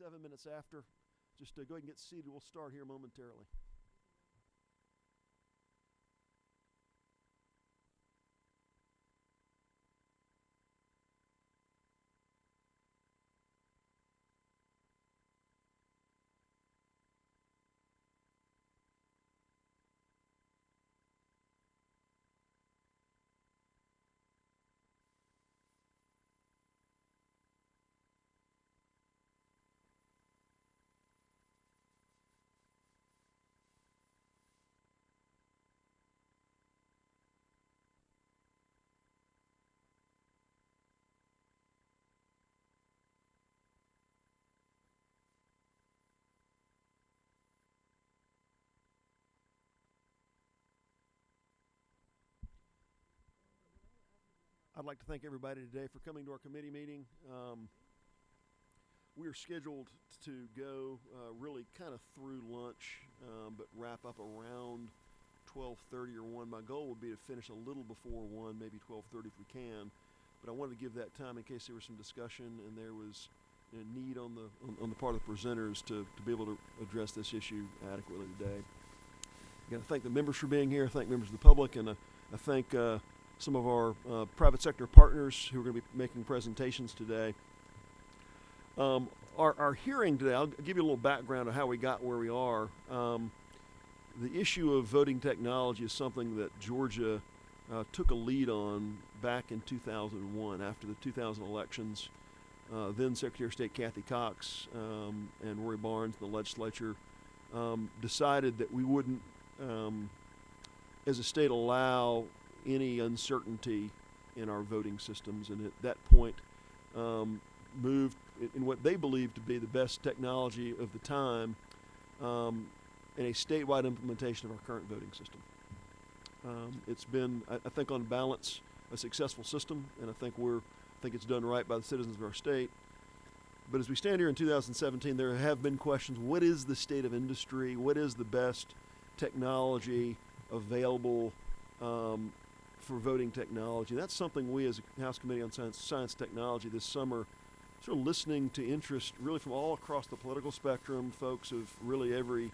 7 minutes after. Just go ahead and get seated. We'll start here momentarily. I'd like to thank everybody today for coming to our committee meeting. We are scheduled to go really kind of through lunch, but wrap up around 12:30 or 1. My goal would be to finish a little before 1, maybe 12:30 if we can. But I wanted to give that time in case there was some discussion and there was a need on the part of the presenters to be able to address this issue adequately today. Again, I thank the members for being here. I thank members of the public, and I thank some of our private sector partners who are going to be making presentations today. Our hearing today, I'll give you a little background of how we got where we are. The issue of voting technology is something that Georgia took a lead on back in 2001 after the 2000 elections. Then Secretary of State Kathy Cox and Roy Barnes in the legislature decided that we wouldn't, as a state, allow any uncertainty in our voting systems, and at that point moved in what they believed to be the best technology of the time in a statewide implementation of our current voting system. It's been, I think, on balance, a successful system, and I think it's done right by the citizens of our state. But as we stand here in 2017, there have been questions: what is the state of industry? What is the best technology available for voting technology? That's something we as a House Committee on Science and Technology this summer, sort of listening to interest really from all across the political spectrum, folks of really every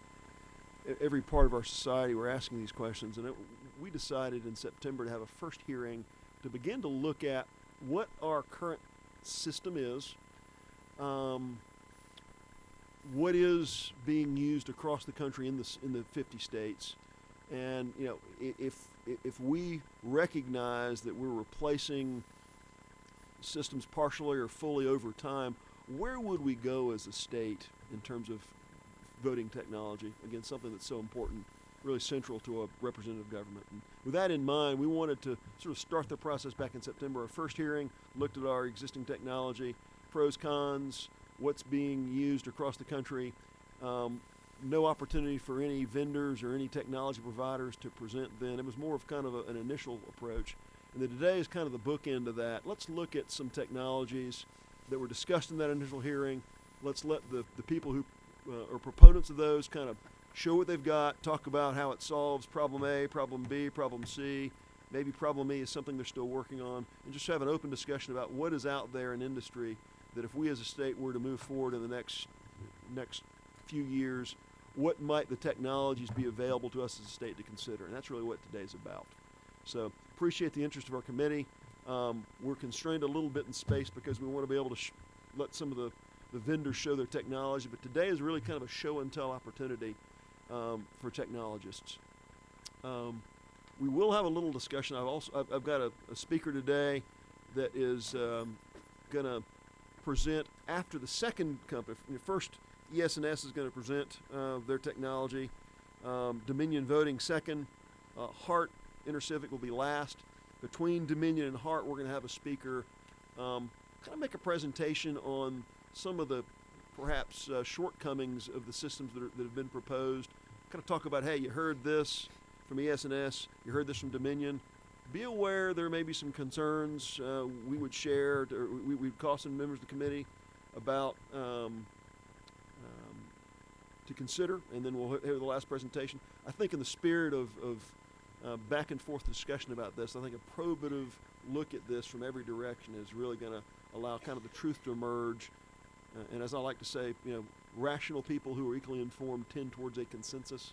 part of our society were asking these questions. And we decided in September to have a first hearing to begin to look at what our current system is, what is being used across the country in the 50 states, and if we recognize that we're replacing systems partially or fully over time, where would we go as a state in terms of voting technology? Again, something that's so important, really central to a representative government. And with that in mind, we wanted to sort of start the process back in September. Our first hearing looked at our existing technology, pros, cons, what's being used across the country. No opportunity for any vendors or any technology providers to present then. It was more of kind of an initial approach. And then today is kind of the bookend of that. Let's look at some technologies that were discussed in that initial hearing. Let's let the people who are proponents of those kind of show what they've got, talk about how it solves problem A, problem B, problem C. Maybe problem E is something they're still working on, and just have an open discussion about what is out there in industry that if we as a state were to move forward in the next few years, what might the technologies be available to us as a state to consider? And that's really what today's about. So appreciate the interest of our committee. We're constrained a little bit in space because we want to be able to let some of the vendors show their technology, but today is really kind of a show and tell opportunity for technologists. We will have a little discussion. I've got a speaker today that is going to present after the second company. First, ES&S is going to present their technology. Dominion Voting second. Hart Intercivic will be last. Between Dominion and Hart, we're going to have a speaker kind of make a presentation on some of the perhaps shortcomings of the systems that have been proposed. Kind of talk about, hey, you heard this from ES&S, you heard this from Dominion. Be aware there may be some concerns we would share, or we'd caution members of the committee about to consider, and then we'll hear the last presentation. I think in the spirit of back and forth discussion about this, I think a probative look at this from every direction is really going to allow kind of the truth to emerge And as I like to say, rational people who are equally informed tend towards a consensus.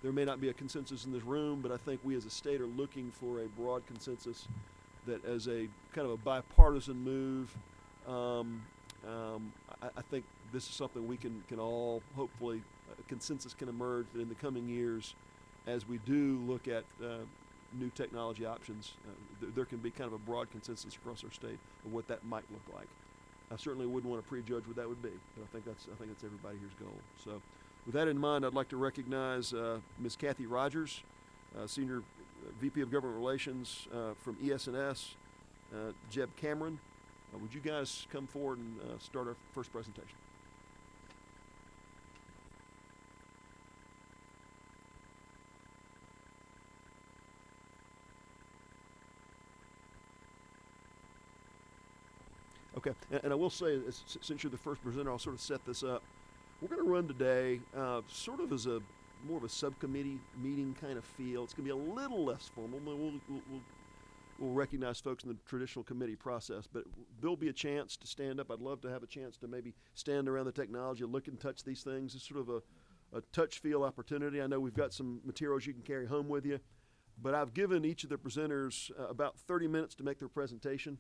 There may not be a consensus in this room, but I think we as a state are looking for a broad consensus that as a kind of a bipartisan move, I think this is something we can all, hopefully, a consensus can emerge that in the coming years, as we do look at new technology options, there can be kind of a broad consensus across our state of what that might look like. I certainly wouldn't want to prejudge what that would be, but I think that's everybody here's goal. So, with that in mind, I'd like to recognize Ms. Kathy Rogers, Senior VP of Government Relations from ES&S, Jeb Cameron. Would you guys come forward and start our first presentation? Okay, and I will say, since you're the first presenter, I'll sort of set this up. We're going to run today sort of as more of a subcommittee meeting kind of feel. It's going to be a little less formal. We'll recognize folks in the traditional committee process, but there'll be a chance to stand up. I'd love to have a chance to maybe stand around the technology, look and touch these things. It's sort of a touch-feel opportunity. I know we've got some materials you can carry home with you, but I've given each of the presenters about 30 minutes to make their presentation.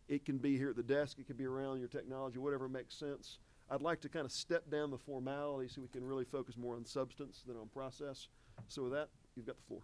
It can be here at the desk, it can be around your technology, whatever makes sense. I'd like to kind of step down the formality so we can really focus more on substance than on process. So with that, you've got the floor.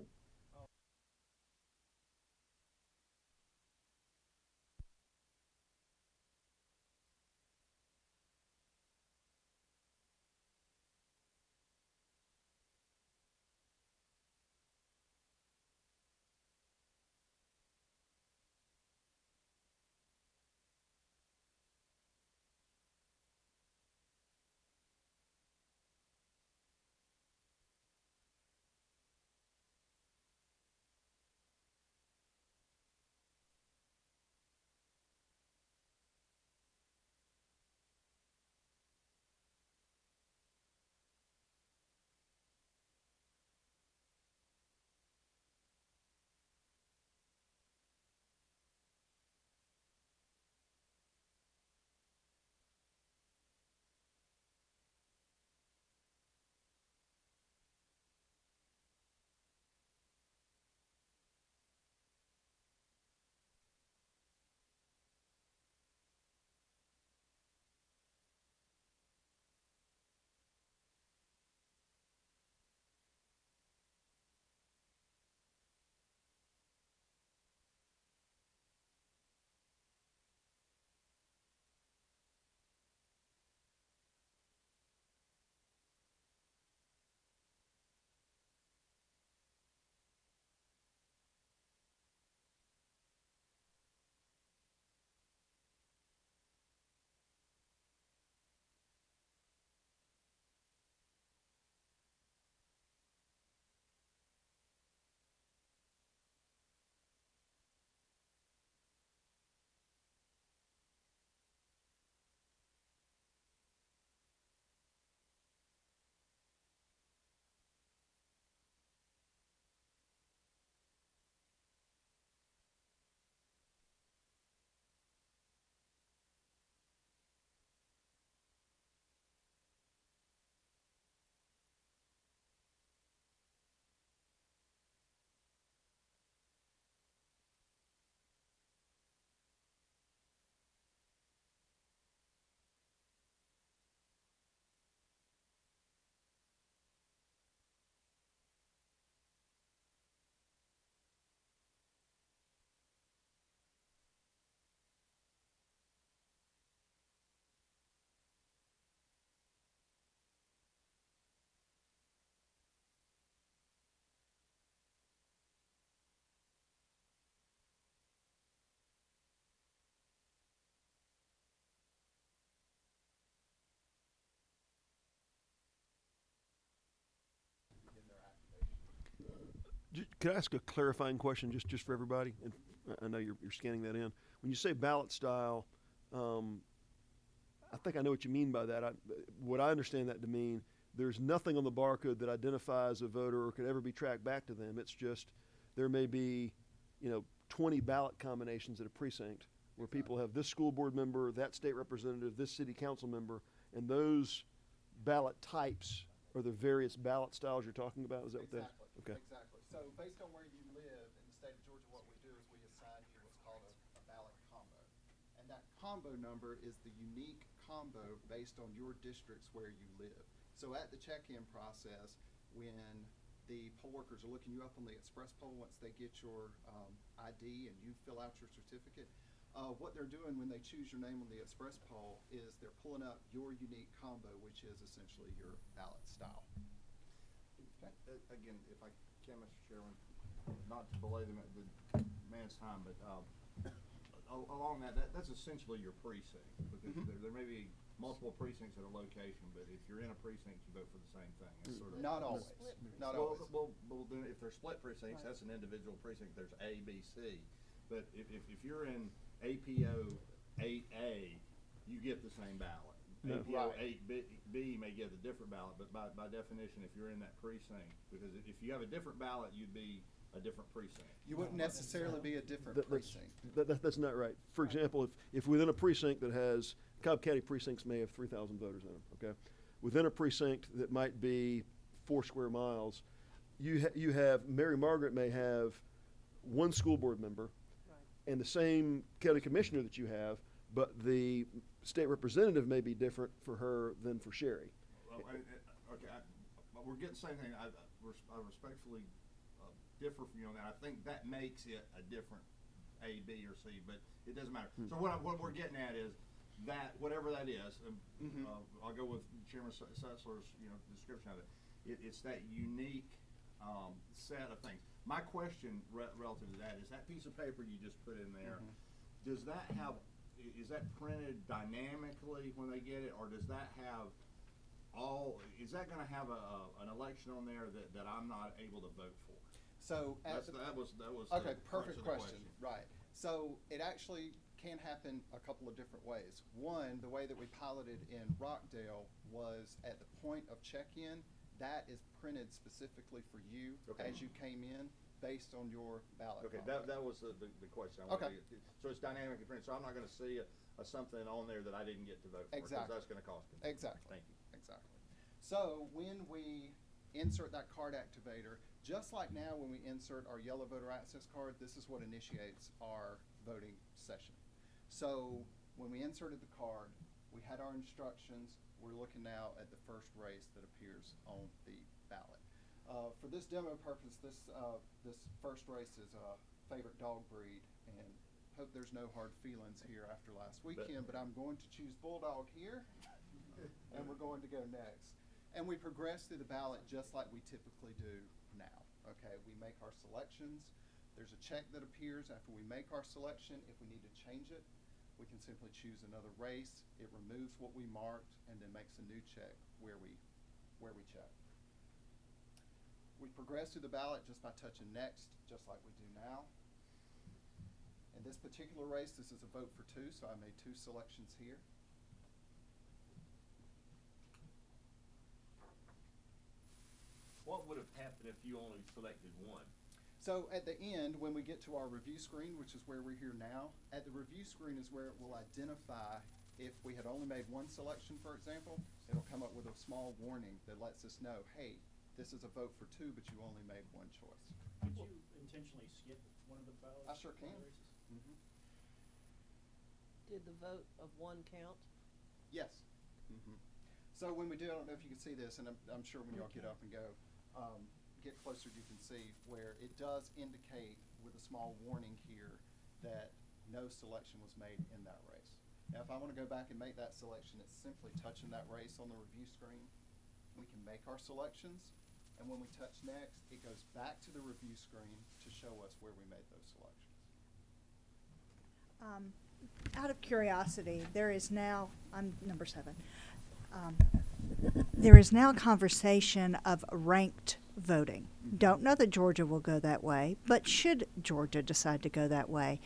Can I ask a clarifying question just for everybody? And I know you're scanning that in. When you say ballot style, I think I know what you mean by that. What I understand that to mean, there's nothing on the barcode that identifies a voter or could ever be tracked back to them. It's just there may be, 20 ballot combinations at a precinct, where people have this school board member, that state representative, this city council member, and those ballot types are the various ballot styles you're talking about? Is that what that is? Okay. Exactly. So based on where you live in the state of Georgia, what we do is we assign you what's called a ballot combo. And that combo number is the unique combo based on your districts where you live. So at the check-in process, when the poll workers are looking you up on the express poll, once they get your ID and you fill out your certificate, what they're doing when they choose your name on the express poll is they're pulling up your unique combo, which is essentially your ballot style. Okay. Again, if I can, Mr. Chairman, not to belay the man's time, but along that's essentially your precinct, because there may be multiple precincts at a location, but if you're in a precinct, you vote for the same thing. It's sort of not always. Not always. Well, then if they're split precincts, right, that's an individual precinct. There's A, B, C. But if you're in APO 8A, you get the same ballot. No. APO Right. 8B may get a different ballot, but by definition, if you're in that precinct, because if you have a different ballot, you'd be a different precinct. You wouldn't necessarily be a different precinct. That's not right. For example, if within a precinct that has, Cobb County precincts may have 3,000 voters in them, okay? Within a precinct that might be 4 square miles, you have, Mary Margaret may have one school board member, right, and the same county commissioner that you have, but the state representative may be different for her than for Sherry. Okay, but we're getting the same thing. I respectfully differ from you on that. I think that makes it a different A, B, or C, but it doesn't matter. So what we're getting at is that whatever that is, I'll go with Chairman Sessler's description of it. It's that unique set of things. My question relative to that is that piece of paper you just put in there. Does that have? Is that printed dynamically when they get it, or does that have all? Is that going to have an election on there that I'm not able to vote for? So that was okay. Perfect question. Right. So it actually can happen a couple of different ways. One, the way that we piloted in Rockdale was at the point of check-in, that is printed specifically for you as you came in, based on your ballot. Okay, that was the question. So it's dynamically printed. So I'm not going to see something on there that I didn't get to vote for. Exactly. Because that's going to cost me. Exactly. Thank you. Exactly. So when we insert that card activator, just like now when we insert our yellow voter access card, this is what initiates our voting session. So when we inserted the card, we had our instructions. We're looking now at the first race that appears on the ballot. For this demo purpose, this first race is a favorite dog breed, and hope there's no hard feelings here after last weekend, but I'm going to choose Bulldog here, and we're going to go next. And we progress through the ballot just like we typically do now. Okay, we make our selections. There's a check that appears after we make our selection. If we need to change it, we can simply choose another race. It removes what we marked and then makes a new check where we check. We progress through the ballot just by touching next, just like we do now. In this particular race, this is a vote for 2, so I made 2 selections here. What would have happened if you only selected one? So at the end, when we get to our review screen, which is where we're here now, at the review screen is where it will identify if we had only made 1 selection, for example. It'll come up with a small warning that lets us know, hey, this is a vote for 2, but you only made 1 choice. Could you intentionally skip one of the ballots? I sure can. Did the vote of 1 count? Yes. So when we do, I don't know if you can see this, and I'm sure when y'all get up and go, get closer, you can see where it does indicate with a small warning here that no selection was made in that race. Now, if I want to go back and make that selection, it's simply touching that race on the review screen. We can make our selections, and when we touch next, it goes back to the review screen to show us where we made those selections. Out of curiosity, there is now, I'm number 7, there is now a conversation of ranked voting. Don't know that Georgia will go that way, but should Georgia decide to go that way,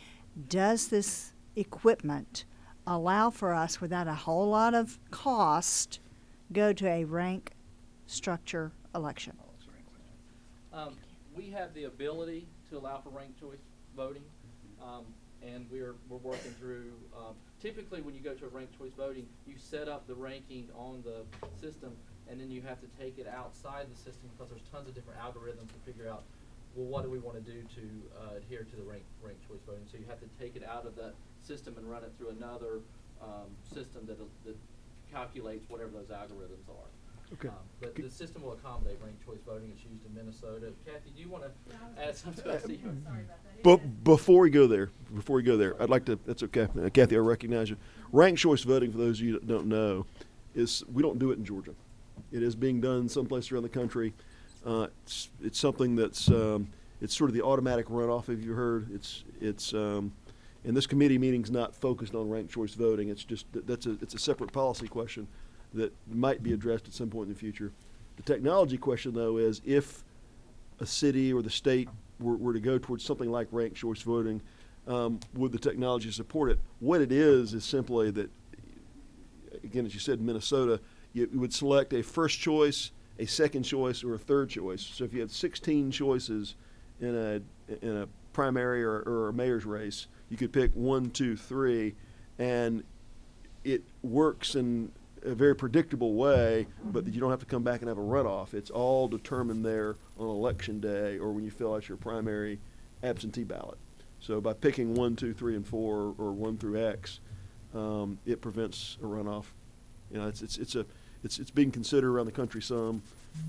does this equipment allow for us, without a whole lot of cost, go to a rank structure election? We have the ability to allow for ranked choice voting. and we're working through, typically when you go to a ranked choice voting, you set up the ranking on the system, and then you have to take it outside the system because there's tons of different algorithms to figure out, well, what do we want to do to adhere to the ranked choice voting? So you have to take it out of the system and run it through another system that calculates whatever those algorithms are. Okay. But the system will accommodate ranked choice voting. It's used in Minnesota. Kathy, do you want to add something to that? Sorry about that. But before we go there, I'd like to, that's okay. Kathy, I recognize you. Ranked choice voting, for those of you that don't know, is, we don't do it in Georgia. It is being done someplace around the country. It's something that's, it's sort of the automatic runoff, have you heard? And this committee meeting's not focused on ranked choice voting. It's just, it's a separate policy question that might be addressed at some point in the future. The technology question, though, is if a city or the state were to go towards something like ranked choice voting, would the technology support it? What it is simply that, again, as you said, in Minnesota, you would select a first choice, a second choice, or a third choice. So if you had 16 choices in a primary or a mayor's race, you could pick 1, 2, 3, and it works in a very predictable way, but that you don't have to come back and have a runoff. It's all determined there on election day or when you fill out your primary absentee ballot. So by picking 1, 2, 3, and 4, or 1 through X, it prevents a runoff. You know, it's being considered around the country some.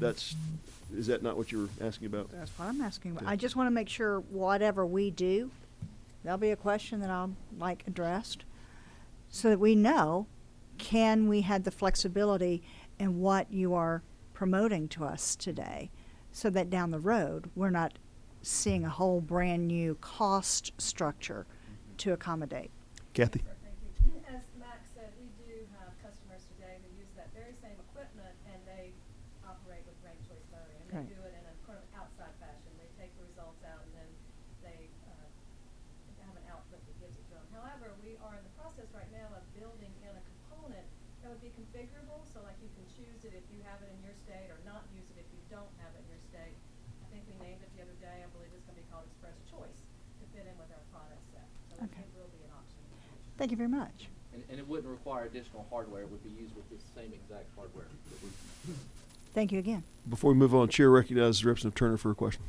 Is that not what you were asking about? That's what I'm asking about. Okay. I just want to make sure whatever we do, there'll be a question that I'll like addressed, so that we know, can we have the flexibility in what you are promoting to us today, so that down the road we're not seeing a whole brand new cost structure to accommodate. Kathy? Thank you. As Max said, we do have customers today who use that very same equipment, and they operate with ranked choice voting, and Right. they do it in a kind of outside fashion. They take the results out, and then they have an output that gives it to them. However, we are in the process right now of building in a component that would be configurable, so like you can choose it if you have it in your state, or not use it if you don't have it in your state. I think we named it the other day. I believe it's going to be called Express Choice to fit in with our product set. So Okay. it will be an option in the future. Thank you very much. And it wouldn't require additional hardware. It would be used with the same exact hardware. Thank you again. Before we move on, Chair recognizes Representative Turner for a question.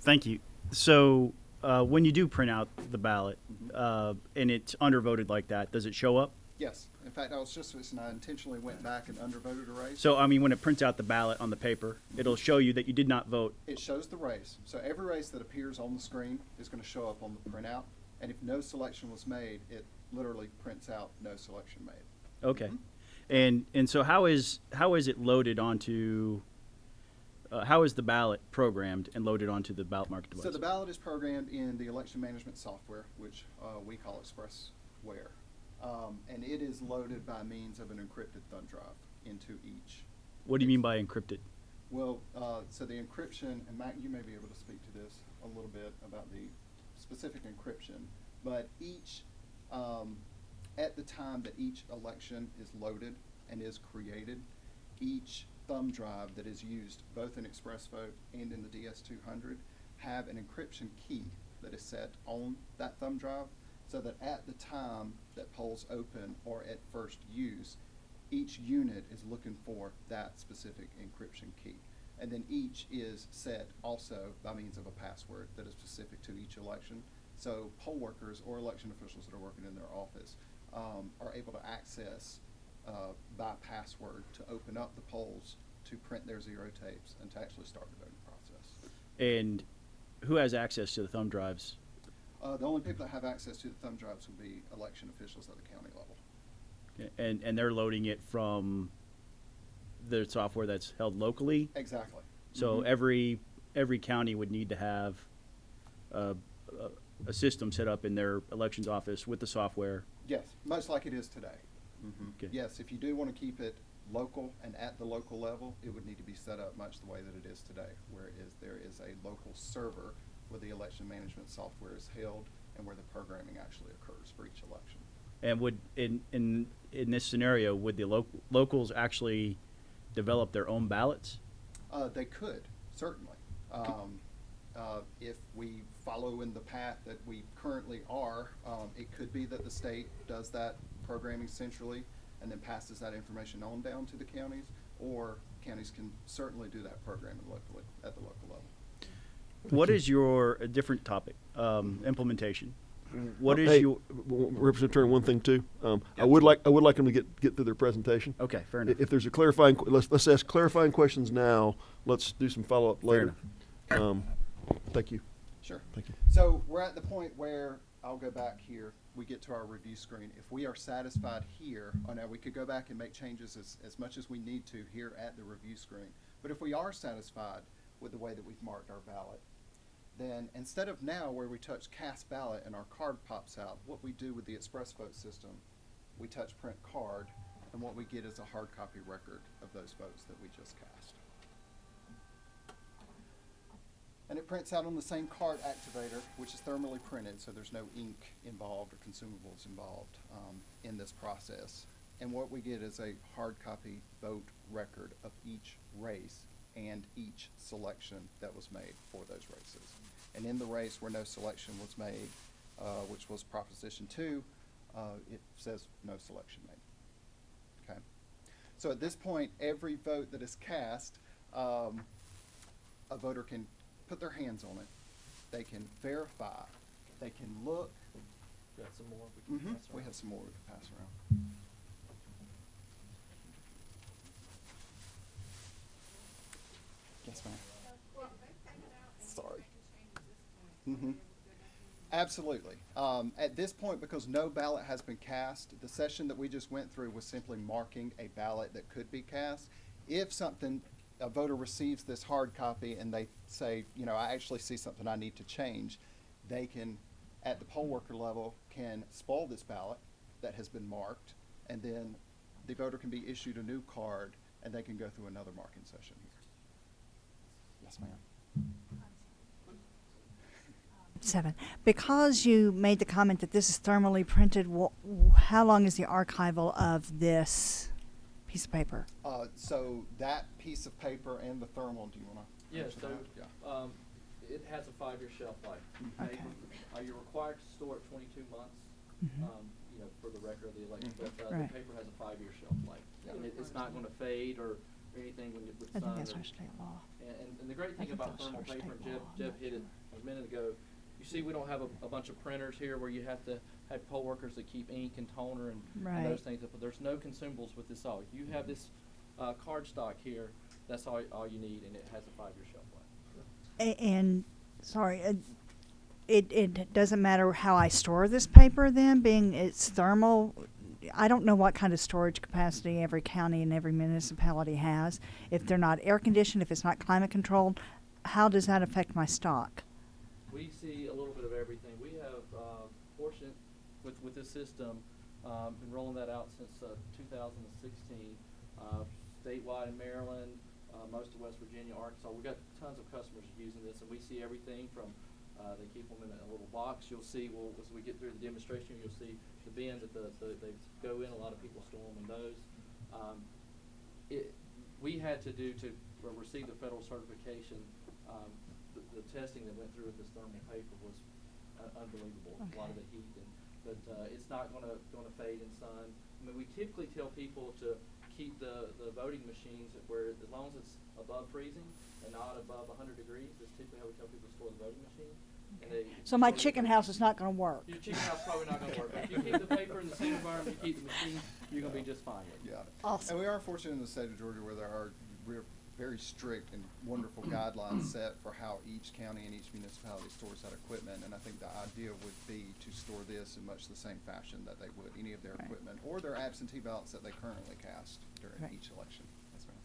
Thank you. So when you do print out the ballot and it's undervoted like that, does it show up? Yes. In fact, I was just, and I intentionally went back and undervoted a race. So, I mean, when it prints out the ballot on the paper, it'll show you that you did not vote. It shows the race. So every race that appears on the screen is going to show up on the printout. And if no selection was made, it literally prints out no selection made. Okay. And so how is it loaded onto, how is the ballot programmed and loaded onto the ballot market device? So the ballot is programmed in the election management software, which we call ExpressWare. And it is loaded by means of an encrypted thumb drive into each. What do you mean by encrypted? Well, so the encryption, and Matt, you may be able to speak to this a little bit about the specific encryption, but each, at the time that each election is loaded and is created, each thumb drive that is used both in ExpressVote and in the DS200 have an encryption key that is set on that thumb drive, so that at the time that polls open or at first use, each unit is looking for that specific encryption key. And then each is set also by means of a password that is specific to each election. So poll workers or election officials that are working in their office are able to access by password to open up the polls, to print their zero tapes, and to actually start the voting process. And who has access to the thumb drives? The only people that have access to the thumb drives will be election officials at the county level. And they're loading it from the software that's held locally? Exactly. So every county would need to have a system set up in their elections office with the software. Yes, much like it is today. Okay. Yes, if you do want to keep it local and at the local level, it would need to be set up much the way that it is today, where there is a local server where the election management software is held and where the programming actually occurs for each election. And would in this scenario, would the locals actually develop their own ballots? They could, certainly. if we follow in the path that we currently are, it could be that the state does that programming centrally and then passes that information on down to the counties, or counties can certainly do that programming locally at the local level. What is your, a different topic, implementation? What is Hey, your, Representative Turner, one thing too. I would like them to get through their presentation. okay, fair enough. If there's a clarifying, let's ask clarifying questions now. Let's do some follow up later. Thank you. Sure. Thank you. So we're at the point where, I'll go back here, we get to our review screen. If we are satisfied here, now we could go back and make changes as much as we need to here at the review screen. But if we are satisfied with the way that we've marked our ballot, then instead of now where we touch cast ballot and our card pops out, what we do with the express vote system, we touch print card, and what we get is a hard copy record of those votes that we just cast. And it prints out on the same card activator, which is thermally printed, so there's no ink involved or consumables involved in this process. And what we get is a hard copy vote record of each race and each selection that was made for those races. And in the race where no selection was made, which was Proposition 2, it says no selection made. Okay. So at this point, every vote that is cast, a voter can put their hands on it. They can verify. They can look. Got some more we can pass We around. have some more we can pass around. Yes, ma'am. Sorry. Absolutely. At this point, because no ballot has been cast, the session that we just went through was simply marking a ballot that could be cast. If a voter receives this hard copy and they say, you know, I actually see something I need to change, they can, at the poll worker level, can spoil this ballot that has been marked, and then the voter can be issued a new card and they can go through another marking session here. Yes, ma'am. 7. Because you made the comment that this is thermally printed, how long is the archival of this piece of paper? So that piece of paper and the thermal, do you want to? Yeah, so, it has a 5-year shelf life. Okay. You're required to store it 22 months, you know, for the record of the election, but Right. the paper has a 5-year shelf life. Yep. And it's not gonna fade or anything with I sun. think that's or- our state law. And the great thing think about that's thermal our state paper, and law. Jeff hit it a minute ago, you see we don't have a bunch of printers here where you have to have poll workers that keep ink and toner and Right. those things, but there's no consumables with this all. You have this card stock here, that's all you need, and it has a 5-year shelf life. And, sorry, it doesn't matter how I store this paper then, being it's thermal. I don't know what kind of storage capacity every county and every municipality has. If they're not air conditioned, if it's not climate controlled, how does that affect my stock? We see a little bit of everything. We have fortunate with this system, been rolling that out since 2016, statewide in Maryland, most of West Virginia, Arkansas. We've got tons of customers using this, and we see everything from they keep them in a little box. You'll see, as we get through the demonstration, you'll see the bins that they go in. A lot of people store them in those. We had to receive the federal certification. The testing that went through with this thermal paper was unbelievable. A lot of the heat, but it's not going to fade in sun. I mean, we typically tell people to keep the voting machines where, as long as it's above freezing and not above 100 degrees, that's typically how we tell people to store the voting machine. And So my chicken house is not going to work. Your chicken house probably not going to work. But if you keep the paper in the same environment, you keep the machine, you're going to be just fine with it. Yeah. Awesome. And we are fortunate in the state of Georgia where there are very strict and wonderful guidelines set for how each county and each municipality stores that equipment. And I think the idea would be to store this in much the same fashion that they would any of their Right. equipment or their absentee ballots that they currently cast during Right. each election. Yes, ma'am.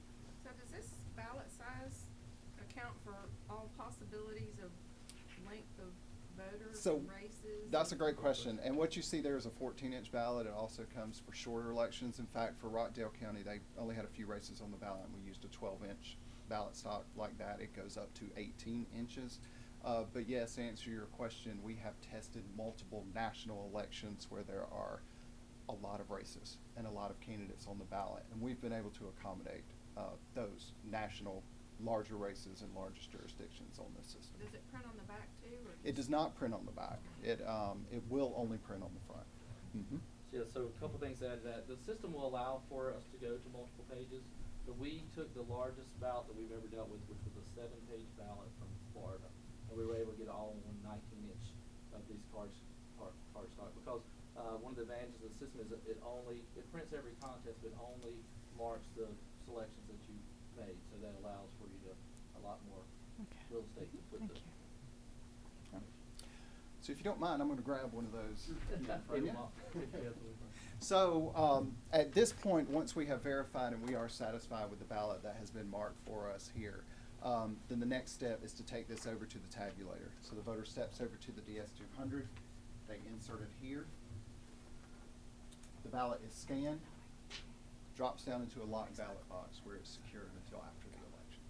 So does this ballot size account for all possibilities of length of voters So, and races? That's a great question. And what you see there is a 14-inch ballot. It also comes for shorter elections. In fact, for Rockdale County, they only had a few races on the ballot, and we used a 12-inch ballot stock like that. It goes up to 18 inches. But yes, to answer your question, we have tested multiple national elections where there are a lot of races and a lot of candidates on the ballot, and we've been able to accommodate those national larger races in largest jurisdictions on this system. Does it print on the back too, or? It does not print on the back. It will only print on the front. Mm-hmm. Yeah, so a couple things to add to that. The system will allow for us to go to multiple pages, but we took the largest ballot that we've ever dealt with, which was a 7-page ballot from Florida, and we were able to get all in one 19-inch of these card stock, because one of the advantages of the system is that it prints every contest, but only marks the selections that you made, so that allows for you to a lot more Okay. real estate to put Thank the. you. So if you don't mind, I'm going to grab one of those. Read them off. So at this point, once we have verified and we are satisfied with the ballot that has been marked for us here, then the next step is to take this over to the tabulator. So the voter steps over to the DS200, they insert it here. The ballot is scanned, drops down into a locked ballot box where it's secured until after the election.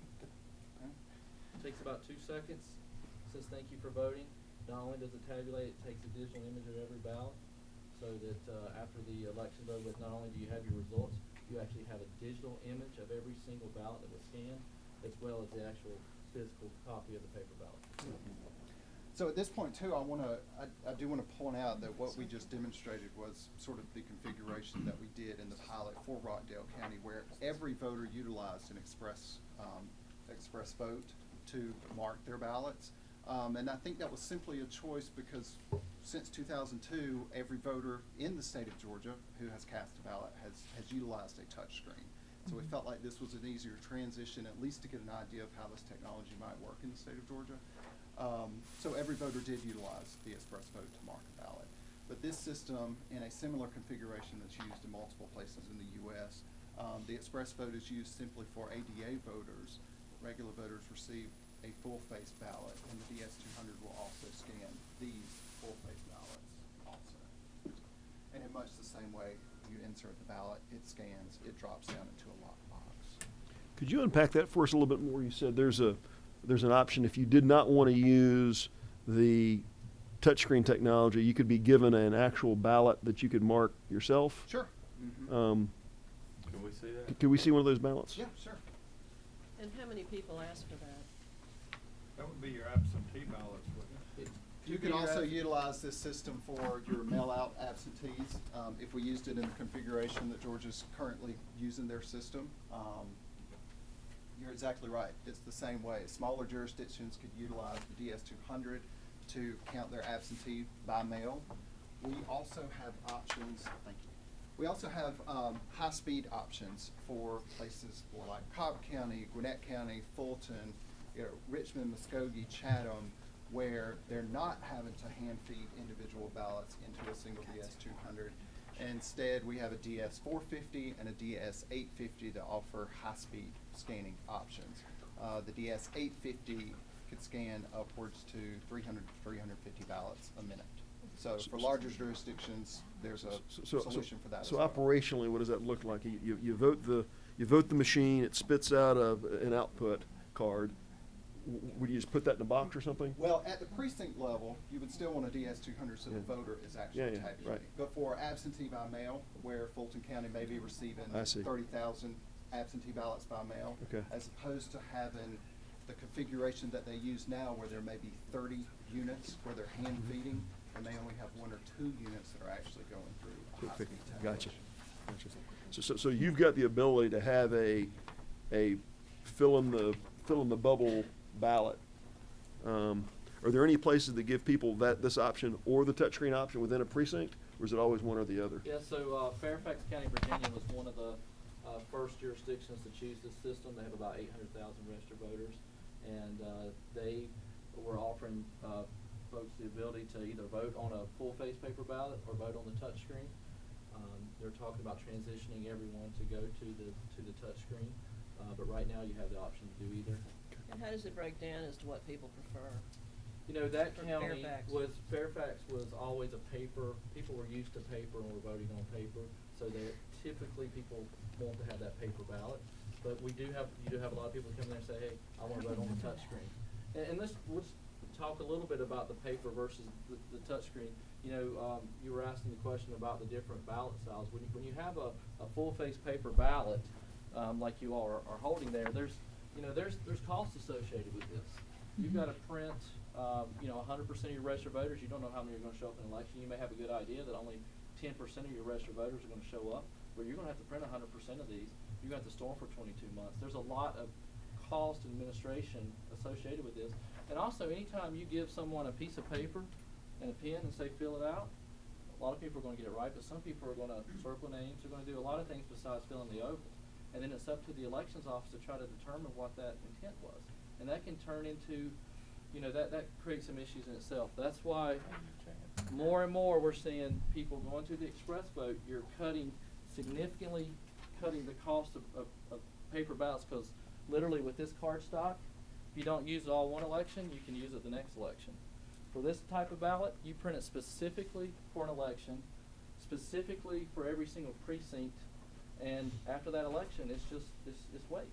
Okay? Takes about 2 seconds. Says thank you for voting. Not only does it tabulate, it takes a digital image of every ballot, so that after the election vote, with not only do you have your results, you actually have a digital image of every single ballot that was scanned, as well as the actual physical copy of the paper ballot. So at this point too, I do want to point out that what we just demonstrated was sort of the configuration that we did in the pilot for Rockdale County, where every voter utilized an express vote to mark their ballots. And I think that was simply a choice because since 2002, every voter in the state of Georgia who has cast a ballot has utilized a touch screen. So we felt like this was an easier transition, at least to get an idea of how this technology might work in the state of Georgia. So every voter did utilize the express vote to mark a ballot. But this system, in a similar configuration that's used in multiple places in the U.S., the express vote is used simply for ADA voters. Regular voters receive a full-face ballot, and the DS200 will also scan these full-face ballots also. And in much the same way, you insert the ballot, it scans, it drops down into a lockbox. Could you unpack that for us a little bit more? You said there's an option if you did not want to use the touchscreen technology, you could be given an actual ballot that you could mark yourself. Sure. Mm-hmm. Can we see that? Could we see one of those ballots? Yeah, sure. And how many people ask for that? That would be your absentee ballots, wouldn't it? You can also utilize this system for your mail-out absentees. If we used it in the configuration that Georgia's currently using their system, you're exactly right. It's the same way. Smaller jurisdictions could utilize the DS200 to count their absentee by mail. We also have options, thank you. We also have high-speed options for places for like Cobb County, Gwinnett County, Fulton, Richmond, Muskogee, Chatham, where they're not having to hand feed individual ballots into a single DS200. Instead, we have a DS450 and a DS850 that offer high-speed scanning options. The DS850 could scan upwards to 300 to 350 ballots a minute. So for larger jurisdictions, there's a solution for that. So as well. operationally, what does that look like? You vote the machine, it spits out an output card. Would you just put that in a box or something? Well, at the precinct level, you would still want a DS200 so the voter is actually tabulating. Right. But for absentee by mail, where Fulton County may be receiving 30,000 absentee ballots by mail, as opposed to having the configuration that they use now where there may be 30 units where they're hand feeding, and they only have 1 or 2 units that are actually going through a high-speed tabulation. Gotcha. So you've got the ability to have a fill in the bubble ballot. Are there any places that give people this option or the touchscreen option within a precinct, or is it always one or the other? Yeah, so Fairfax County, Virginia was one of the first jurisdictions to choose this system. They have about 800,000 registered voters, and they were offering folks the ability to either vote on a full-face paper ballot or vote on the touchscreen. They're talking about transitioning everyone to go to the touchscreen, but right now you have the option to do either. And how does it break down as to what people prefer? You know, that For county Fairfax was always a paper, people were used to paper and were voting on paper, so typically people want to have that paper ballot. But you do have a lot of people come there and say, hey, I want to vote on the touchscreen. And let's talk a little bit about the paper versus the touchscreen. You know, you were asking the question about the different ballot styles. When you have a full-face paper ballot, like you all are holding there, there's you know, there's costs associated with this. You've got to print, 100% of your registered voters. You don't know how many are going to show up in an election. You may have a good idea that only 10% of your registered voters are going to show up, but you're going to have to print 100% of these. You're going to have to store them for 22 months. There's a lot of cost and administration associated with this. And also, anytime you give someone a piece of paper and a pen and say, fill it out, a lot of people are going to get it right, but some people are going to circle names. They're going to do a lot of things besides filling the oval. And then it's up to the elections office to try to determine what that intent was. And that can turn into, that creates some issues in itself. That's why more and more we're seeing people going through the express vote. You're significantly cutting the cost of paper ballots, because literally with this card stock, if you don't use it all one election, you can use it the next election. For this type of ballot, you print it specifically for an election, specifically for every single precinct, and after that election, it's waste.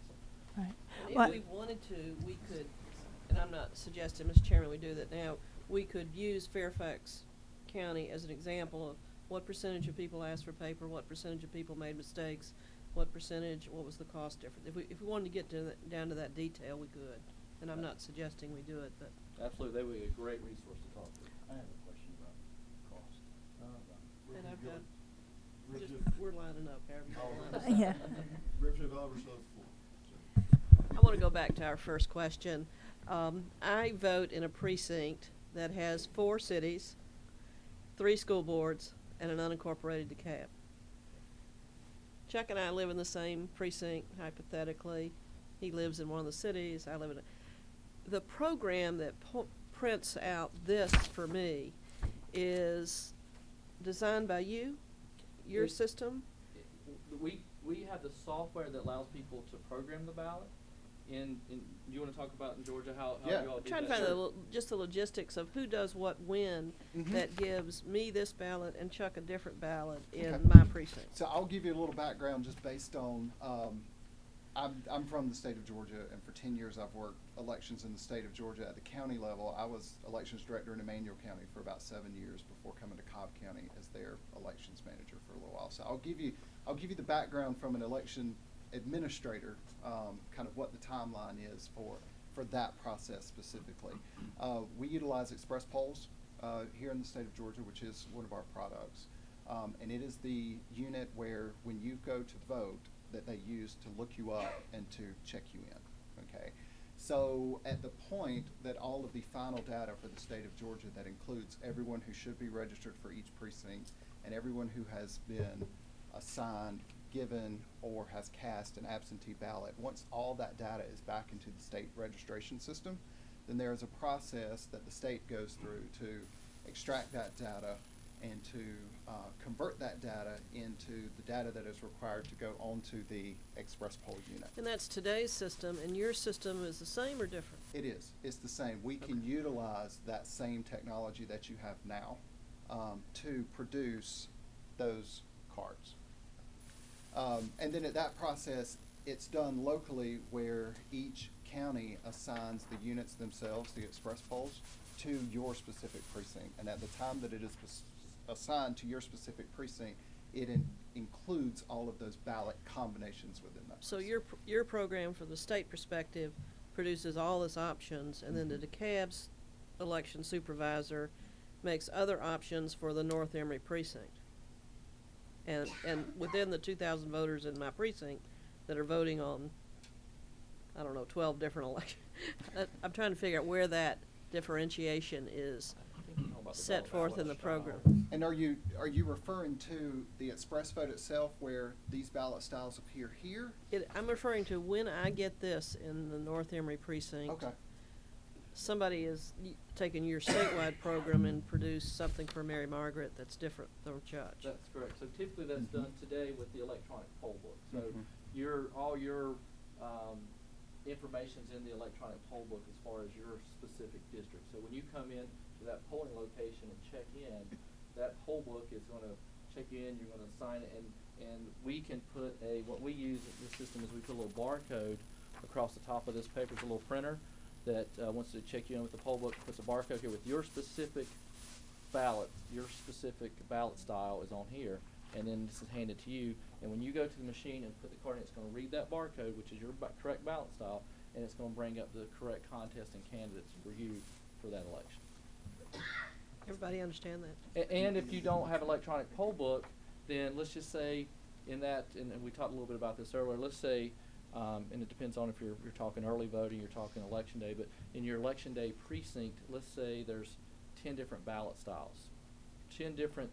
Right. And Well- if we wanted to, we could, and I'm not suggesting, Mr. Chairman, we do that now, we could use Fairfax County as an example of what percentage of people asked for paper, what percentage of people made mistakes, what was the cost difference. If we wanted to get down to that detail, we could. And I'm not suggesting we do it, but. Absolutely, they would be a great resource to talk to. I have a question about cost. And I've got, Representative- we're lining up, however you want to Uh, line us yeah. up. Representative Alvarez on the floor. I want to go back to our first question. I vote in a precinct that has 4 cities, 3 school boards, and an unincorporated DeKalb. Chuck and I live in the same precinct, hypothetically. He lives in one of the cities, I live in the program that prints out this for me is designed by you, your system? We have the software that allows people to program the ballot. Do you want to talk about in Georgia how Yeah. you all I'm do trying to that? find just the logistics of who does what when that gives me this ballot and Chuck a different ballot in Okay. my precinct. So I'll give you a little background just based on, I'm from the state of Georgia, and for 10 years I've worked elections in the state of Georgia at the county level. I was elections director in Emmanuel County for about 7 years before coming to Cobb County as their elections manager for a little while. So I'll give you the background from an election administrator, kind of what the timeline is for that process specifically. We utilize Express Polls here in the state of Georgia, which is one of our products. And it is the unit where when you go to vote that they use to look you up and to check you in, okay? So at the point that all of the final data for the state of Georgia, that includes everyone who should be registered for each precinct and everyone who has been assigned, given, or has cast an absentee ballot, once all that data is back into the state registration system, then there is a process that the state goes through to extract that data and to convert that data into the data that is required to go onto the Express Poll unit. And that's today's system, and your system is the same or different? It is. It's the same. We can utilize that same technology that you have now to produce those cards. And then at that process, it's done locally where each county assigns the units themselves, the Express Polls, to your specific precinct. And at the time that it is assigned to your specific precinct, it includes all of those ballot combinations within that. So precinct. your program for the state perspective produces all its options, and then the DeKalb's election supervisor makes other options for the North Emory precinct. And within the 2,000 voters in my precinct that are voting on, 12 different elections. I'm trying to figure out where that differentiation is set forth in the program. And are you referring to the express vote itself where these ballot styles appear here? I'm referring to when I get this in the North Emory precinct. Okay. Somebody is taking your statewide program and produce something for Mary Margaret that's different from Judge. That's correct. So typically that's done today with the electronic poll book. So Mhm. all your information's in the electronic poll book as far as your specific district. So when you come in to that polling location and check in, that poll book is going to check you in, you're going to sign it, and we can put what we use in this system is we put a little barcode across the top of this paper. It's a little printer that wants to check you in with the poll book, puts a barcode here with your specific ballot, your specific ballot style is on here, and then this is handed to you. And when you go to the machine and put the card in, it's going to read that barcode, which is your correct ballot style, and it's gonna bring up the correct contest and candidates for you for that election. Everybody understand that? And if you don't have electronic poll book, then let's just say in that, and we talked a little bit about this earlier, let's say, and it depends on if you're talking early voting, you're talking election day, but in your election day precinct, let's say there's 10 different ballot styles, 10 different,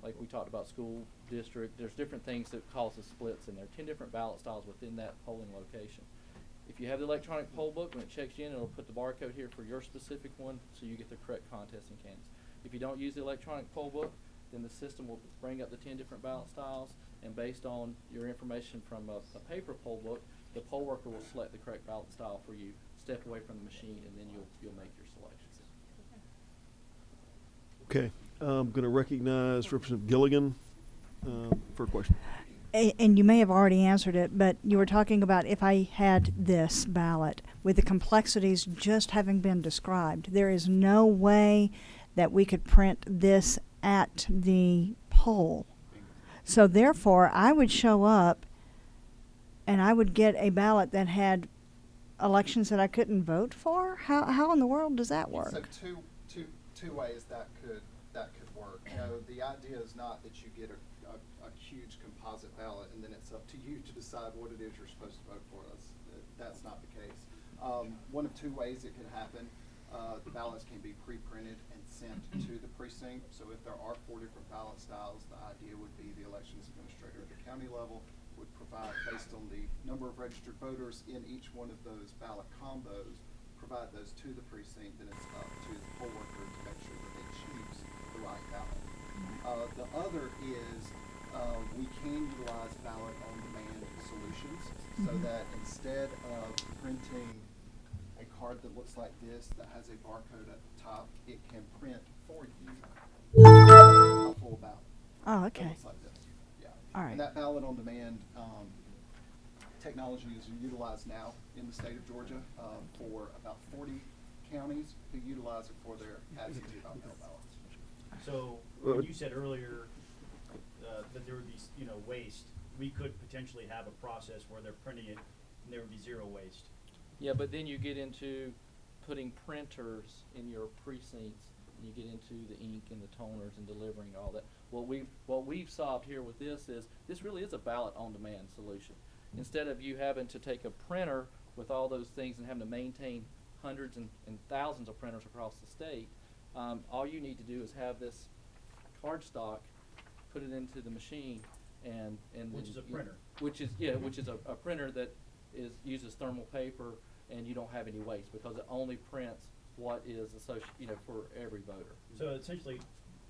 like we talked about school district, there's different things that causes splits in there, 10 different ballot styles within that polling location. If you have the electronic poll book, when it checks you in, it'll put the barcode here for your specific one, so you get the correct contest and candidates. If you don't use the electronic poll book, then the system will bring up the 10 different ballot styles, and based on your information from a paper poll book, the poll worker will select the correct ballot style for you, step away from the machine, and then you'll make your selections. Okay, I'm going to recognize Representative Gilligan for a question. And you may have already answered it, but you were talking about if I had this ballot with the complexities just having been described, there is no way that we could print this at the poll. So therefore, I would show up and I would get a ballot that had elections that I couldn't vote for? How in the world does that work? So two ways that could work. You know, the idea is not that you get a huge composite ballot and then it's up to you to decide what it is you're supposed to vote for. That's not the case. One of two ways it could happen. The ballots can be pre-printed and sent to the precinct. So if there are 4 different ballot styles, the idea would be the elections administrator at the county level would provide, based on the number of registered voters in each one of those ballot combos, provide those to the precinct, then it's up to the poll worker to make sure that they choose the right ballot. The other is we can utilize ballot on demand solutions so that instead of printing a card that looks like this that has a barcode at the top, it can print for you a full ballot. Oh, That okay. looks like this. Yeah. All right. And that ballot on demand technology is utilized now in the state of Georgia for about 40 counties who utilize it for their absentee ballot ballots. So when you said earlier that there would be, waste, we could potentially have a process where they're printing it and there would be zero waste. Yeah, but then you get into putting printers in your precincts, and you get into the ink and the toners and delivering all that. What we've solved here with this is, this really is a ballot on demand solution. Instead of you having to take a printer with all those things and having to maintain hundreds and thousands of printers across the state, all you need to do is have this card stock, put it into the machine, and Which is a printer. Which is a printer that uses thermal paper, and you don't have any waste because it only prints what is associated, for every voter. So essentially,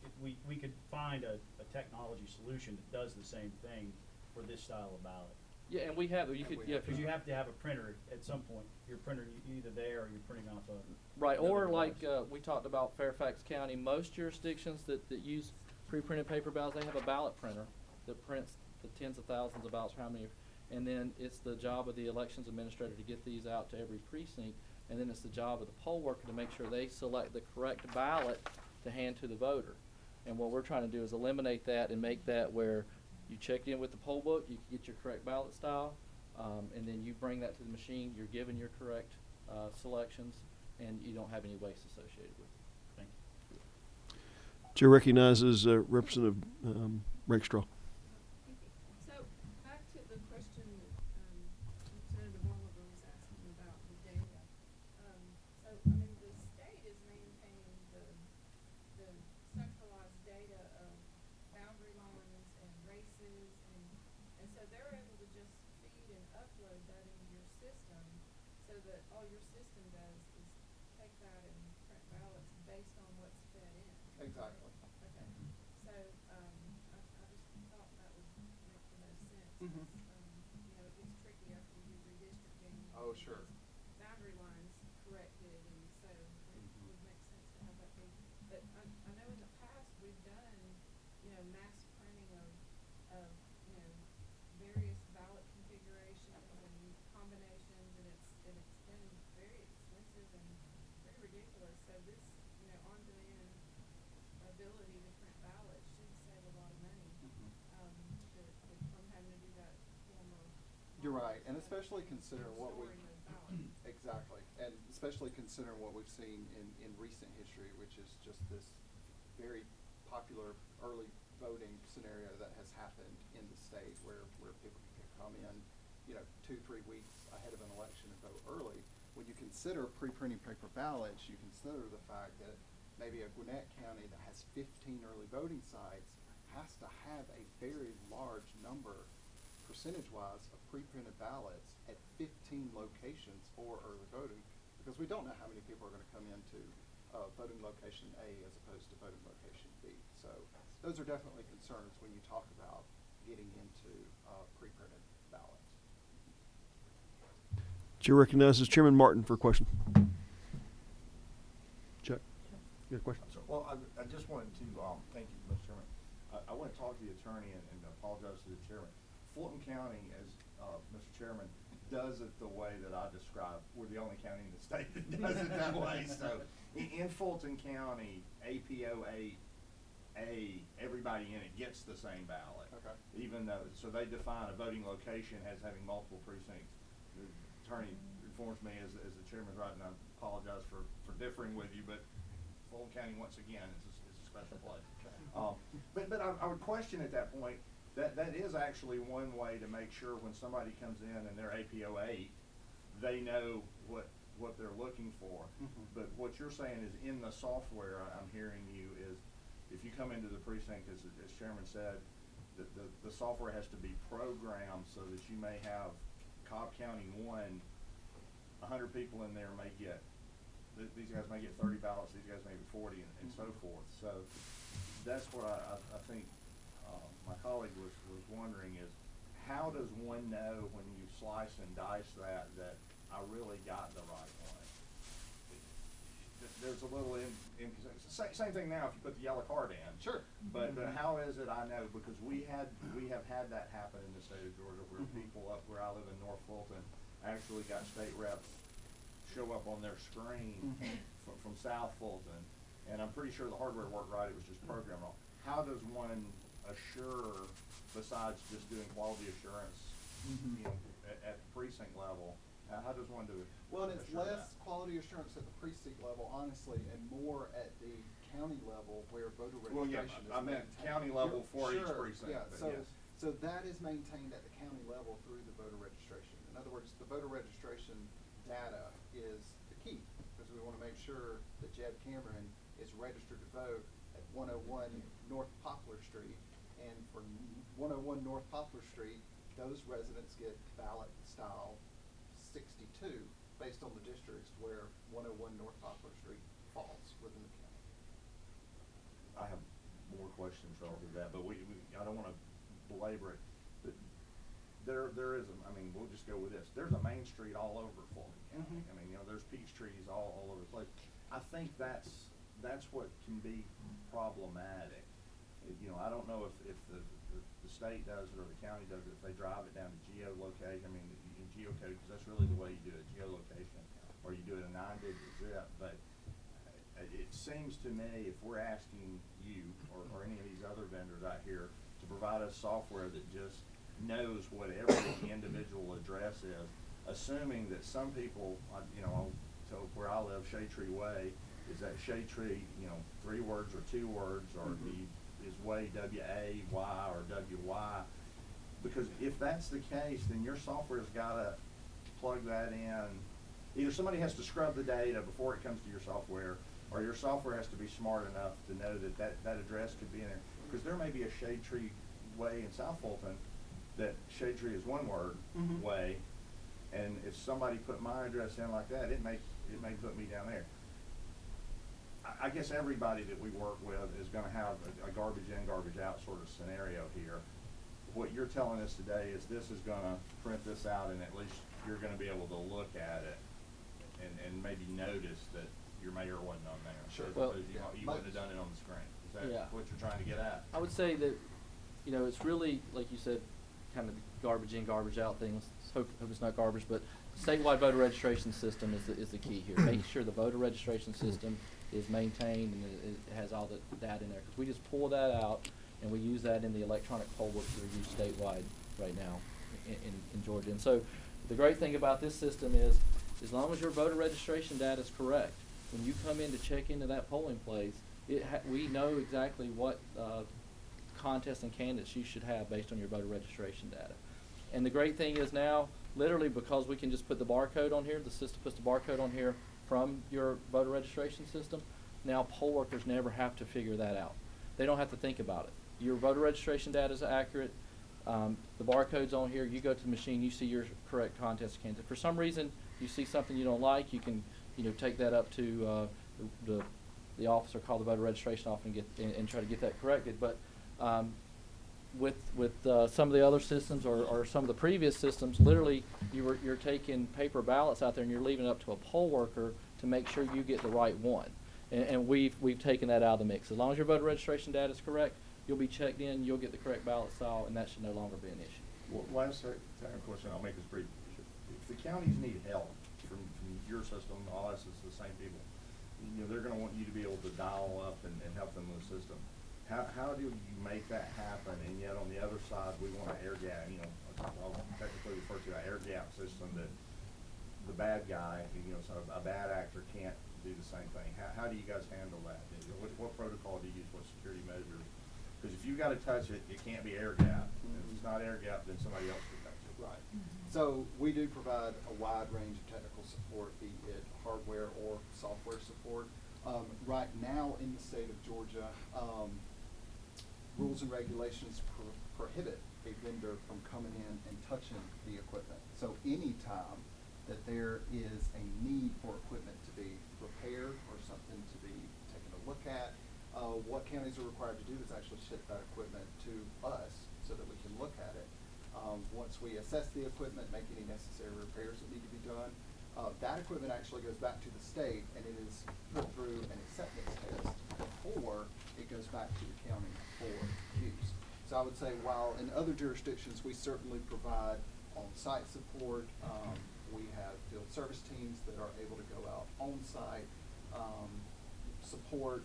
if we could find a technology solution that does the same thing for this style of ballot. Yeah, and we have, you could, yeah. Because you have to have a printer at some point. Your printer, either there or you're printing off of. Right, another or like device. we talked about Fairfax County, most jurisdictions that use pre-printed paper ballots, they have a ballot printer that prints the tens of thousands of ballots, and then it's the job of the elections administrator to get these out to every precinct, and then it's the job of the poll worker to make sure they select the correct ballot to hand to the voter. And what we're trying to do is eliminate that and make that where you check in with the poll book, you get your correct ballot style, and then you bring that to the machine, you're given your correct selections, and you don't have any waste associated with it. Thank you. Chair recognizes Representative Rakestraw. So, back to the question that Representative Oliver was asking about the data. The state is maintaining the centralized data of boundary lines and races, and so they're able to just feed and upload that into your system, so that all your system does is take that and print ballots based on what's fed in. Exactly. Okay, so, I just thought that would make the most sense. Mhm. It gets tricky after you do redistricting. Oh, sure. Boundary lines corrected, and so it would make sense to have that be. But I know in the past, we've done, mass printing of various ballot configurations and combinations, and it's been very expensive and pretty ridiculous. So this, on-demand ability to print ballots should save a lot of money, from having to do that form of. You're right, and especially considering what we. storing those ballot. Exactly, and especially considering what we've seen in recent history, which is just this very popular early voting scenario that has happened in the state where people can come in, 2-3 weeks ahead of an election and vote early. When you consider pre-printing paper ballots, you consider the fact that maybe a Gwinnett County that has 15 early voting sites has to have a very large number, percentage-wise, of pre-printed ballots at 15 locations for early voting, because we don't know how many people are going to come into voting location A as opposed to voting location B. So those are definitely concerns when you talk about getting into pre-printed ballots. Chair recognizes Chairman Martin for a question. Chuck, you got a question? So, well, I just wanted to, thank you, Mr. Chairman. I want to talk to the attorney and apologize to the chairman. Fulton County, as Mr. Chairman, does it the way that I described. We're the only county in the state that does it that way. So in Fulton County, APO8A, everybody in it gets the same ballot. Okay. Even though, so they define a voting location as having multiple precincts. The attorney informs me as the chairman's right, and I apologize for differing with you, but Fulton County, once again, is a special place. But I would question at that point, that is actually one way to make sure when somebody comes in and they're APO8, they know what they're looking for. Mm-hmm. But what you're saying is in the software, I'm hearing you, is if you come into the precinct, as Chairman said, the software has to be programmed so that you may have Cobb County 1, 100 people in there may get, these guys may get 30 ballots, these guys may get 40, and so forth. So that's what I think my colleague was wondering is, how does one know when you slice and dice that I really got the right one? There's a little same thing now if you put the yellow card in. Sure. But how is it I know? Because we have had that happen in the state of Georgia where people up where I live in North Fulton actually got state reps show up on their screen from South Fulton, and I'm pretty sure the hardware worked right. It was just programmed wrong. How does one assure, besides just doing quality assurance, at the precinct level? How does one do it? Well, and it's assure less that? quality assurance at the precinct level, honestly, and more at the county level where voter Well, yeah, registration is I meant maintained. county level for each Sure, precinct, yeah, but so, yes. so that is maintained at the county level through the voter registration. In other words, the voter registration data is the key, because we want to make sure that Jeb Cameron is registered to vote at 101 North Poplar Street. And for 101 North Poplar Street, those residents get ballot style 62 based on the districts where 101 North Poplar Street falls within the county. I have more questions relative to that, but I don't want to belabor it. But there is we'll just go with this. There's a main street all over Fulton County. I mean, there's peach trees all over the place. I think that's what can be problematic. I don't know if the state does it or the county does it, if they drive it down to geolocate, in geocode, because that's really the way you do it, geolocation, or you do it a 9-digit zip. But it seems to me if we're asking you or any of these other vendors out here to provide us software that just knows what every individual address is, assuming that some people, so where I live, Shade Tree Way, is that Shade Tree, 3 words or 2 words, or is Way W-A-Y or W-Y? Because if that's the case, then your software's got to plug that in. Either somebody has to scrub the data before it comes to your software, or your software has to be smart enough to know that address could be in there. Because there may be a Shade Tree Way in South Fulton that Shade Tree is 1 word way, and if somebody put my address in like that, it may put me down there. I guess everybody that we work with is going to have a garbage in, garbage out sort of scenario here. What you're telling us today is this is going to print this out, and at least you're going to be able to look at it and maybe notice that your mayor wasn't on there. Sure. As Well, opposed to you wouldn't have done it on the screen. Is that what you're trying to get at? I would say that, it's really, like you said, kind of the garbage in, garbage out thing. Let's hope it's not garbage, but statewide voter registration system is the key here. Making sure the voter registration system is maintained and it has all the data in there. Because we just pull that out and we use that in the electronic poll books that are used statewide right now in Georgia. And so the great thing about this system is as long as your voter registration data is correct, when you come in to check into that polling place, we know exactly what contests and candidates you should have based on your voter registration data. And the great thing is now, literally, because we can just put the barcode on here, the system puts the barcode on here from your voter registration system, now poll workers never have to figure that out. They don't have to think about it. Your voter registration data is accurate. The barcode's on here. You go to the machine, you see your correct contest candidate. If for some reason you see something you don't like, you can, take that up to the officer, call the voter registration office and try to get that corrected. But with some of the other systems or some of the previous systems, literally you're taking paper ballots out there and you're leaving it up to a poll worker to make sure you get the right one. And we've taken that out of the mix. As long as your voter registration data is correct, you'll be checked in, you'll get the correct ballot style, and that should no longer be an issue. Well, last second question, I'll make this brief. If the counties need help from your system, all us, it's the same people, they're gonna want you to be able to dial up and help them with the system. How do you make that happen, and yet on the other side, we want an air gap, I'll technically refer to an air gap system that the bad guy, so a bad actor can't do the same thing. How do you guys handle that? What protocol do you use, what security measures? Because if you gotta touch it, it can't be air gap. If it's not air gap, then somebody else can touch it. Right. So we do provide a wide range of technical support, be it hardware or software support. Right now in the state of Georgia, rules and regulations prohibit a vendor from coming in and touching the equipment. So anytime that there is a need for equipment to be repaired or something to be taken a look at, what counties are required to do is actually ship that equipment to us so that we can look at it. Once we assess the equipment, make any necessary repairs that need to be done, that equipment actually goes back to the state and it is put through an acceptance test before it goes back to the county for use. So I would say while in other jurisdictions we certainly provide on-site support, we have field service teams that are able to go out on-site, support,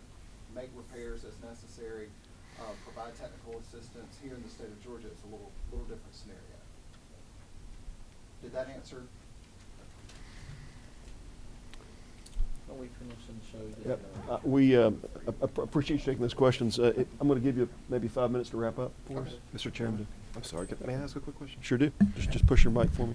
make repairs as necessary, provide technical assistance. Here in the state of Georgia, it's a little different scenario. Did that answer? Don't we finish and show you? Yep. We appreciate you taking those questions. I'm going to give you maybe 5 minutes to wrap up for us. Mr. Chairman, I'm sorry, may I ask a quick question? Sure do. Just push your mic for me.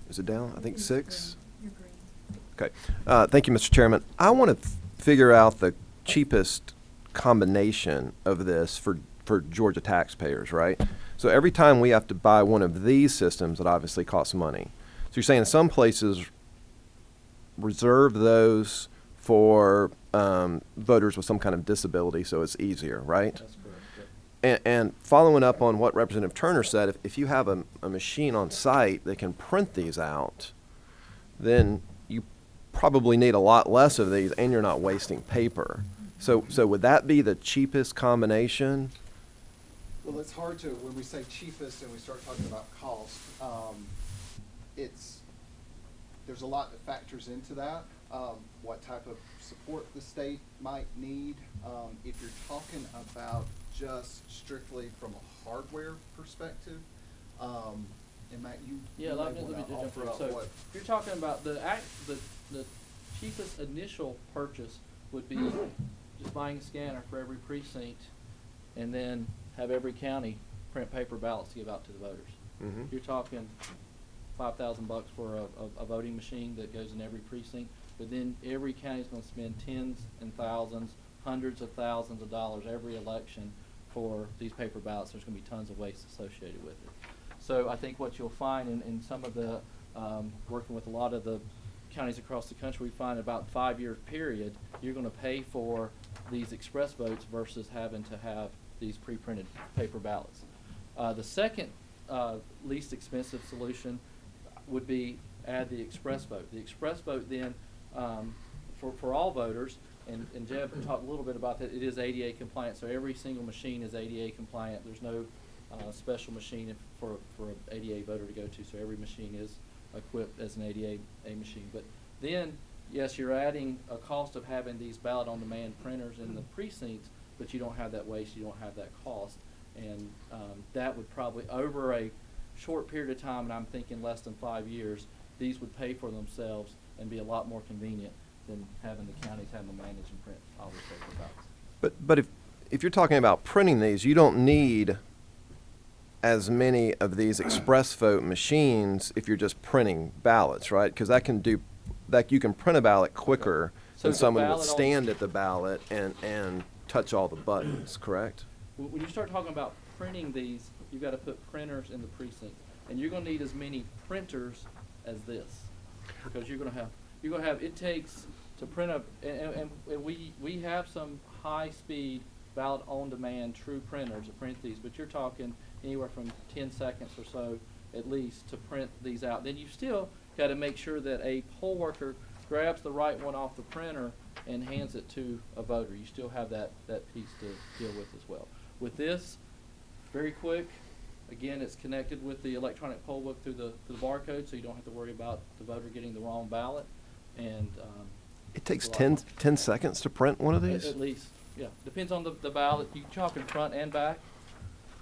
Is it down? I think 6. You're green. Okay. Thank you, Mr. Chairman. I want to figure out the cheapest combination of this for Georgia taxpayers, right? So every time we have to buy one of these systems, it obviously costs money. So you're saying some places reserve those for voters with some kind of disability, so it's easier, right? That's correct. Yep. And following up on what Representative Turner said, if you have a machine on site that can print these out, then you probably need a lot less of these and you're not wasting paper. So would that be the cheapest combination? Well, it's hard to, when we say cheapest and we start talking about cost, there's a lot that factors into that. What type of support the state might need. If you're talking about just strictly from a hardware perspective, and Matt, Yeah, let me just jump in. So if you're talking about the cheapest initial purchase would be just buying a scanner for every precinct and then have every county print paper ballots to give out to the voters. Mm-hmm. You're talking $5,000 for a voting machine that goes in every precinct, but then every county's going to spend tens and thousands, hundreds of thousands of dollars every election for these paper ballots. There's going to be tons of waste associated with it. So I think what you'll find in some of the, working with a lot of the counties across the country, we find about a 5-year period, you're going to pay for these express votes versus having to have these pre-printed paper ballots. The second least expensive solution would be add the express vote. The express vote then, for all voters, and Jeb talked a little bit about that, it is ADA compliant, so every single machine is ADA compliant. There's no special machine for an ADA voter to go to, so every machine is equipped as an ADA machine. But then, yes, you're adding a cost of having these ballot-on-demand printers in the precincts, but you don't have that waste, you don't have that cost. And that would probably, over a short period of time, and I'm thinking less than 5 years, these would pay for themselves and be a lot more convenient than having the counties having to manage and print all these paper ballots. But if you're talking about printing these, you don't need as many of these express vote machines if you're just printing ballots, right? Because you can print a ballot quicker So than the someone would ballot on- stand at the ballot and touch all the buttons, correct? When you start talking about printing these, you've got to put printers in the precinct, and you're going to need as many printers as this, because you're going to have it takes to print a and we have some high speed ballot on demand true printers that print these, but you're talking anywhere from 10 seconds or so at least to print these out. Then you still got to make sure that a poll worker grabs the right one off the printer and hands it to a voter. You still have that piece to deal with as well. With this, very quick. Again, it's connected with the electronic poll book through the barcode, so you don't have to worry about the voter getting the wrong ballot. And It takes it's a lot 10 seconds to print one of these? at least, yeah. Depends on the ballot. You chalk in front and back.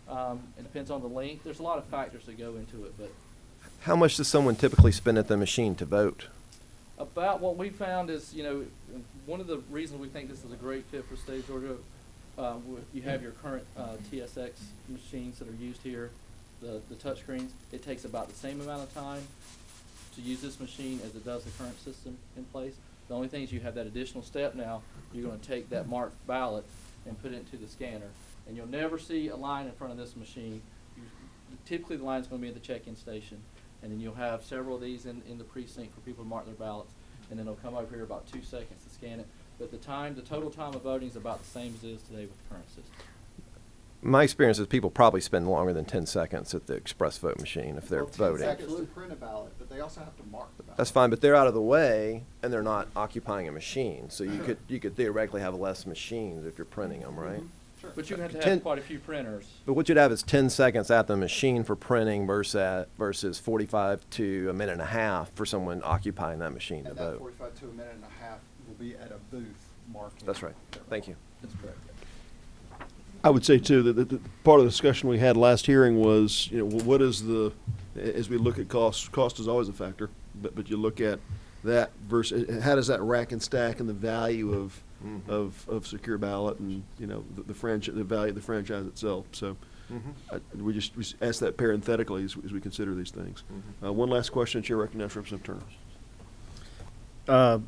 It depends on the length. There's a lot of factors that go into it, but How much does someone typically spend at the machine to vote? about what we found is, one of the reasons we think this is a great fit for state of Georgia, you have your current TSX machines that are used here, the touch screens. It takes about the same amount of time to use this machine as it does the current system in place. The only thing is you have that additional step now. You're going to take that marked ballot and put it into the scanner, and you'll never see a line in front of this machine. Typically the line's going to be at the check-in station, and then you'll have several of these in the precinct for people to mark their ballots, and then they'll come over here about 2 seconds to scan it. But the total time of voting is about the same as it is today with the current system. My experience is people probably spend longer than 10 seconds at the express vote machine if they're Well, 10 voting. seconds to print a ballot, but they also have to mark the ballot. That's fine, but they're out of the way and they're not occupying a machine. So you could theoretically have less machines if you're printing them, right? Sure. But you're going to have 10 quite a few printers. But what you'd have is 10 seconds at the machine for printing versus 45 to a minute and a half for someone occupying that machine to And that vote. 45 to a minute and a half will be at a booth marking. That's right. Thank you. That's correct. I would say too that the part of the discussion we had last hearing was, what is as we look at cost is always a factor, but you look at that versus how does that rack and stack and the value of secure ballot and the franchise, the value of the franchise itself. So we ask that parenthetically as we consider these things. One last question, Chair recognizes Representative Turner.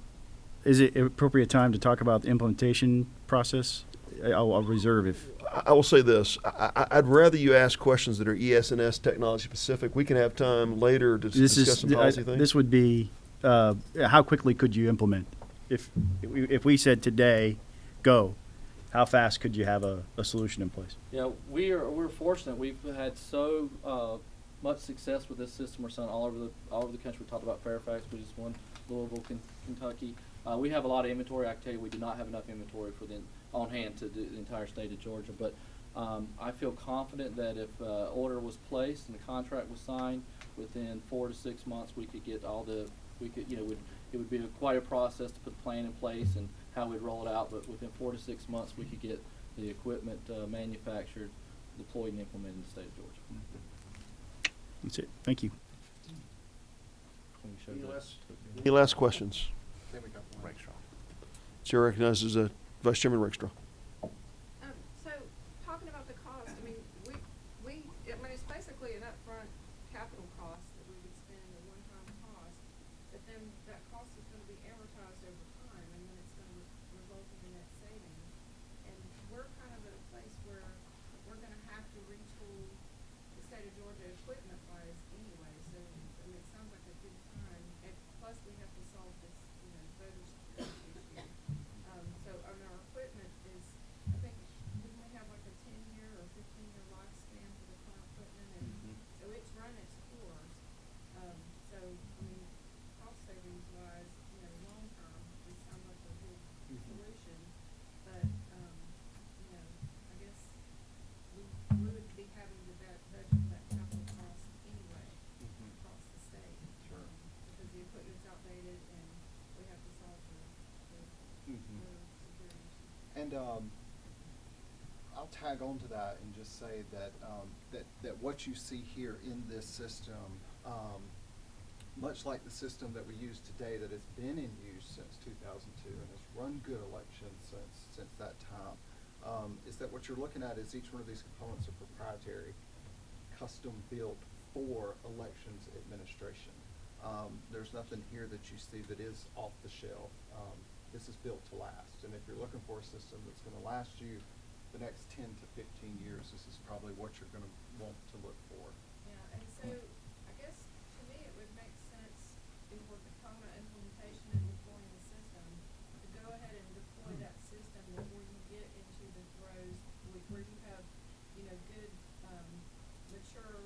Is it appropriate time to talk about the implementation process? I'll reserve if. I will say this. I'd rather you ask questions that are ES&S technology specific. We can have time later to discuss some policy things. This would be, how quickly could you implement? If we said today, go, how fast could you have a solution in place? Yeah, we're fortunate. We've had so much success with this system. We're selling all over the country. We talked about Fairfax, we just won Louisville, Kentucky. We have a lot of inventory. I can tell you, we do not have enough inventory on hand to do the entire state of Georgia. But I feel confident that if order was placed and the contract was signed, within 4 to 6 months, we could get all the. It would be quite a process to put the plan in place and how we'd roll it out. But within 4 to 6 months, we could get the equipment manufactured, deployed, and implemented in the state of Georgia. That's it. Thank you. Any last questions? Then we got one. Chair recognizes Vice Chairman Rakestraw. So, talking about the cost, I mean, it's basically an upfront capital cost that we would spend, a one-time cost, but then that cost is gonna be amortized over time, and then it's gonna result in a net savings. And we're kind of at a place where we're gonna have to retool the state of Georgia equipment-wise anyway, so, I mean, it sounds like a good time, and plus we have to solve this, voter security issue. So, I mean, our equipment is, I think, didn't we have like a 10-year or 15-year lifespan for the current equipment, and so it's run its course. So, I mean, cost savings wise, long term, this sounds like a good solution, but, I guess we would be having to budget that capital cost anyway across the state. Sure. Because the equipment's outdated and we have to solve the security issue. And I'll tag on to that and just say that that what you see here in this system much like the system that we use today that has been in use since 2002 and has run good elections since that time, is that what you're looking at is each one of these components are proprietary, custom built for elections administration. There's nothing here that you see that is off the shelf. This is built to last, and if you're looking for a system that's going to last you the next 10 to 15 years, this is probably what you're going to want to look for. Yeah, and so I guess to me it would make sense if we're talking about implementation and deploying the system, to go ahead and deploy that system before you get into the throes where you have, you know, good, mature,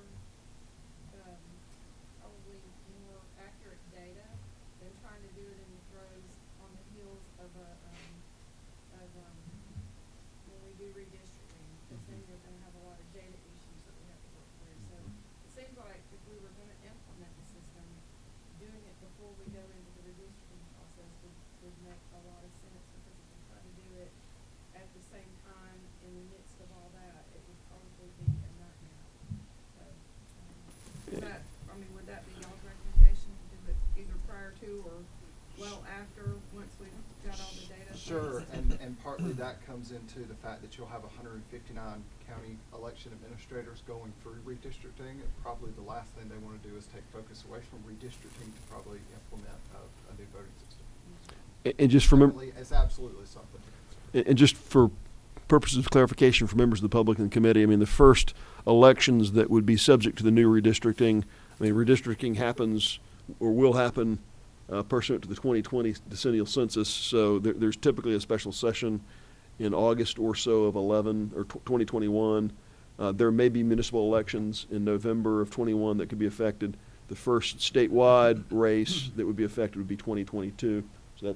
probably more accurate data than trying to do it in the throes on the heels of when we do redistricting, because then you're gonna have a lot of data issues that we have to work through. So it seems like if we were gonna implement the system, doing it before we go into the redistricting process would make a lot of sense, because if we try to do it at the same time in the midst of all that, it would probably be a nightmare. So, would that be y'all's recommendation, to do it either prior to or well after, once we've got all the data? Sure, and partly that comes into the fact that you'll have 159 county election administrators going through redistricting. And probably the last thing they want to do is take focus away from redistricting to probably implement a new voting system. And just for It's absolutely something. And just for purposes of clarification for members of the public and the committee, I mean, the first elections that would be subject to the new redistricting, I mean, redistricting happens or will happen pursuant to the 2020 decennial census. So there's typically a special session in August or so of 2021. There may be municipal elections in November of 21 that could be affected. The first statewide race that would be affected would be 2022. So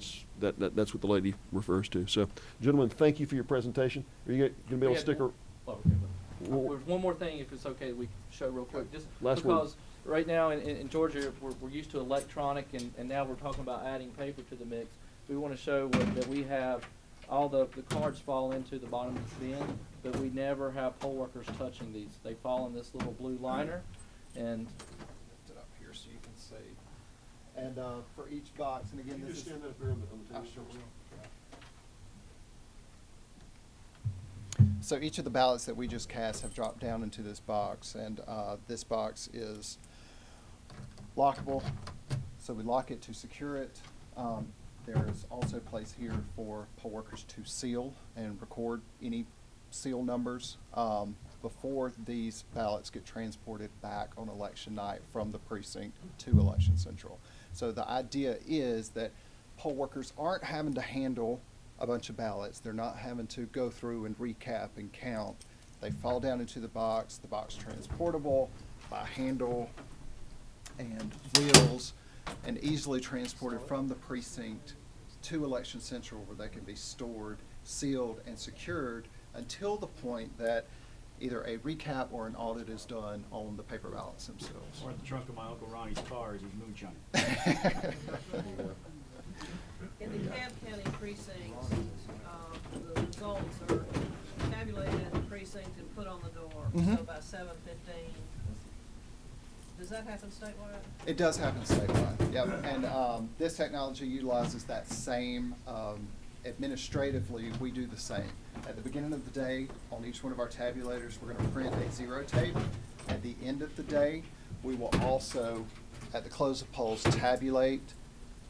that's what the lady refers to. So, gentlemen, thank you for your presentation. Are you going to be able to stick? There's one more thing, if it's okay, we show real quick. Just Last because right now in Georgia, we're used to electronic, and now we're talking about adding paper to the mix. We want to show that we have all the cards fall into the bottom of the bin, but we never have poll workers touching these. They fall in this little blue liner, and Lift it up here so you can see. And for each box, and again, You this just is. stand up there on the table. Sure will. So each of the ballots that we just cast have dropped down into this box, and this box is lockable, so we lock it to secure it. There is also a place here for poll workers to seal and record any seal numbers before these ballots get transported back on election night from the precinct to Election Central. So the idea is that poll workers aren't having to handle a bunch of ballots. They're not having to go through and recap and count. They fall down into the box transportable by handle and wheels, and easily transported from the precinct to Election Central, where they can be stored, sealed, and secured until the point that either a recap or an audit is done on the paper ballots themselves. Or in the trunk of my Uncle Ronnie's car as he's moonshining. In the Cobb County precincts, the results are tabulated at the precinct and put on the door, Mhm. so by 7:15. Does that happen statewide? It does happen statewide, yep. And this technology utilizes that same, administratively, we do the same. At the beginning of the day, on each one of our tabulators, we're going to print a zero tape. At the end of the day, we will also, at the close of polls, tabulate,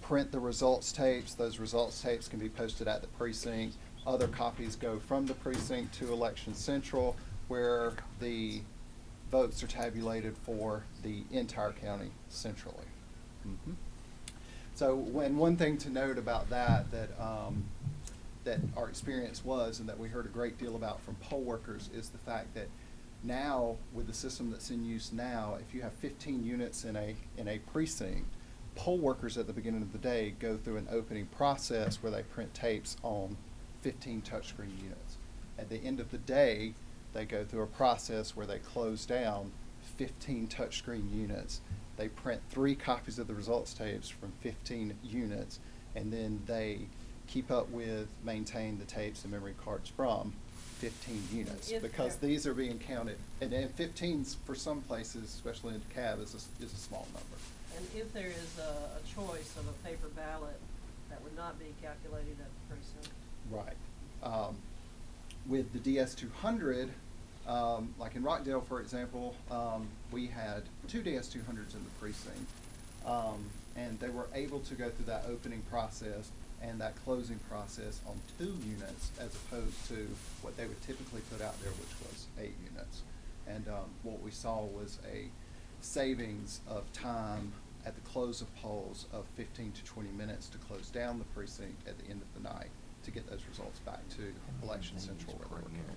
print the results tapes. Those results tapes can be posted at the precinct. Other copies go from the precinct to Election Central, where the votes are tabulated for the entire county centrally. Mm-hmm. So, one thing to note about that our experience was, and that we heard a great deal about from poll workers, is the fact that now, with the system that's in use now, if you have 15 units in a precinct, poll workers at the beginning of the day go through an opening process where they print tapes on 15 touchscreen units. At the end of the day, they go through a process where they close down 15 touchscreen units. They print 3 copies of the results tapes from 15 units, and then they keep up with, maintain the tapes and memory cards from 15 units, because these are being counted. And 15 for some places, especially in DeKalb, is a small number. And if there is a choice of a paper ballot, that would not be calculated at the precinct. Right. With the DS200, like in Rockdale, for example, we had 2 DS200s in the precinct, and they were able to go through that opening process and that closing process on 2 units as opposed to what they would typically put out there, which was 8 units. And what we saw was a savings of time at the close of polls of 15 to 20 minutes to close down the precinct at the end of the night to get those results back to Election Central where they were kept.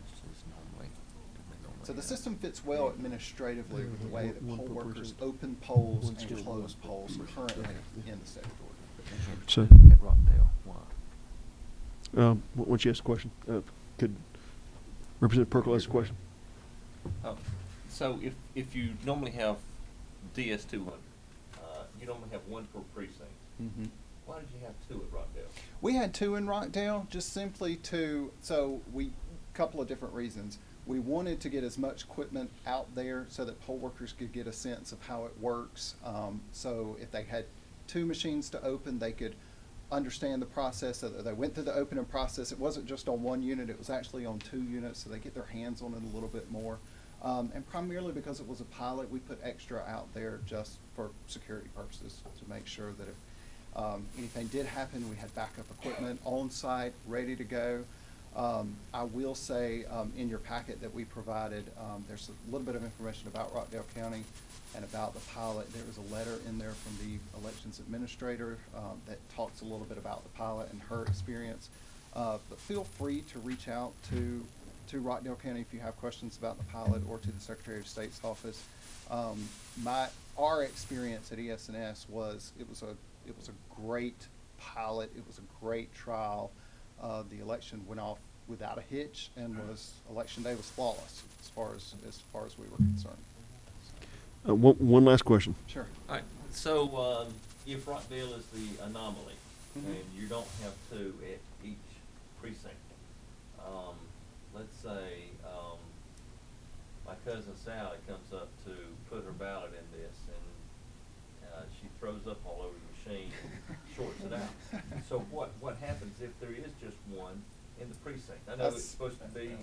So the system fits well administratively with the way that poll workers open polls and close polls currently in the state of Georgia. So, why don't you ask a question? Could Representative Perkle ask a question? So if you normally have DS200, you normally have 1 per precinct. Mm-hmm. Why did you have 2 at Rockdale? We had 2 in Rockdale just simply couple of different reasons. We wanted to get as much equipment out there so that poll workers could get a sense of how it works. So if they had 2 machines to open, they could understand the process. So that they went through the opening process. It wasn't just on 1 unit, it was actually on 2 units, so they get their hands on it a little bit more. And primarily because it was a pilot, we put extra out there just for security purposes to make sure that if anything did happen, we had backup equipment on site, ready to go. I will say in your packet that we provided, there's a little bit of information about Rockdale County and about the pilot. There was a letter in there from the elections administrator that talks a little bit about the pilot and her experience. But feel free to reach out to Rockdale County if you have questions about the pilot, or to the Secretary of State's office. Our experience at ES&S was it was a great pilot. It was a great trial. The election went off without a hitch, and election day was flawless as far as we were concerned. One last question. Sure. All right. So if Rockdale is the anomaly, Mm-hmm. and you don't have 2 at each precinct, let's say my cousin Sally comes up to put her ballot in this, and she throws up all over the machine and shorts it out. So what happens if there is just 1 in the precinct? I know it's supposed to be,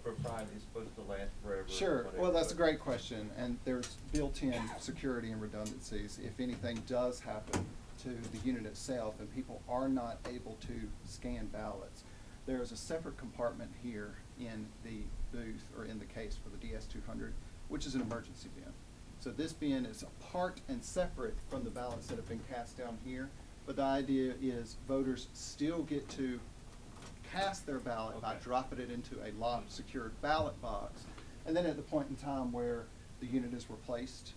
proprietary, it's supposed to last forever. Sure. Whatever, Well, that's a great question, and there's built-in security and redundancies. If anything does happen to the unit itself and people are not able to scan ballots, there is a separate compartment here in the booth, or in the case for the DS200, which is an emergency bin. So this bin is apart and separate from the ballots that have been cast down here, but the idea is voters still get to cast their ballot by dropping it into a locked, secured ballot box. And then at the point in time where the unit is replaced,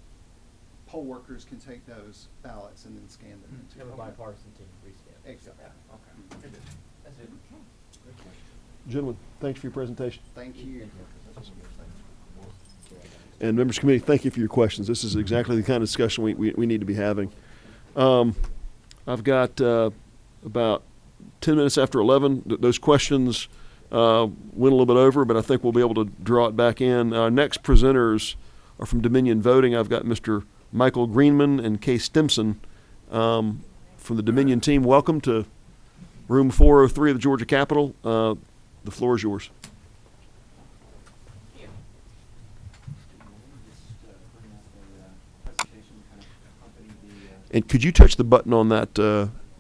poll workers can take those ballots and then scan them into Have a bipartisan team rescan. Exactly. Okay. That's it. Gentlemen, thanks for your presentation. Thank you. And members of the committee, thank you for your questions. This is exactly the kind of discussion we need to be having. I've got about 10 minutes after 11. Those questions went a little bit over, but I think we'll be able to draw it back in. Our next presenters are from Dominion Voting. I've got Mr. Michael Greenman and Kay Stimson from the Dominion team. Welcome to room 403 of the Georgia Capitol. The floor is yours. And could you touch the button on that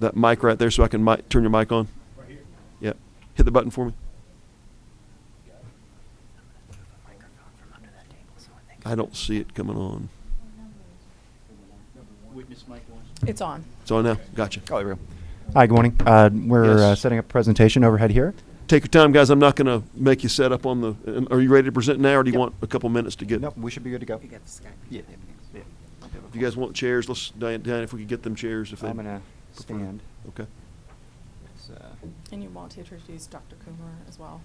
that mic right there so I can turn your mic on? Right here. Yeah. Hit the button for me. I don't see it coming on. Witness mic on. It's on. It's on now. Gotcha. Oh, there we go. Hi, good morning. We're Yes. setting up a presentation overhead here. Take your time, guys. I'm not going to make you set up on the. Are you ready to present now, or do you want a couple minutes to get? Nope, we should be good to go. You got the Skype. Yeah. If you guys want chairs, let's Diane, if we could get them chairs. If I'm they gonna prefer. stand. Okay. It's, And you want to introduce Dr. Coomer as well.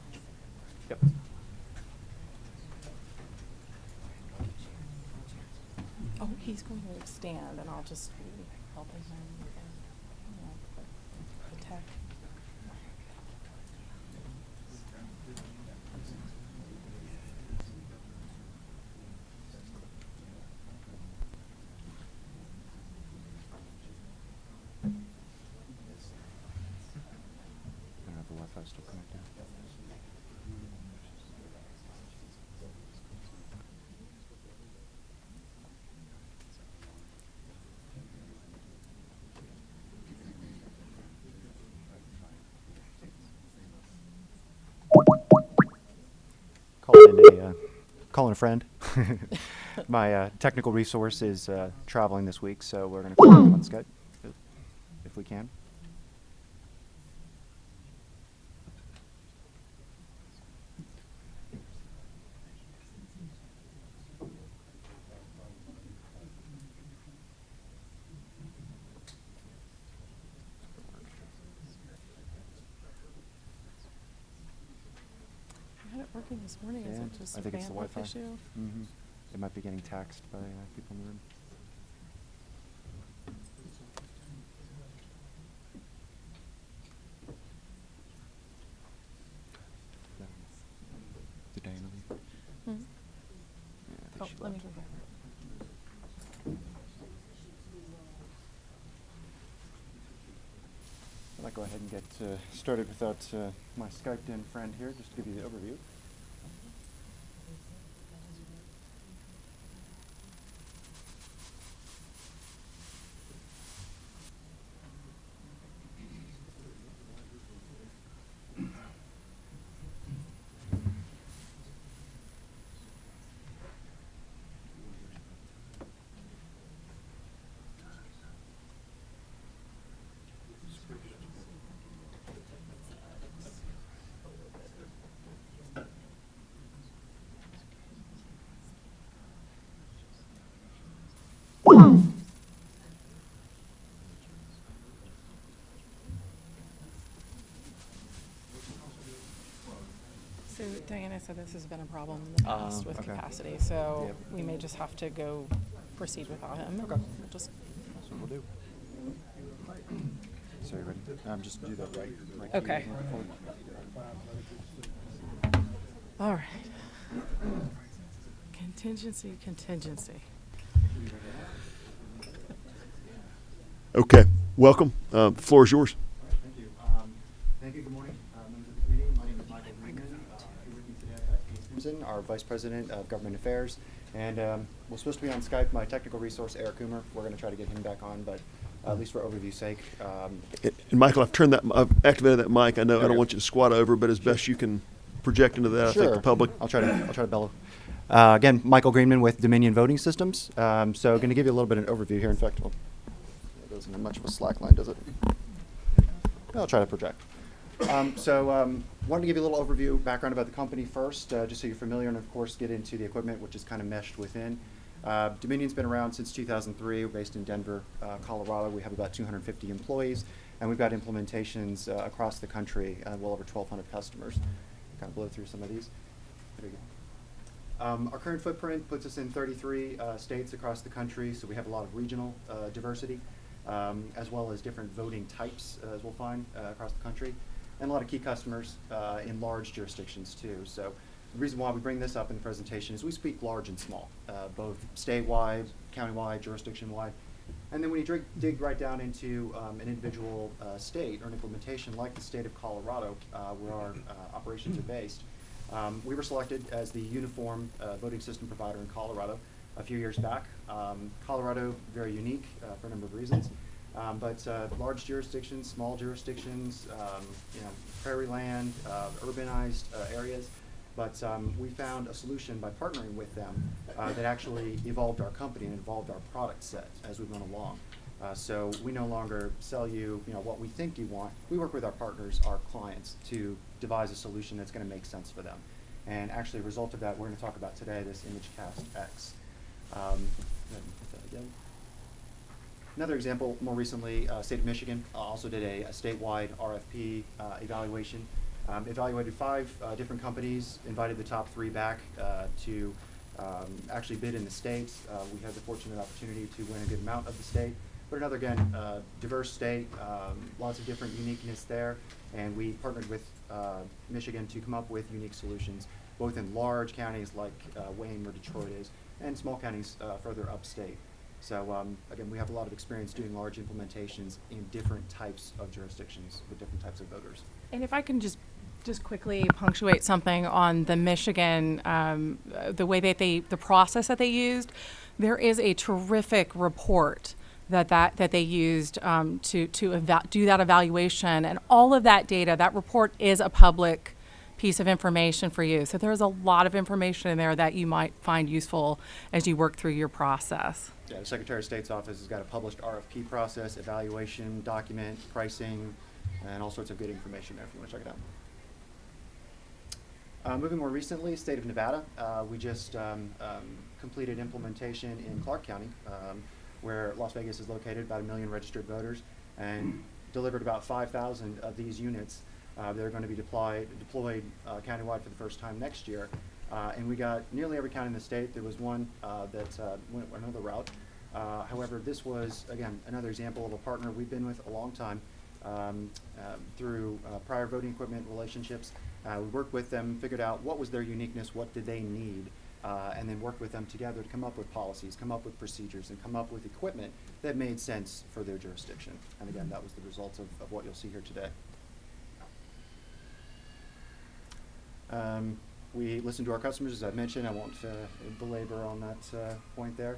Yep. Oh, he's going to stand, and I'll just be helping him with the tech. Calling a friend. My technical resource is traveling this week, so we're going to call him on Skype if we can. I had it working this morning. Is Yeah, it just I a think it's the bandwidth Wi-Fi. issue? Mm-hmm. It might be getting taxed by people in the room. Did Diana leave? Hmm? Yeah, I think Oh, she let me left. go back. I might go ahead and get started without my Skyped-in friend here, just to give you the overview. So Diana said this has been a problem in the past with okay. capacity, so Yep. we may just have to go proceed without him. Okay. We'll just That's what we'll do. So you ready? Just do that right key Okay. forward. all right. Contingency. Okay, welcome. The floor is yours. Thank you. Thank you. Good morning, members of the committee. My name is Michael Greenman. Here with me today I've got Kate Simpson, our Vice President of Government Affairs. And we're supposed to be on Skype. My technical resource, Eric Coomer. We're going to try to get him back on, but at least for overview's sake. And Michael, I've activated that mic. I know I There don't we want you to squat over, but as best you can project into that, I think the public. I'll try to bellow. Again, Michael Greenman with Dominion Voting Systems. So going to give you a little bit of an overview here. In fact, it doesn't have much of a slack line, does it? I'll try to project. Wanted to give you a little overview, background about the company first, just so you're familiar, and of course get into the equipment, which is kind of meshed within. Dominion's been around since 2003. We're based in Denver, Colorado. We have about 250 employees, and we've got implementations across the country, well over 1,200 customers. Kind of blow through some of these. There you go. Our current footprint puts us in 33 states across the country, so we have a lot of regional diversity, as well as different voting types, as we'll find across the country, and a lot of key customers in large jurisdictions too. So the reason why we bring this up in the presentation is we speak large and small, both statewide, countywide, jurisdiction-wide. And then when you dig right down into an individual state or an implementation like the state of Colorado, where our operations are based, we were selected as the uniform voting system provider in Colorado a few years back. Colorado, very unique for a number of reasons, but large jurisdictions, small jurisdictions, prairie land, urbanized areas. But we found a solution by partnering with them that actually evolved our company and evolved our product set as we went along. So we no longer sell you, what we think you want. We work with our partners, our clients, to devise a solution that's going to make sense for them. And actually, a result of that, we're going to talk about today, this ImageCast X. Again. Another example, more recently, state of Michigan also did a statewide RFP evaluation. Evaluated 5 different companies, invited the top 3 back to actually bid in the state. We had the fortunate opportunity to win a good amount of the state. But another, again, diverse state, lots of different uniqueness there. And we partnered with Michigan to come up with unique solutions, both in large counties like Wayne, where Detroit is, and small counties further upstate. So again, we have a lot of experience doing large implementations in different types of jurisdictions with different types of voters. And if I can just just quickly punctuate something on the Michigan, the way that the process that they used. There is a terrific report that they used to do that evaluation, and all of that data. That report is a public piece of information for you. So there's a lot of information in there that you might find useful as you work through your process. Yeah, the Secretary of State's office has got a published RFP process, evaluation, document, pricing, and all sorts of good information there if you want to check it out. Moving more recently, state of Nevada, we just completed implementation in Clark County, where Las Vegas is located, about 1 million registered voters, and delivered about 5,000 of these units. They're going to be deployed countywide for the first time next year. And we got nearly every county in the state. There was one that went another route. However, this was, again, another example of a partner we've been with a long time through prior voting equipment relationships. We worked with them, figured out what was their uniqueness, what did they need, and then worked with them together to come up with policies, come up with procedures, and come up with equipment that made sense for their jurisdiction. And again, that was the result of what you'll see here today. We listened to our customers, as I mentioned. I won't belabor on that point there.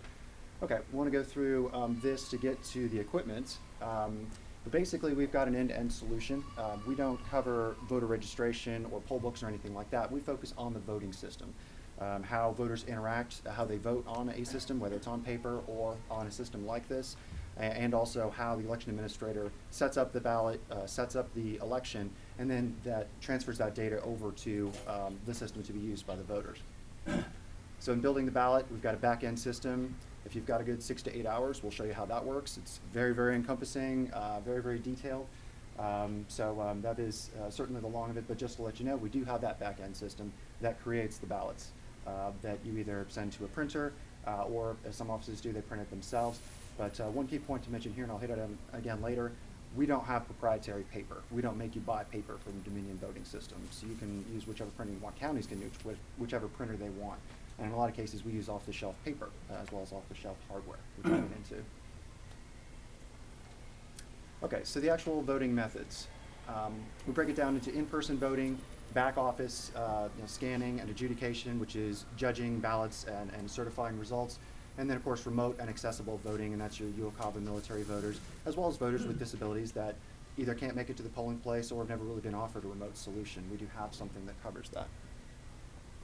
Okay, we want to go through this to get to the equipment. But basically, we've got an end-to-end solution. We don't cover voter registration or poll books or anything like that. We focus on the voting system, how voters interact, how they vote on a system, whether it's on paper or on a system like this, and also how the election administrator sets up the ballot, sets up the election, and then that transfers that data over to the system to be used by the voters. So in building the ballot, we've got a back-end system. If you've got a good 6 to 8 hours, we'll show you how that works. It's very, very encompassing, very, very detailed. That is certainly the long of it, but just to let you know, we do have that back-end system that creates the ballots that you either send to a printer or, as some offices do, they print it themselves. But one key point to mention here, and I'll hit it again later, we don't have proprietary paper. We don't make you buy paper from the Dominion voting system. So you can use whichever printer you want. Counties can use whichever printer they want. And in a lot of cases, we use off-the-shelf paper as well as off-the-shelf hardware, which we'll get into. Okay, so the actual voting methods. We break it down into in-person voting, back office scanning and adjudication, which is judging ballots and certifying results. And then, of course, remote and accessible voting, and that's your UOCAV and military voters, as well as voters with disabilities that either can't make it to the polling place or have never really been offered a remote solution. We do have something that covers that.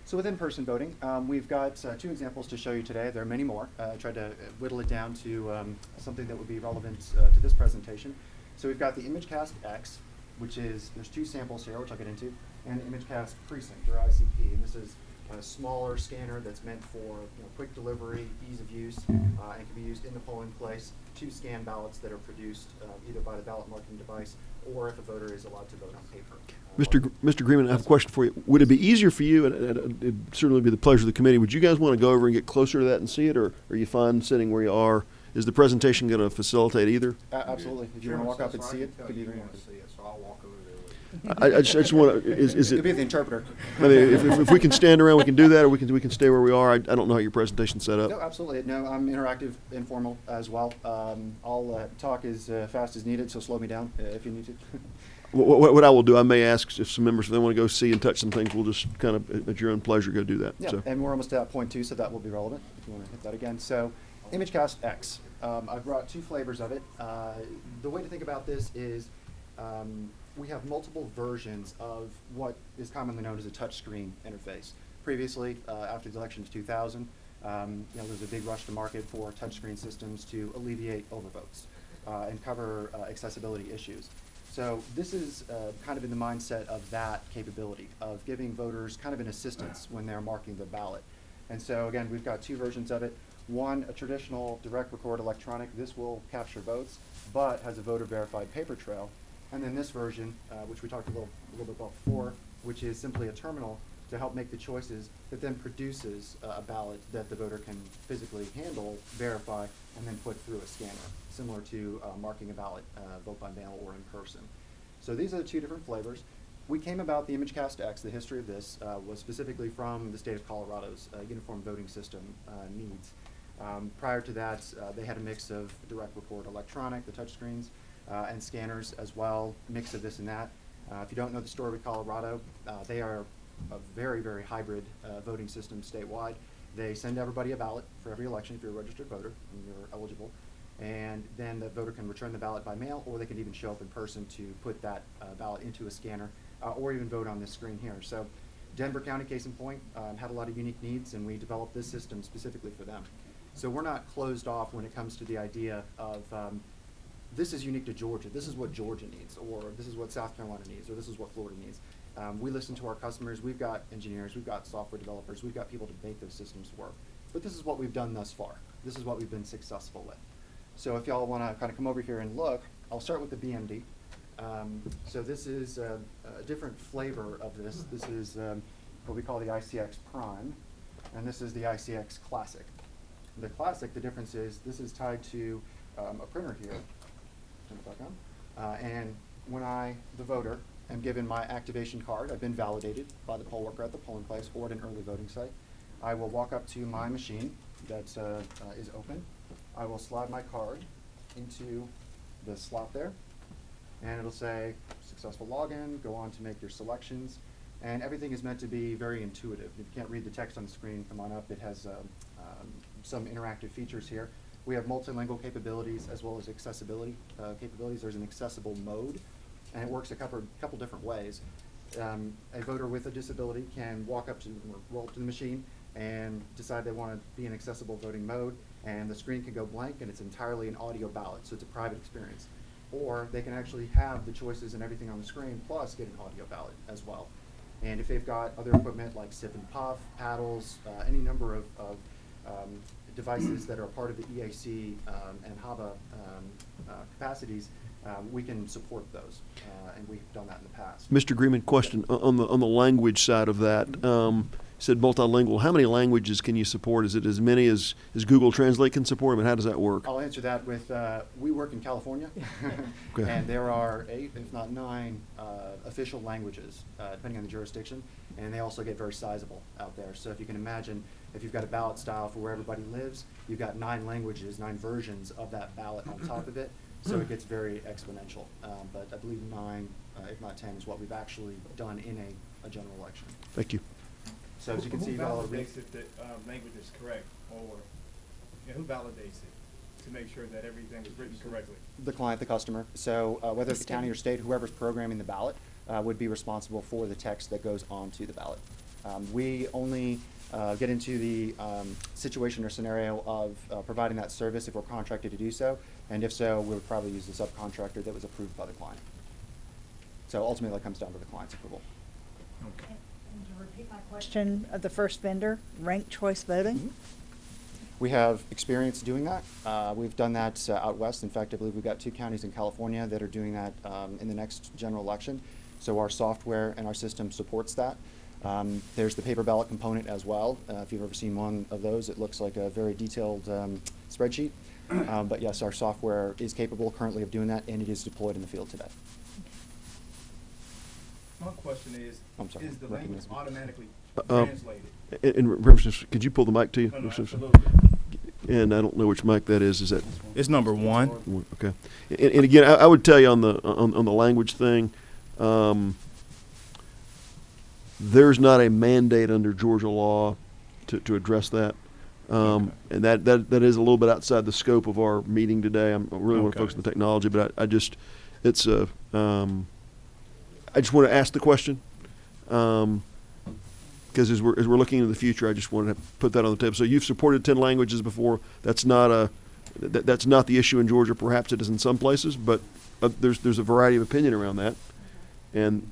So with in-person voting, we've got 2 examples to show you today. There are many more. I tried to whittle it down to something that would be relevant to this presentation. So we've got the ImageCast X, which is, there's 2 samples here, which I'll get into, and the ImageCast Precinct, or ICP. And this is a smaller scanner that's meant for quick delivery, ease of use, and can be used in the polling place to scan ballots that are produced either by the ballot marking device or if a voter is allowed to vote on paper. Mr. Greenman, I have a question for you. Would it be easier for you, and it'd certainly be the pleasure of the committee, would you guys want to go over and get closer to that and see it, or are you fine sitting where you are? Is the presentation going to facilitate either? Absolutely. If you want to walk up and see it, could be either one. So I'll walk over there. I just want to. Is it? Could be the interpreter. I mean, if we can stand around, we can do that, or we can stay where we are. I don't know how your presentation's set up. No, absolutely. No, I'm interactive, informal as well. I'll talk as fast as needed, so slow me down if you need to. What I will do, I may ask if some members, if they want to go see and touch some things, we'll just kind of, at your own pleasure, go do that. Yeah, so. And we're almost to that point too, so that will be relevant if you want to hit that again. So, ImageCast X. I've brought 2 flavors of it. The way to think about this is we have multiple versions of what is commonly known as a touchscreen interface. Previously, after the election of 2000, there was a big rush to market for touchscreen systems to alleviate overvotes and cover accessibility issues. So this is kind of in the mindset of that capability of giving voters kind of an assistance when they're marking the ballot. And so again, we've got 2 versions of it. One, a traditional direct record electronic. This will capture votes, but has a voter verified paper trail. And then this version, which we talked a little bit about before, which is simply a terminal to help make the choices that then produces a ballot that the voter can physically handle, verify, and then put through a scanner, similar to marking a ballot, vote by mail or in person. So these are the 2 different flavors. We came about the ImageCast X, the history of this was specifically from the state of Colorado's uniform voting system needs. Prior to that, they had a mix of direct record electronic, the touchscreens, and scanners as well, mix of this and that. If you don't know the story with Colorado, they are a very, very hybrid voting system statewide. They send everybody a ballot for every election if you're a registered voter and you're eligible. And then the voter can return the ballot by mail, or they can even show up in person to put that ballot into a scanner, or even vote on this screen here. So Denver County, case in point, had a lot of unique needs, and we developed this system specifically for them. So we're not closed off when it comes to the idea of this is unique to Georgia, this is what Georgia needs, or this is what South Carolina needs, or this is what Florida needs. We listen to our customers. We've got engineers, we've got software developers, we've got people to make those systems work. But this is what we've done thus far. This is what we've been successful with. So if y'all want to kind of come over here and look, I'll start with the BMD. So this is a different flavor of this. This is what we call the ICX Prime, and this is the ICX Classic. The Classic, the difference is this is tied to a printer here. Turn it back on. And when I, the voter, am given my activation card, I've been validated by the poll worker at the polling place or at an early voting site. I will walk up to my machine that is open. I will slide my card into the slot there, and it'll say successful login, go on to make your selections, and everything is meant to be very intuitive. If you can't read the text on the screen, come on up. It has some interactive features here. We have multilingual capabilities as well as accessibility capabilities. There's an accessible mode, and it works a couple different ways. A voter with a disability can walk up to or roll up to the machine and decide they want to be in accessible voting mode, and the screen can go blank and it's entirely an audio ballot, so it's a private experience. Or they can actually have the choices and everything on the screen plus get an audio ballot as well. And if they've got other equipment like sip and puff, paddles, any number of devices that are part of the EAC and HAVA capacities, we can support those, and we've done that in the past. Mr. Greenman, question on the language side of that. You said multilingual. How many languages can you support? Is it as many as Google Translate can support? I mean, how does that work? I'll answer that with, we work in California, Okay. and there are 8, if not 9, official languages, depending on the jurisdiction, and they also get very sizable out there. So if you can imagine, if you've got a ballot style for where everybody lives, you've got 9 languages, 9 versions of that ballot on top of it, so it gets very exponential. But I believe 9, if not 10, is what we've actually done in a general election. Thank you. So as you can see, who validates it that language is correct, or who validates it to make sure that everything is written correctly? The client, the customer. So whether it's the county or state, whoever's programming the ballot would be responsible for the text that goes onto the ballot. We only get into the situation or scenario of providing that service if we're contracted to do so, and if so, we would probably use the subcontractor that was approved by the client. So ultimately, that comes down to the client's approval. Okay. And to repeat my question of the first vendor, ranked choice voting? Mm-hmm. We have experience doing that. We've done that out west. In fact, I believe we've got 2 counties in California that are doing that in the next general election. So our software and our system supports that. There's the paper ballot component as well. If you've ever seen one of those, it looks like a very detailed spreadsheet. But yes, our software is capable currently of doing that, and it is deployed in the field today. My question is, I'm sorry, is the language recognize me. automatically Um, translated? In reference, could you pull the mic to you? No, absolutely. And I don't know which mic that is. Is that? It's number 1. Okay. And again, I would tell you on the language thing, there's not a mandate under Georgia law to address that. And that is a little bit outside the scope of our meeting today. I really want to focus on the technology, but I just want to ask the question, because as we're looking into the future, I just wanted to put that on the table. So you've supported 10 languages before. That's not that's not the issue in Georgia. Perhaps it is in some places, but there's a variety of opinion around that, and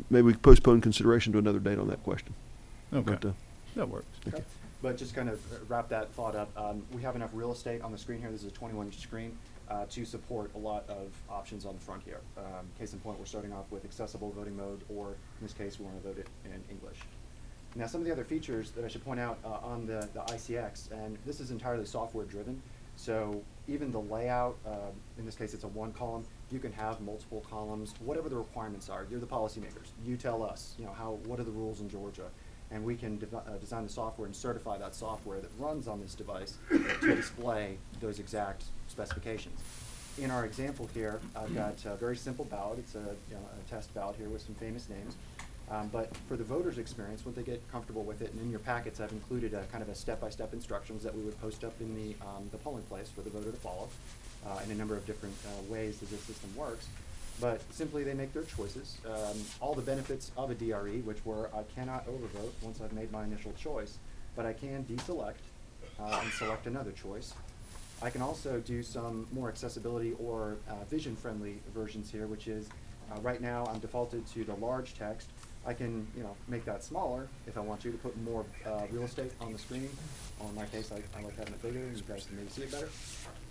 maybe we postpone consideration to another date on that question. Okay. But, That works. okay. But just kind of wrap that thought up, we have enough real estate on the screen here. This is a 21-inch screen to support a lot of options on the front here. Case in point, we're starting off with accessible voting mode, or in this case, we want to vote it in English. Now, some of the other features that I should point out on the ICX, and this is entirely software driven, so even the layout, in this case it's a 1 column, you can have multiple columns, whatever the requirements are. You're the policymakers. You tell us, what are the rules in Georgia? And we can design the software and certify that software that runs on this device to display those exact specifications. in our example here, I've got a very simple ballot. It's a test ballot here with some famous names. But for the voters' experience, when they get comfortable with it, and in your packets I've included a kind of a step-by-step instructions that we would post up in the polling place for the voter to follow, in a number of different ways that this system works. But simply they make their choices. All the benefits of a DRE, which were I cannot overvote once I've made my initial choice, but I can deselect and select another choice. I can also do some more accessibility or vision-friendly versions here, which is right now I'm defaulted to the large text. I can, make that smaller if I want to put more real estate on the screen. In my case, I like having it bigger. You guys can maybe see it better.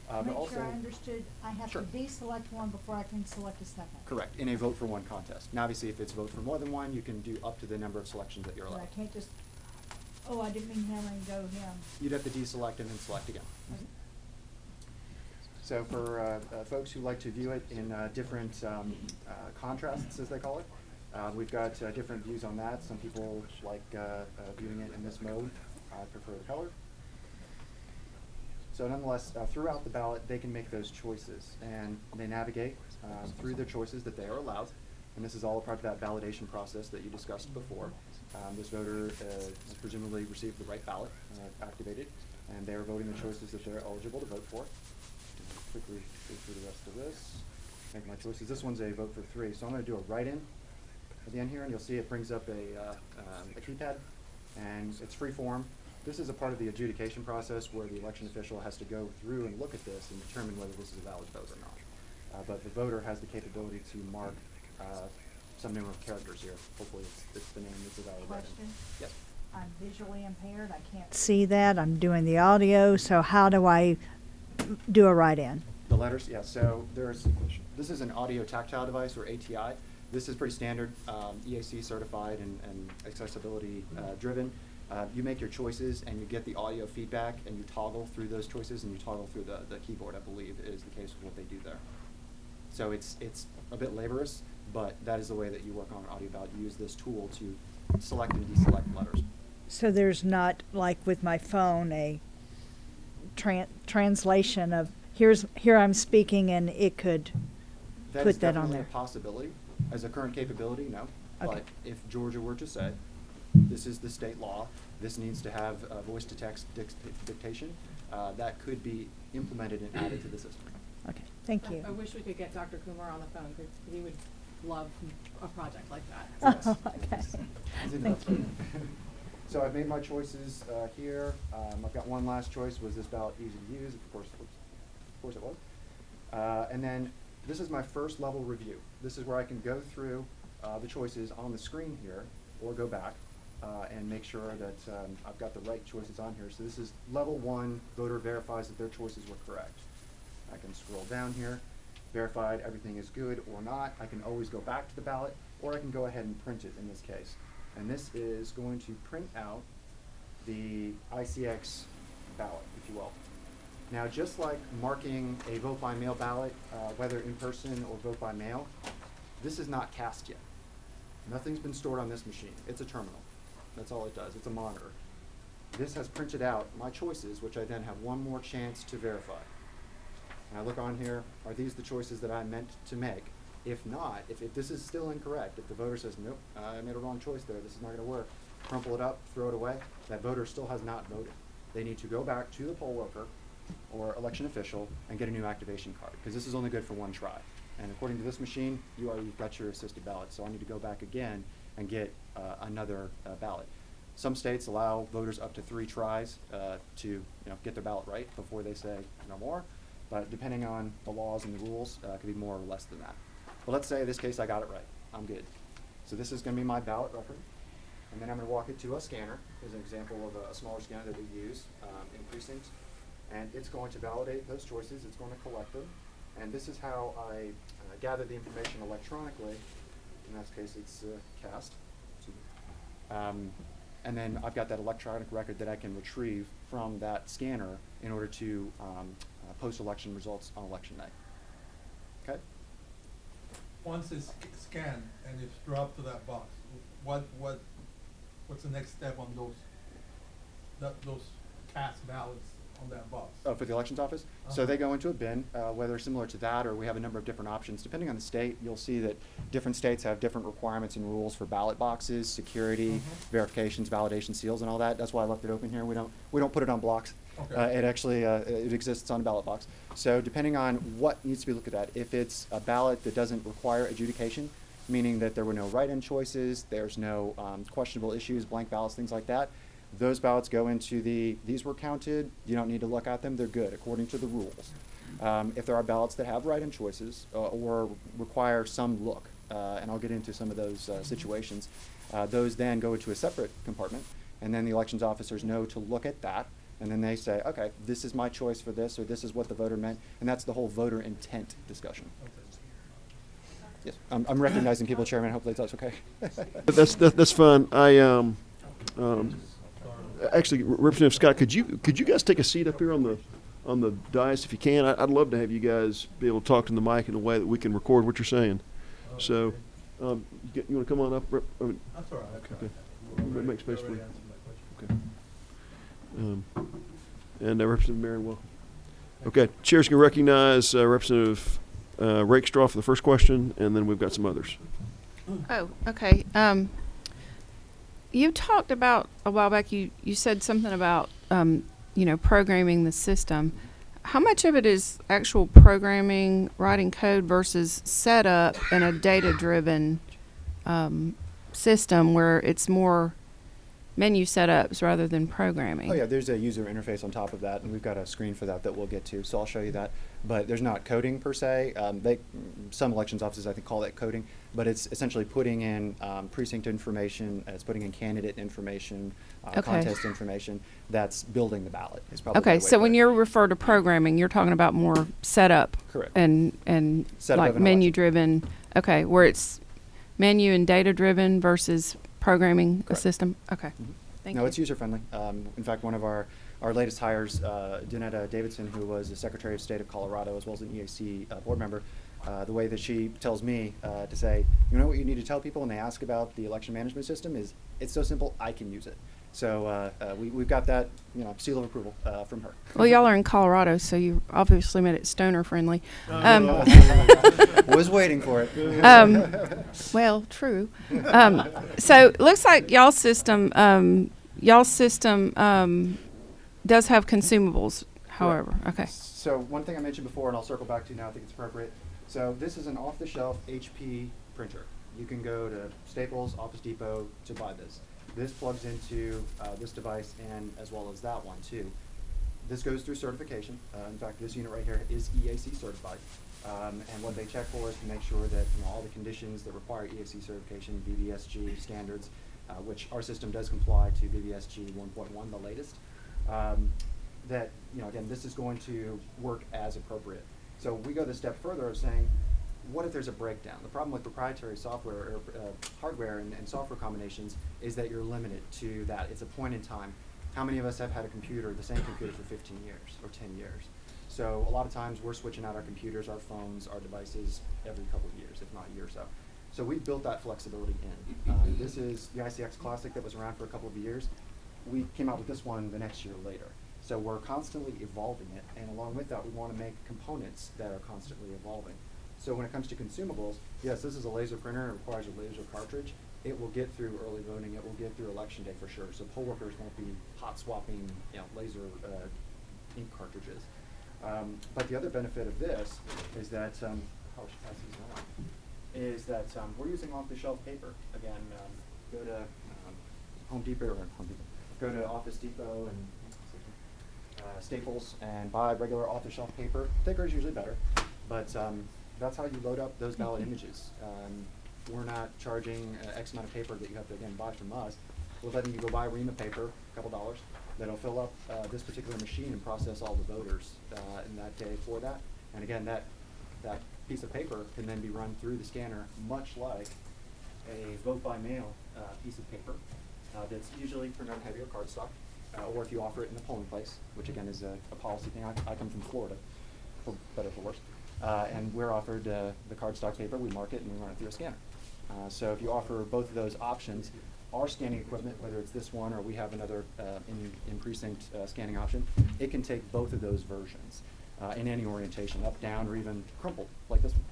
But Make also, sure I understood, I have Sure. to deselect one before I can select a second. correct, in a vote for one contest. Now, obviously, if it's vote for more than one, you can do up to the number of selections that you're But allowed. I can't just, oh, I didn't mean him and go him. You'd have to deselect and then select again. So for folks who like to view it in different contrasts, as they call it, we've got different views on that. Some people like viewing it in this mode. I prefer the color. So nonetheless, throughout the ballot, they can make those choices, and they navigate through the choices that they are allowed. And this is all a part of that validation process that you discussed before. This voter has presumably received the right ballot activated, and they are voting the choices that they're eligible to vote for. Quickly go through the rest of this. Make my choices. This one's a vote for 3, so I'm going to do a write-in at the end here, and you'll see it brings up a keypad, and it's free form. This is a part of the adjudication process where the election official has to go through and look at this and determine whether this is a valid vote or not. But the voter has the capability to mark some number of characters here. Hopefully it's the name that's a valid write-in. Question? Yes. I'm visually impaired, I can't see that, I'm doing the audio, so how do I do a write-in? The letters, yeah, so this is an audio tactile device, or ATI. This is pretty standard, EAC certified and accessibility driven. You make your choices and you get the audio feedback and you toggle through those choices and you toggle through the keyboard, I believe, is the case with what they do there. So it's a bit laborious, but that is the way that you work on an audio ballot. You use this tool to select and deselect letters. So there's not, like with my phone, a translation of here I'm speaking and it could put that on That is definitely there. a possibility. As a current capability, no. Okay. But if Georgia were to say, this is the state law, this needs to have voice-to-text dictation, that could be implemented and added to the system. Okay, thank you. I wish we could get Dr. Kumar on the phone, because he would love a project like that. Yes. Okay, He's in thank that. you. So I've made my choices here. I've got one last choice. Was this ballot easy to use? Of course it was. And then this is my first level review. This is where I can go through the choices on the screen here, or go back and make sure that I've got the right choices on here. So this is level 1, voter verifies that their choices were correct. I can scroll down here, verified everything is good or not. I can always go back to the ballot, or I can go ahead and print it in this case. And this is going to print out the ICX ballot, if you will. Now, just like marking a vote by mail ballot, whether in person or vote by mail, this is not cast yet. Nothing's been stored on this machine. It's a terminal. That's all it does. It's a monitor. This has printed out my choices, which I then have one more chance to verify. And I look on here, are these the choices that I meant to make? If not, if this is still incorrect, if the voter says, nope, I made a wrong choice there, this is not going to work, crumple it up, throw it away, that voter still has not voted. They need to go back to the poll worker or election official and get a new activation card, because this is only good for one try. And according to this machine, you've got your assisted ballot, so I need to go back again and get another ballot. Some states allow voters up to 3 tries to get their ballot right before they say no more, but depending on the laws and the rules, it could be more or less than that. But let's say in this case I got it right. I'm good. So this is going to be my ballot record, and then I'm going to walk it to a scanner. Here's an example of a smaller scanner that we use in precincts, and it's going to validate those choices. It's going to collect them, and this is how I gather the information electronically. In this case, it's cast. And then I've got that electronic record that I can retrieve from that scanner in order to post-election results on election night. Okay? Once it's scanned and it's dropped to that box, what's the next step on those cast ballots on that box? For the elections office. So they go into a bin, whether similar to that or we have a number of different options. Depending on the state, you'll see that different states have different requirements and rules for ballot boxes, security, verifications, validation seals, and all that. That's why I left it open here. We don't put it on blocks. Okay. It actually it exists on a ballot box. So depending on what needs to be looked at, if it's a ballot that doesn't require adjudication, meaning that there were no write-in choices, there's no questionable issues, blank ballots, things like that, those ballots go into these were counted, you don't need to look at them, they're good according to the rules. If there are ballots that have write-in choices or require some look, and I'll get into some of those situations, those then go into a separate compartment, and then the elections officers know to look at that, and then they say, okay, this is my choice for this, or this is what the voter meant, and that's the whole voter intent discussion. Yes, I'm recognizing people, Chairman. Hopefully that's okay. That's fine. Actually, Representative Scott, could you guys take a seat up here on the dais if you can? I'd love to have you guys be able to talk to the mic in a way that we can record what you're saying. So, you want to come on up? That's all right. Okay. Make space for you. Okay. And Representative Marion, welcome. Okay, Chair's going to recognize Representative Rakestraw for the first question, and then we've got some others. Oh, okay. You talked about a while back, you said something about, programming the system. How much of it is actual programming, writing code versus setup in a data-driven system where it's more menu setups rather than programming? Oh yeah, there's a user interface on top of that, and we've got a screen for that we'll get to, so I'll show you that. But there's not coding per se. Some elections offices I think call that coding, but it's essentially putting in precinct information, it's putting in candidate information, contest information that's building the ballot. Is probably the way So to when put it. you refer to programming, you're talking about more setup. Correct. And Setup like of an menu election. driven. Okay, where it's menu and data driven versus programming a Correct. system. Okay. Thank No, you. it's user friendly. In fact, one of our latest hires, Danetta Davidson, who was the Secretary of State of Colorado as well as an EAC board member, the way that she tells me to say, you know what you need to tell people when they ask about the election management system is, it's so simple, I can use it. So we've got that, seal of approval from her. Well, y'all are in Colorado, so you obviously made it stoner friendly. Was waiting for it. Well, true. So it looks like y'all's system does have consumables, however. Okay. So one thing I mentioned before, and I'll circle back to now, I think it's appropriate. So this is an off-the-shelf HP printer. You can go to Staples, Office Depot to buy this. This plugs into this device and as well as that one too. This goes through certification. In fact, this unit right here is EAC certified. And what they check for is to make sure that all the conditions that require EAC certification, BBSG standards, which our system does comply to BBSG 1.1, the latest, that, again, this is going to work as appropriate. So we go the step further of saying, what if there's a breakdown? The problem with proprietary software or hardware and software combinations is that you're limited to that. It's a point in time. How many of us have had a computer, the same computer for 15 years or 10 years? So a lot of times we're switching out our computers, our phones, our devices every couple of years, if not a year or so. So we've built that flexibility in. This is the ICX Classic that was around for a couple of years. We came out with this one the next year later. So we're constantly evolving it, and along with that, we want to make components that are constantly evolving. So when it comes to consumables, yes, this is a laser printer. It requires a laser cartridge. It will get through early voting. It will get through election day for sure. So poll workers won't be hot swapping, laser ink cartridges. But the other benefit of this is that we're using off-the-shelf paper. Again, go to go to Office Depot and Staples and buy regular off-the-shelf paper. Thicker is usually better, but that's how you load up those ballot images. We're not charging X amount of paper that you have to, again, buy from us. We're letting you go buy ream of paper, a couple dollars, that'll fill up this particular machine and process all the voters in that day for that. And again, that piece of paper can then be run through the scanner, much like a vote by mail piece of paper that's usually printed on heavier cardstock, or if you offer it in the polling place, which again is a policy thing. I come from Florida, for better or for worse. And we're offered the cardstock paper, we mark it, and we run it through a scanner. So if you offer both of those options, our scanning equipment, whether it's this one or we have another in precinct scanning option, it can take both of those versions in any orientation, up, down, or even crumpled, like this one.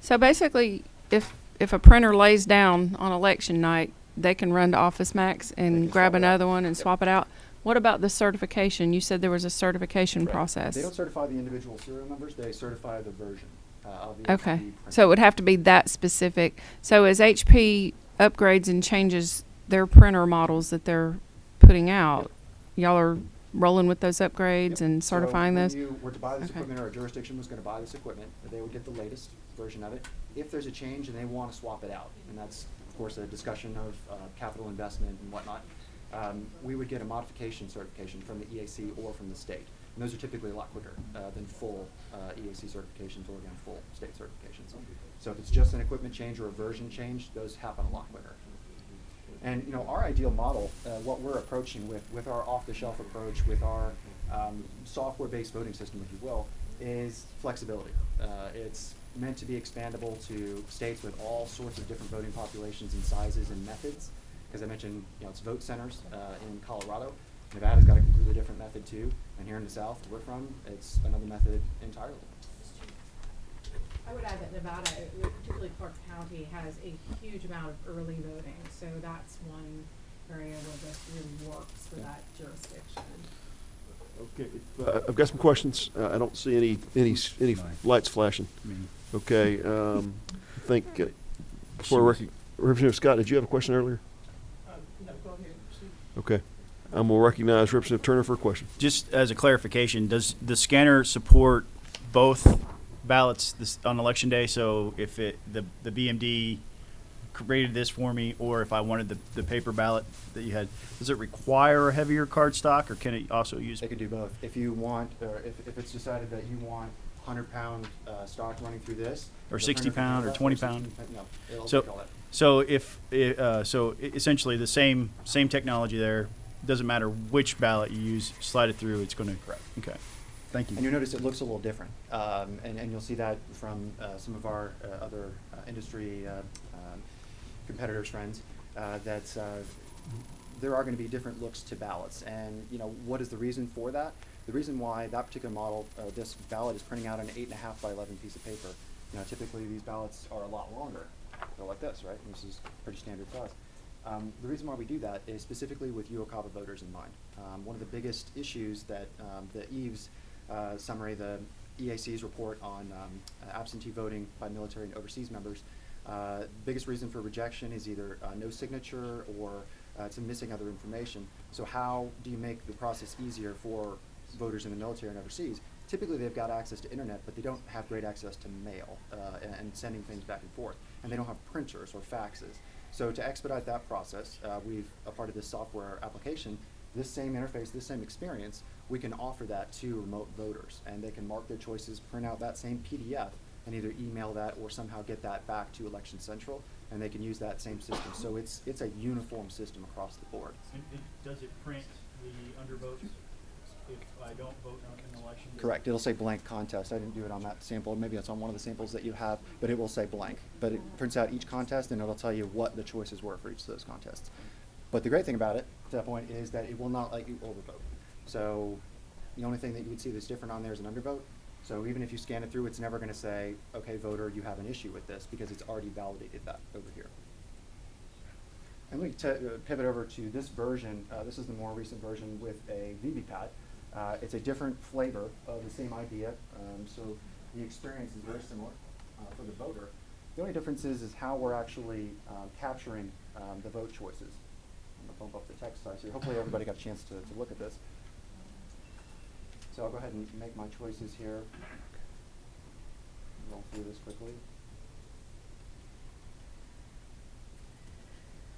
So basically, if a printer lays down on election night, they can run to Office Max and grab another one and swap it out. What about the certification? You said there was a certification Correct. process. They don't certify the individual serial numbers, they certify the version of the Okay, HP printer. so it would have to be that specific. So as HP upgrades and changes their printer models that they're putting out, y'all are rolling with those upgrades and certifying so those? when you were to buy this Okay. equipment, or a jurisdiction was going to buy this equipment, they would get the latest version of it. If there's a change and they want to swap it out, and that's, of course, a discussion of capital investment and whatnot, we would get a modification certification from the EAC or from the state. And those are typically a lot quicker than full EAC certifications or, again, full state certifications. So if it's just an equipment change or a version change, those happen a lot quicker. And, you know, our ideal model, what we're approaching with our off-the-shelf approach, with our software-based voting system, if you will, is flexibility. It's meant to be expandable to states with all sorts of different voting populations and sizes and methods. As I mentioned, you know, it's vote centers in Colorado. Nevada's got a completely different method too. And here in the South, where we're from, it's another method entirely. I would add that Nevada, particularly Clark County, has a huge amount of early voting, so that's one area where this really works for that jurisdiction. Okay, I've got some questions. I don't see any lights flashing. Okay, I think before Representative Scott, did you have a question earlier? No, go ahead. Okay, I'm gonna recognize Representative Turner for a question. Just as a clarification, does the scanner support both ballots on election day? So if the BMD created this for me, or if I wanted the paper ballot that you had, does it require a heavier card stock, or can it also use? They could do both. If you want, or if it's decided that you want 100-pound stock running through this, Or 60-pound or 20-pound? No, it'll So, take all that. so essentially the same technology there. Doesn't matter which ballot you use, slide it through. It's going to. Correct. Okay. Thank you. And you'll notice it looks a little different, and you'll see that from some of our other industry competitors, friends, that there are going to be different looks to ballots. And you know, what is the reason for that? The reason why that particular model, this ballot, is printing out an 8.5 by 11 piece of paper. You know, typically these ballots are a lot longer. They're like this, right? This is pretty standard size. The reason why we do that is specifically with UOCAVA voters in mind. One of the biggest issues that the EVES summary, the EAC's report on absentee voting by military and overseas members, biggest reason for rejection is either no signature or it's missing other information. So how do you make the process easier for voters in the military and overseas? Typically they've got access to internet, but they don't have great access to mail and sending things back and forth. And they don't have printers or faxes. So to expedite that process, a part of this software application, this same interface, this same experience, we can offer that to remote voters. And they can mark their choices, print out that same PDF, and either email that or somehow get that back to Election Central, and they can use that same system. So it's a uniform system across the board. And does it print the undervotes if I don't vote in an election? Correct. It'll say blank contest. I didn't do it on that sample. Maybe it's on one of the samples that you have, but it will say blank. But it prints out each contest, and it'll tell you what the choices were for each of those contests. But the great thing about it, to that point, is that it will not let you overvote. So the only thing that you would see that's different on there is an undervote. So even if you scan it through, it's never going to say, okay, voter, you have an issue with this, because it's already validated that over here. And let me pivot over to this version. This is the more recent version with a VBPAT. It's a different flavor of the same idea. So the experience is very similar for the voter. The only difference is how we're actually capturing the vote choices. I'm going to bump up the text size here. Hopefully everybody got a chance to look at this. So I'll go ahead and make my choices here. Roll through this quickly.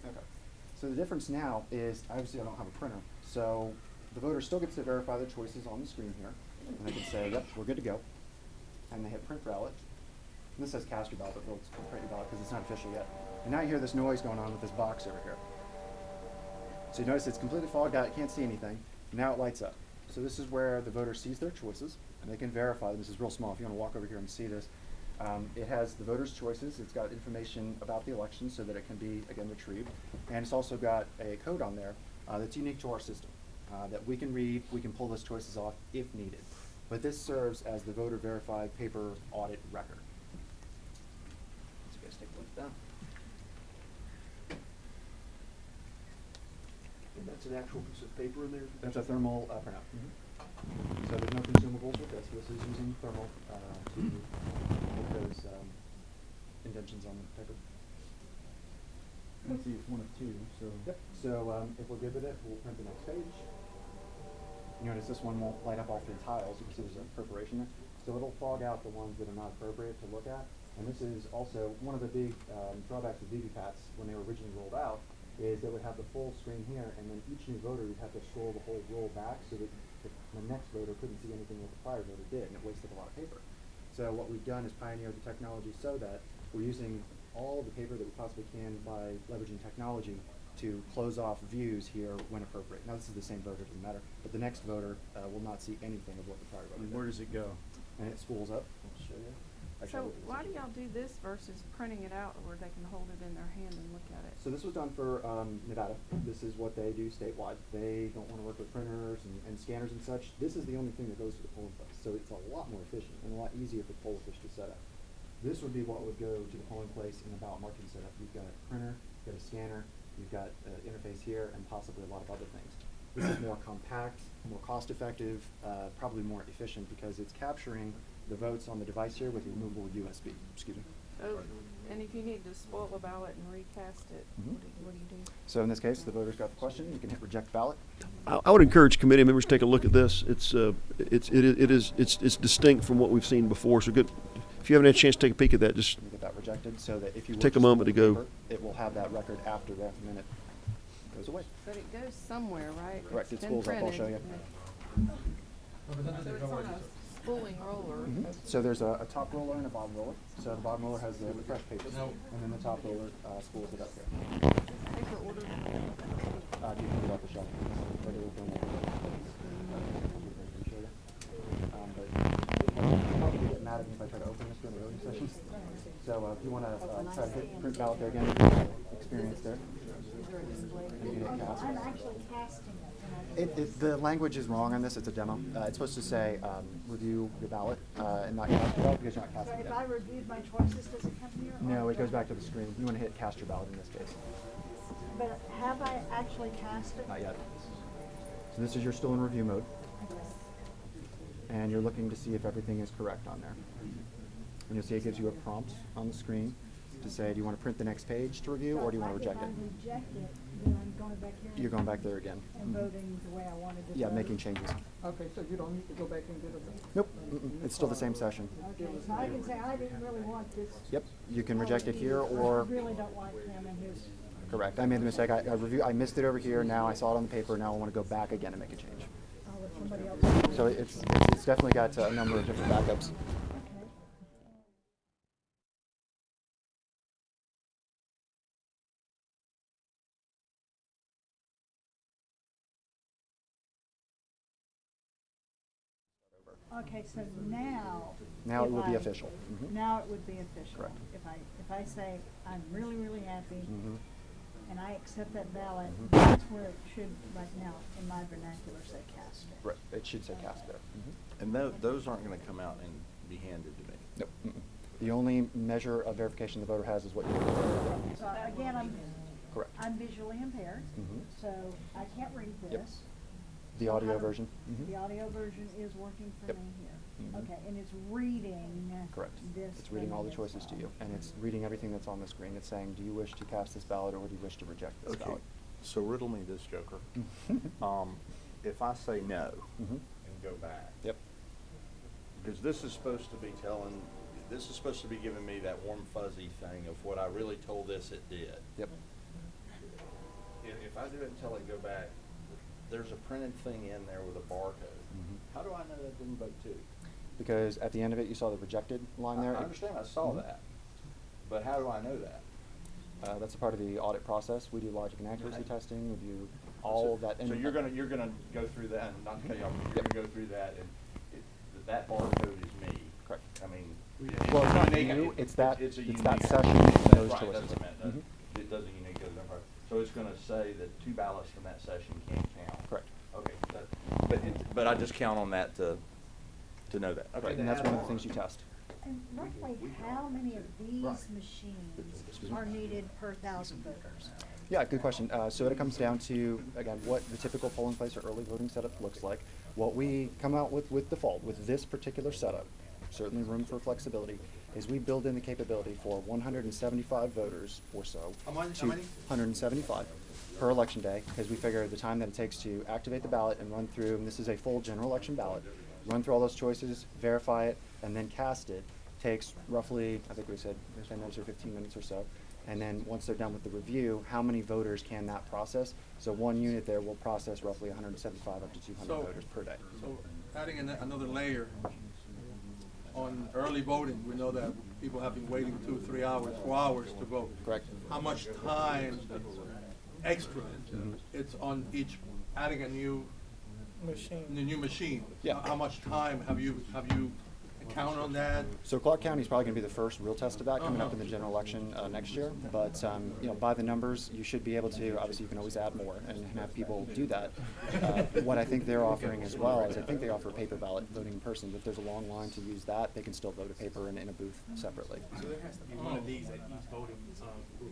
Okay. So the difference now is, obviously I don't have a printer, so the voter still gets to verify their choices on the screen here, and they can say, yep, we're good to go. And they hit print ballot. And this says cast your ballot, but it's print your ballot because it's not official yet. And now you hear this noise going on with this box over here. So you notice it's completely fogged out, you can't see anything. Now it lights up. So this is where the voter sees their choices, and they can verify them. This is real small. If you want to walk over here and see this, It has the voters' choices. It's got information about the election so that it can be, again, retrieved. And it's also got a code on there that's unique to our system that we can read. We can pull those choices off if needed. But this serves as the voter-verified paper audit record. So you guys take a look at that. And that's an actual piece of paper in there? That's a thermal printout. So there's no consumables with this. This is using thermal to make those indentions on the paper. Let's see, it's one of two, so. Yep. So if we're good with it, we'll print the next page. You notice this one won't light up off the tiles. You can see there's a perforation there. So it'll fog out the ones that are not appropriate to look at. And this is also one of the big drawbacks of VVPATs when they were originally rolled out, is they would have the full screen here, and then each new voter would have to scroll the whole roll back so that the next voter couldn't see anything that the prior voter did, and it wasted a lot of paper. So what we've done is pioneered the technology so that we're using all the paper that we possibly can by leveraging technology to close off views here when appropriate. Now this is the same voter, doesn't matter, but the next voter will not see anything of what the prior voter did. Where does it go? And it spools up. I'll show you. So Actually, why do y'all do this versus printing it out where they can hold it in their hand and look at it? So this was done for Nevada. This is what they do statewide. They don't want to work with printers and scanners and such. This is the only thing that goes to the polling place. So it's a lot more efficient and a lot easier for poll officials to set up. This would be what would go to the polling place in the ballot marking setup. You've got a printer, you've got a scanner, you've got an interface here, and possibly a lot of other things. This is more compact, more cost effective, probably more efficient because it's capturing the votes on the device here with removable USB. Excuse me. So, and if you need to spoil a ballot and recast it, what do you do? So in this case, the voter's got the question. You can hit reject ballot. I would encourage committee members to take a look at this. It's distinct from what we've seen before. So good. If you haven't had a chance to take a peek at that, just You get that rejected so that if you take were a moment to spoil go. paper, it will have that record after that minute goes away. But it goes somewhere, right? Correct. It's It been spools up. I'll printed. show you. So it's on a spooling roller. So there's a top roller and a bottom roller. So the bottom roller has the fresh paper, and then the top roller spools it up here. Paper order. You can put it off the shelf. But it will bring it but you'll probably get mad at me if I try to open this during the voting session. So if you want to try to hit print ballot there again, experience there. You can hit cast. I'm actually casting it. The language is wrong on this. It's a demo. It's supposed to say review your ballot and not cast your ballot because you're not So casting it if I yet. reviewed my choices, does it come here? No, it goes back to the screen. You want to hit cast your ballot in this case. But have I actually cast it? Not yet. So this is you're still in review mode, and you're looking to see if everything is correct on there. And you'll see it gives you a prompt on the screen to say, do you want to print the next page to review, or do you want to reject it? If I reject it, then I'm going back here. You're going back there again. And voting the way I wanted to Yeah, vote. making changes. Okay, so you don't need to go back and get it. Nope, it's still the same session. Okay, so I can say I didn't really want this. Yep, you can reject it here, I or really don't like him and his. correct. I made the mistake. I missed it over here. Now I saw it on the paper. Now I want to go back again and make a change. I'll let somebody else. So it's definitely got a number of different backups. Okay, so now. Now it if will be I- official. Mhm. Now it would be official. Correct. If I say I'm really, really happy Mhm. and I accept that ballot, Mhm. that's where it should, right now, in my vernacular, say cast it. Right, it should say cast there. And those aren't going to come out and be handed to me. Nope. The only measure of verification the voter has is what you. So again, Correct. I'm visually impaired, Mhm. so I can't read Yep. this. The So audio how do- version. Mhm. The audio version is working for Yep. me here. Mhm. Okay, and it's reading Correct. this. It's reading from all the this choices to file. you, and it's reading everything that's on the screen. It's saying, do you wish to cast this ballot, or do you wish to reject this Okay, ballot? so riddle me this, Joker. If I say no and go back. Yep. Because this is supposed to be giving me that warm fuzzy thing of what I really told this it did. Yep. If I do it until I go back, there's a printed thing in there with a barcode. How do I know that didn't vote too? Because at the end of it, you saw the rejected line there. I understand, I saw that. But how do I know that? That's a part of the audit process. We do logic and accuracy testing. We do all of that. So you're gonna go through that, and not to cut you off, but you're gonna go through that, and that barcode is me. Correct. I mean. Well, it's not unique- new, it's that, it's a it's unique- that session and those Right, choices. that's what I meant. It does a unique code number. So it's gonna say that 2 ballots from that session can't count. Correct. Okay, but I just count on that to know that. Okay. Right, and that's one of the things you test. And roughly how many of these machines are needed per 1,000 voters? Yeah, good question. So it comes down to, again, what the typical polling place or early voting setup looks like. What we come out with default, with this particular setup, certainly room for flexibility, is we build in the capability for 175 voters or so. How many? 175 per election day, because we figure the time that it takes to activate the ballot and run through, and this is a full general election ballot, run through all those choices, verify it, and then cast it, takes roughly, I think we said 10 minutes or 15 minutes or so. And then once they're done with the review, how many voters can that process? So one unit there will process roughly 175 up to 200 voters per day. So adding another layer on early voting, we know that people have been waiting 2, 3 hours, 4 hours to vote. Correct. How much time extra it's on each, adding a new machine? Yeah. How much time have you count on that? So Clark County is probably going to be the first real test of that coming up in the general election next year. But you know, by the numbers, you should be able to. Obviously, you can always add more and have people do that. What I think they're offering as well is I think they offer paper ballot voting in person. If there's a long line to use that, they can still vote a paper in a booth separately. So there has to be one of these at each voting booth.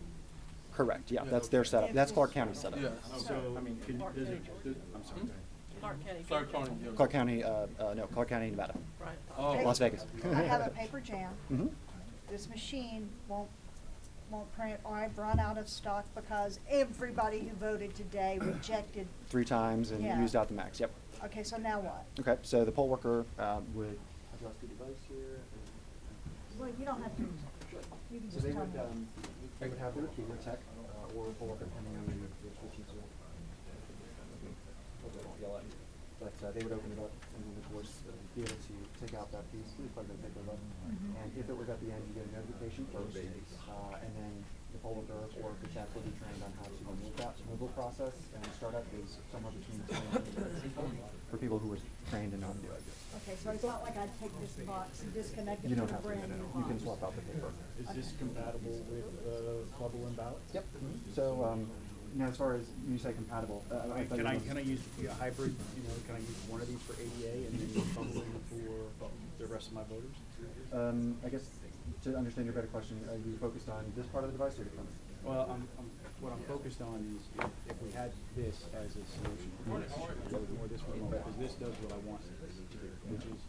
Correct. Yeah, that's their setup. That's Clark County's setup. Yeah. So, I mean, I'm sorry. Clark County. Clark County, no, Clark County, Nevada. Right. Oh. Las Vegas. I have a paper jam. Mhm. This machine won't print, or I've run out of stock because everybody who voted today rejected. 3 times and Yeah. used out the max. Yep. Okay, so now what? Okay, so the poll worker would adjust the device here. Well, you don't have to, you can So just they tell would, me. they would have their keyboard tech or poll worker depending on their switching to. They won't yell at me. But they would open it up and then of course be able to take out that piece, plug the paper button. And if it was at the end, you get a notification first, and then the poll worker or the tech will be trained on how to remove that removal process. And the startup is somewhere between 20 and 30 minutes for people who are trained and know how to do it. Okay, so it's not like I take this box and disconnect it You from don't a have to. brand new box. You can swap out the paper. Is this compatible with bubble and ballot? Yep. So, now as far as you say compatible, Can I use a hybrid, you know, can I use one of these for ADA and then bubble in for the rest of my voters? I guess to understand your better question, are you focused on this part of the device or different? Well, what I'm focused on is if we had this as a solution, or this one, because this does what I want it to do, which is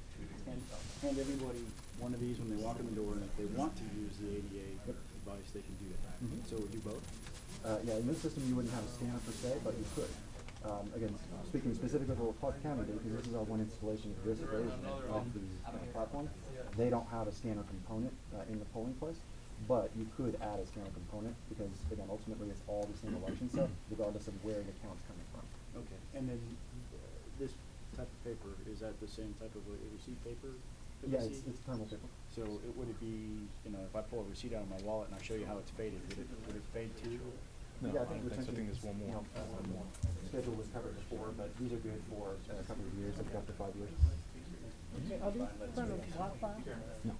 hand everybody one of these when they walk in the door, and if they want to use the ADA device, they can do that. So would you both? Yeah, in this system you wouldn't have a scanner per se, but you could. Again, speaking specifically for Clark County, because this is our one installation of this version of the platform, they don't have a scanner component in the polling place, but you could add a scanner component because, again, ultimately it's all the same election set, regardless of where the count's coming from. Okay, and then this type of paper, is that the same type of a receipt paper? that we Yeah, see? it's thermal paper. So would it be, you know, if I pull a receipt out of my wallet and I show you how it's faded, would it fade too? Yeah, I think there's one more. Schedule was covered before, but these are good for a couple of years, up to 5 years. Are these Wi-Fi? No.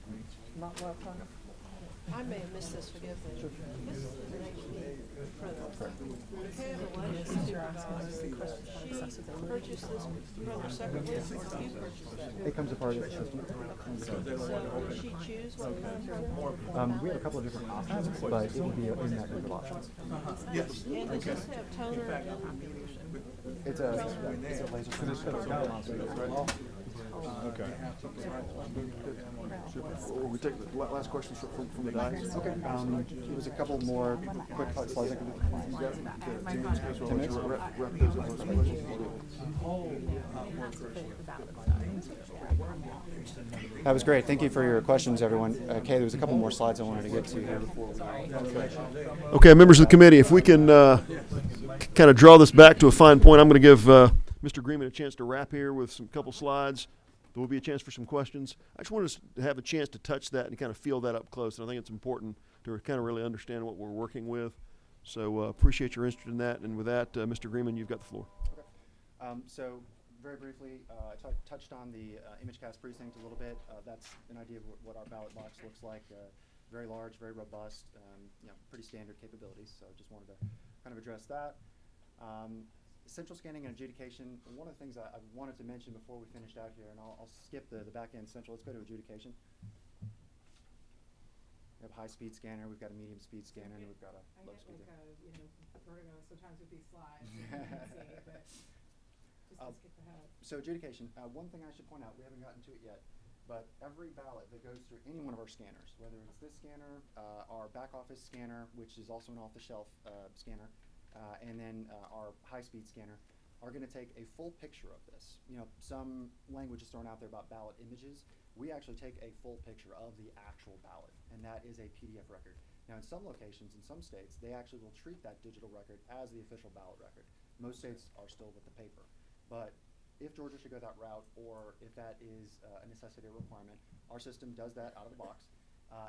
Not Wi-Fi? I may have missed this, forgive me. This is an HP printer. The tablet supervisor, she purchased this printer separately, or do you purchase that? It comes apart as a system. So does she choose what kind of printer? We have a couple of different options, but it would be in that group of options. Yes. And does this have toner and It's a laser printer. Okay. We take the last questions from the guys. Okay. There was a couple more quick slides I could do. 10 minutes? Wrap those up. Those questions. That was great. Thank you for your questions, everyone. Okay, there was a couple more slides I wanted to get to here before we. Okay, members of the committee, if we can kind of draw this back to a fine point, I'm going to give Mr. Greenman a chance to wrap here with some couple slides. There will be a chance for some questions. I just want us to have a chance to touch that and kind of feel that up close. And I think it's important to kind of really understand what we're working with. So appreciate your interest in that. And with that, Mr. Greenman, you've got the floor. So very briefly, I touched on the ImageCast precinct a little bit. That's an idea of what our ballot box looks like. Very large, very robust, pretty standard capabilities. So just wanted to kind of address that. Central scanning and adjudication. One of the things I wanted to mention before we finished out here, and I'll skip the back end central. Let's go to adjudication. We have a high-speed scanner, we've got a medium-speed scanner, and we've got a low-speed scanner. Vertigo sometimes with these slides. You can't see, but just to skip ahead. So adjudication, one thing I should point out, we haven't gotten to it yet, but every ballot that goes through any one of our scanners, whether it's this scanner, our back office scanner, which is also an off-the-shelf scanner, and then our high-speed scanner, are going to take a full picture of this. Some language is thrown out there about ballot images. We actually take a full picture of the actual ballot, and that is a PDF record. Now, in some locations, in some states, they actually will treat that digital record as the official ballot record. Most states are still with the paper. But if Georgia should go that route, or if that is a necessity or requirement, our system does that out of the box.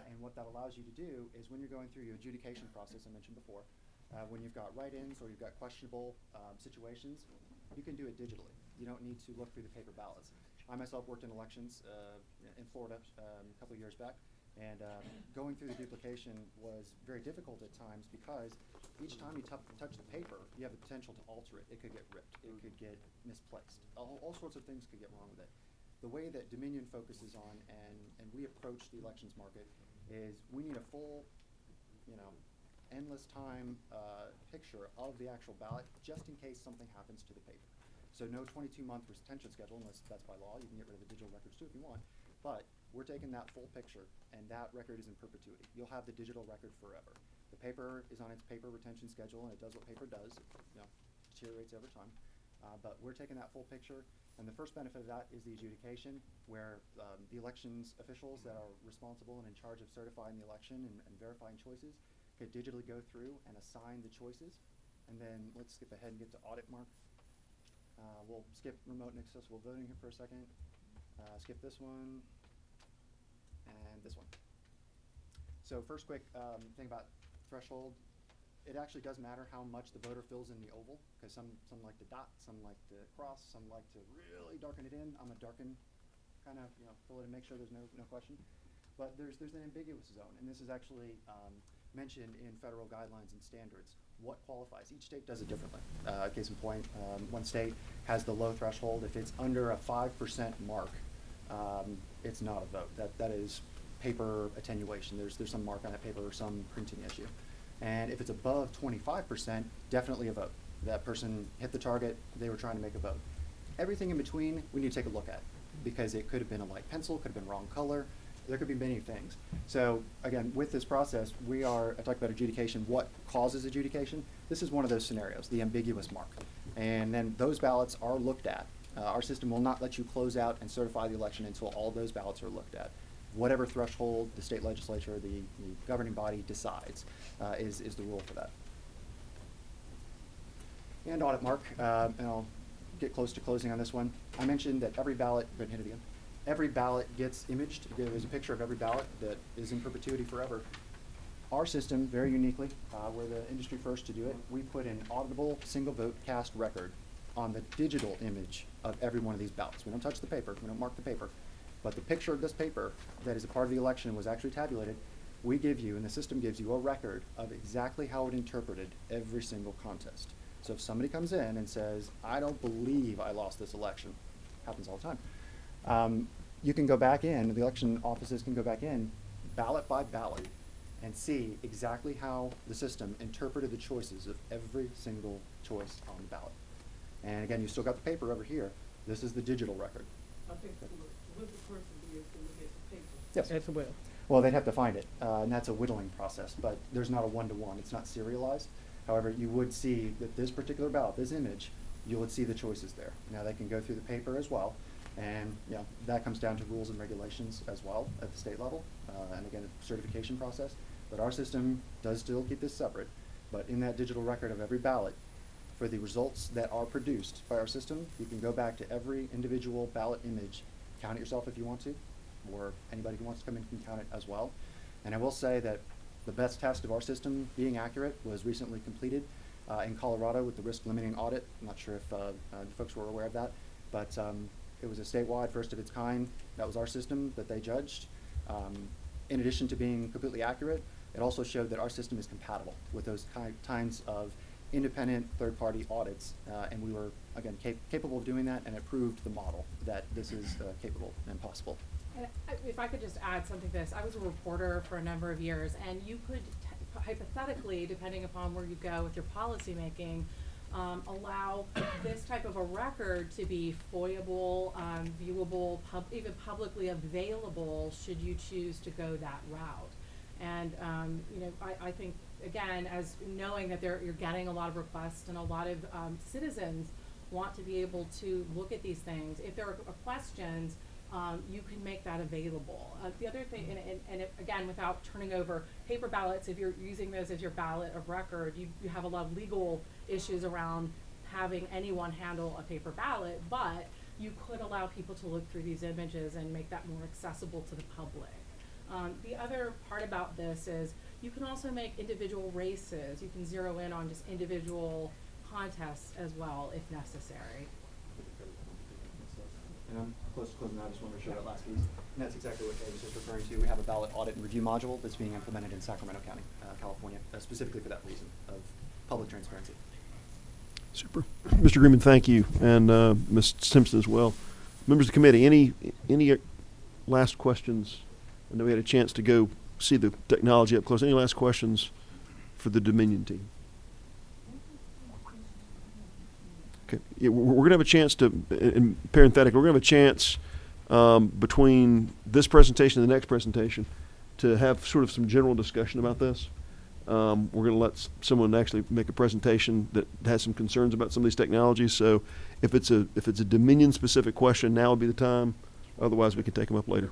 And what that allows you to do is when you're going through your adjudication process I mentioned before, when you've got write-ins or you've got questionable situations, you can do it digitally. You don't need to look through the paper ballots. I myself worked in elections in Florida a couple of years back, and going through the duplication was very difficult at times because each time you touch the paper, you have the potential to alter it. It could get ripped. It could get misplaced. All sorts of things could get wrong with it. The way that Dominion focuses on and we approach the elections market is we need a full, endless time picture of the actual ballot just in case something happens to the paper. So no 22-month retention schedule unless that's by law. You can get rid of the digital records too if you want. But we're taking that full picture, and that record is in perpetuity. You'll have the digital record forever. The paper is on its paper retention schedule, and it does what paper does. It deteriorates over time. But we're taking that full picture, and the first benefit of that is the adjudication, where the elections officials that are responsible and in charge of certifying the election and verifying choices could digitally go through and assign the choices. And then let's skip ahead and get to audit, Mark. We'll skip remote and accessible voting here for a second. Skip this one and this one. So first quick thing about threshold. It actually does matter how much the voter fills in the oval, because some like to dot, some like to cross, some like to really darken it in. I'm a darken kind of fill it and make sure there's no question. But there's an ambiguous zone, and this is actually mentioned in federal guidelines and standards. What qualifies? Each state does it differently. Case in point, one state has the low threshold. If it's under a 5% mark, it's not a vote. That is paper attenuation. There's some mark on that paper or some printing issue. And if it's above 25%, definitely a vote. That person hit the target. They were trying to make a vote. Everything in between, we need to take a look at, because it could have been a light pencil, could have been wrong color. There could be many things. So again, with this process, I talked about adjudication, what causes adjudication. This is one of those scenarios, the ambiguous mark. And then those ballots are looked at. Our system will not let you close out and certify the election until all those ballots are looked at. Whatever threshold the state legislature, the governing body decides is the rule for that. And audit, Mark, and I'll get close to closing on this one. I mentioned that every ballot, go ahead and hit it again. Every ballot gets imaged. There's a picture of every ballot that is in perpetuity forever. Our system, very uniquely, we're the industry first to do it. We put an auditable single vote cast record on the digital image of every one of these ballots. We don't touch the paper. We don't mark the paper. But the picture of this paper that is a part of the election and was actually tabulated, we give you, and the system gives you, a record of exactly how it interpreted every single contest. So if somebody comes in and says, I don't believe I lost this election, happens all the time. You can go back in, the election offices can go back in, ballot by ballot, and see exactly how the system interpreted the choices of every single choice on the ballot. And again, you still got the paper over here. This is the digital record. I think would the person be able to look at the paper? Yes. As well. Well, they'd have to find it, and that's a whittling process, but there's not a one-to-one. It's not serialized. However, you would see that this particular ballot, this image, you would see the choices there. Now, they can go through the paper as well. And that comes down to rules and regulations as well at the state level, and again, a certification process. But our system does still keep this separate. But in that digital record of every ballot, for the results that are produced by our system, you can go back to every individual ballot image, count it yourself if you want to, or anybody who wants to come in can count it as well. And I will say that the best test of our system being accurate was recently completed in Colorado with the risk limiting audit. I'm not sure if you folks were aware of that. But it was a statewide first of its kind. That was our system that they judged. In addition to being completely accurate, it also showed that our system is compatible with those kinds of independent third-party audits, and we were, again, capable of doing that, and it proved the model that this is capable and possible. And if I could just add something to this, I was a reporter for a number of years, and you could hypothetically, depending upon where you go with your policy making, allow this type of a record to be foyable, viewable, even publicly available should you choose to go that route. And I think, again, as knowing that you're getting a lot of requests and a lot of citizens want to be able to look at these things. If there are questions, you can make that available. The other thing, again, without turning over paper ballots, if you're using those as your ballot of record, you have a lot of legal issues around having anyone handle a paper ballot, but you could allow people to look through these images and make that more accessible to the public. The other part about this is you can also make individual races. You can zero in on just individual contests as well if necessary. And I'm close to closing out. I just want to show that last piece. And that's exactly what Kay was just referring to. We have a ballot audit and review module that's being implemented in Sacramento County, California, specifically for that reason of public transparency. Super. Mr. Greenman, thank you, and Ms. Simpson as well. Members of the committee, any last questions? I know we had a chance to go see the technology up close. Any last questions for the Dominion team? Okay. Yeah, we're going to have a chance to, in parenthetic, we're going to have a chance between this presentation and the next presentation to have sort of some general discussion about this. We're going to let someone actually make a presentation that has some concerns about some of these technologies. So if it's a Dominion specific question, now would be the time. Otherwise, we can take them up later.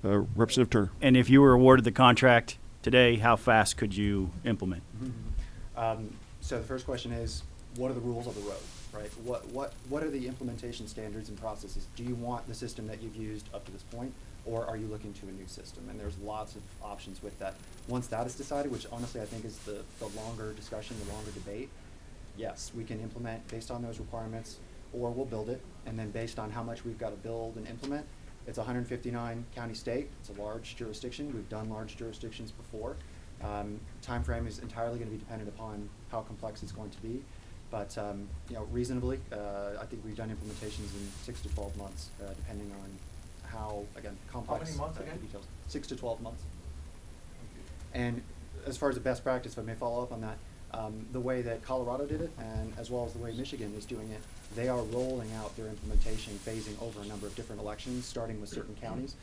Representative Turner. And if you were awarded the contract today, how fast could you implement? So the first question is, what are the rules of the road, right? What are the implementation standards and processes? Do you want the system that you've used up to this point, or are you looking to a new system? And there's lots of options with that. Once that is decided, which honestly I think is the longer discussion, the longer debate, yes, we can implement based on those requirements, or we'll build it, and then based on how much we've got to build and implement. It's a 159 county state. It's a large jurisdiction. We've done large jurisdictions before. Time frame is entirely going to be dependent upon how complex it's going to be. But reasonably, I think we've done implementations in 6 to 12 months, depending on how, again, complex. How many months again? The details. 6 to 12 months. And as far as the best practice, if I may follow up on that, the way that Colorado did it, and as well as the way Michigan is doing it, they are rolling out their implementation, phasing over a number of different elections, starting with certain counties.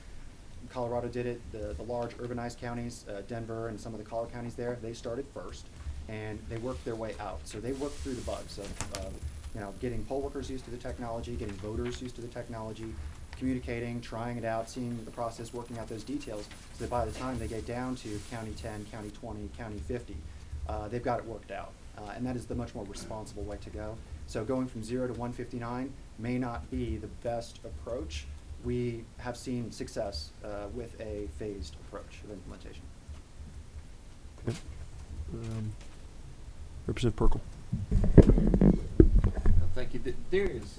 Colorado did it, the large urbanized counties, Denver and some of the collar counties there, they started first, and they worked their way out. So they worked through the bugs of getting poll workers used to the technology, getting voters used to the technology, communicating, trying it out, seeing the process, working out those details, so that by the time they get down to county 10, county 20, county 50, they've got it worked out. And that is the much more responsible way to go. So going from 0 to 159 may not be the best approach. We have seen success with a phased approach of implementation. Okay. Representative Perkle. Thank you. There's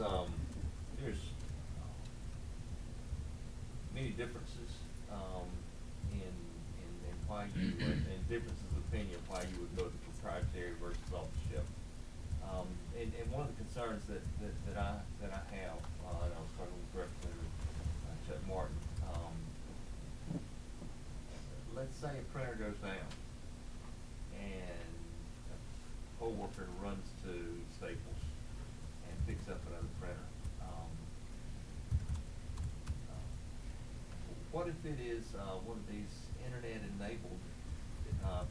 many differences in why you would, and differences of opinion why you would go to proprietary versus off the shelf. And one of the concerns that I have, and I was talking with Representative Chuck Martin. Let's say a printer goes down, and a poll worker runs to Staples and picks up another printer. What if it is one of these internet-enabled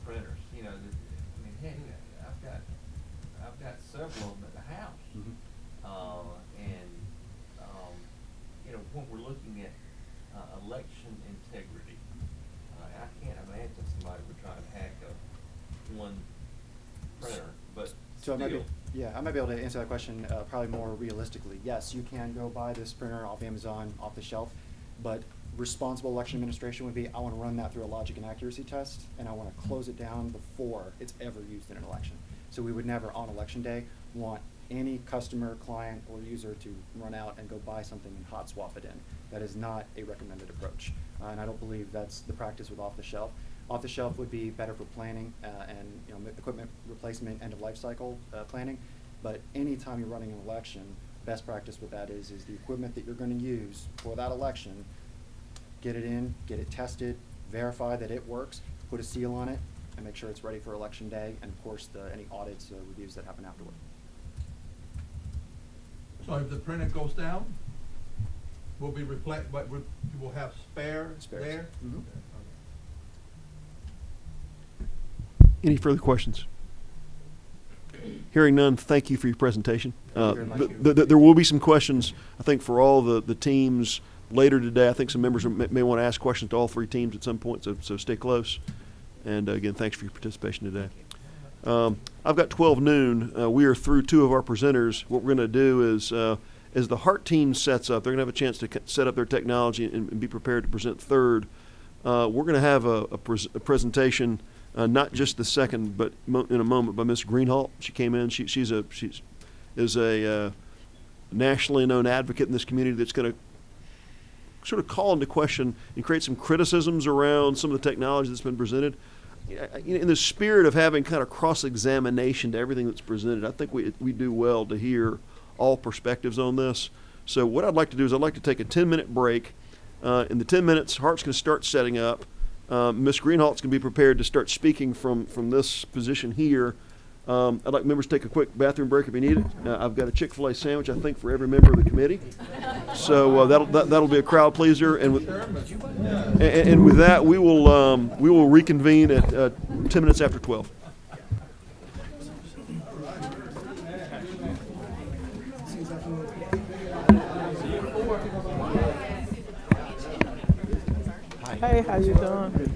printers? Heck, I've got several of them at the house, when we're looking at election integrity, I can't imagine somebody would try to hack one printer, but so I might be able to answer that question probably more realistically. Yes, you can go buy this printer off Amazon, off the shelf, but responsible election administration would be, I want to run that through a logic and accuracy test, and I want to close it down before it's ever used in an election. So we would never, on election day, want any customer, client, or user to run out and go buy something and hot swap it in. That is not a recommended approach, and I don't believe that's the practice with off-the-shelf. Off-the-shelf would be better for planning and equipment replacement, end of life cycle planning. But anytime you're running an election, best practice with that is the equipment that you're going to use for that election, get it in, get it tested, verify that it works, put a seal on it, and make sure it's ready for election day, and of course any audits, reviews that happen afterward. So if the printer goes down, will be replaced, but you will have spares there? Mm-hmm. Any further questions? Hearing none, thank you for your presentation. Thank you very much. There will be some questions, I think, for all the teams later today. I think some members may want to ask questions to all three teams at some point, so stay close. And again, thanks for your participation today. I've got 12 noon. We are through two of our presenters. What we're going to do is, as the Heart team sets up, they're going to have a chance to set up their technology and be prepared to present third. We're going to have a presentation, not just the second, but in a moment, by Ms. Greenhalgh. She came in. She is a nationally known advocate in this community that's going to sort of call into question and create some criticisms around some of the technology that's been presented. In the spirit of having kind of cross-examination to everything that's presented, I think we do well to hear all perspectives on this. So what I'd like to do is I'd like to take a 10-minute break. In the 10 minutes, Hart's going to start setting up. Ms. Greenhalgh's going to be prepared to start speaking from this position here. I'd like members to take a quick bathroom break if you need it. I've got a Chick-fil-A sandwich, I think, for every member of the committee. So that'll be a crowd pleaser. And with that, we will reconvene at 10 minutes after 12. Hey, how you doing?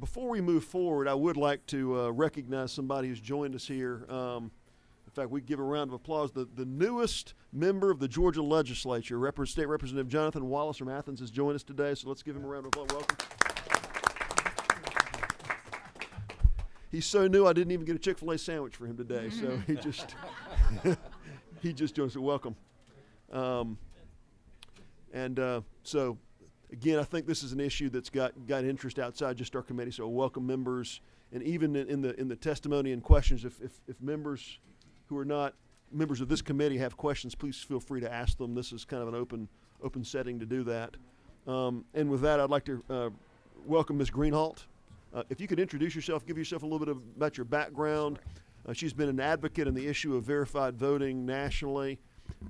before we move forward, I would like to recognize somebody who's joined us here. In fact, we give a round of applause. The newest member of the Georgia legislature, State Representative Jonathan Wallace from Athens, has joined us today, so let's give him a round of applause. Welcome. He's so new, I didn't even get a Chick-fil-A sandwich for him today, so he just he just joined us. So welcome. So, again, I think this is an issue that's got interest outside just our committee, so welcome members. And even in the testimony and questions, if members who are not members of this committee have questions, please feel free to ask them. This is kind of an open setting to do that. And with that, I'd like to welcome Ms. Greenhalgh. If you could introduce yourself, give yourself a little bit about your background. She's been an advocate in the issue of verified voting nationally.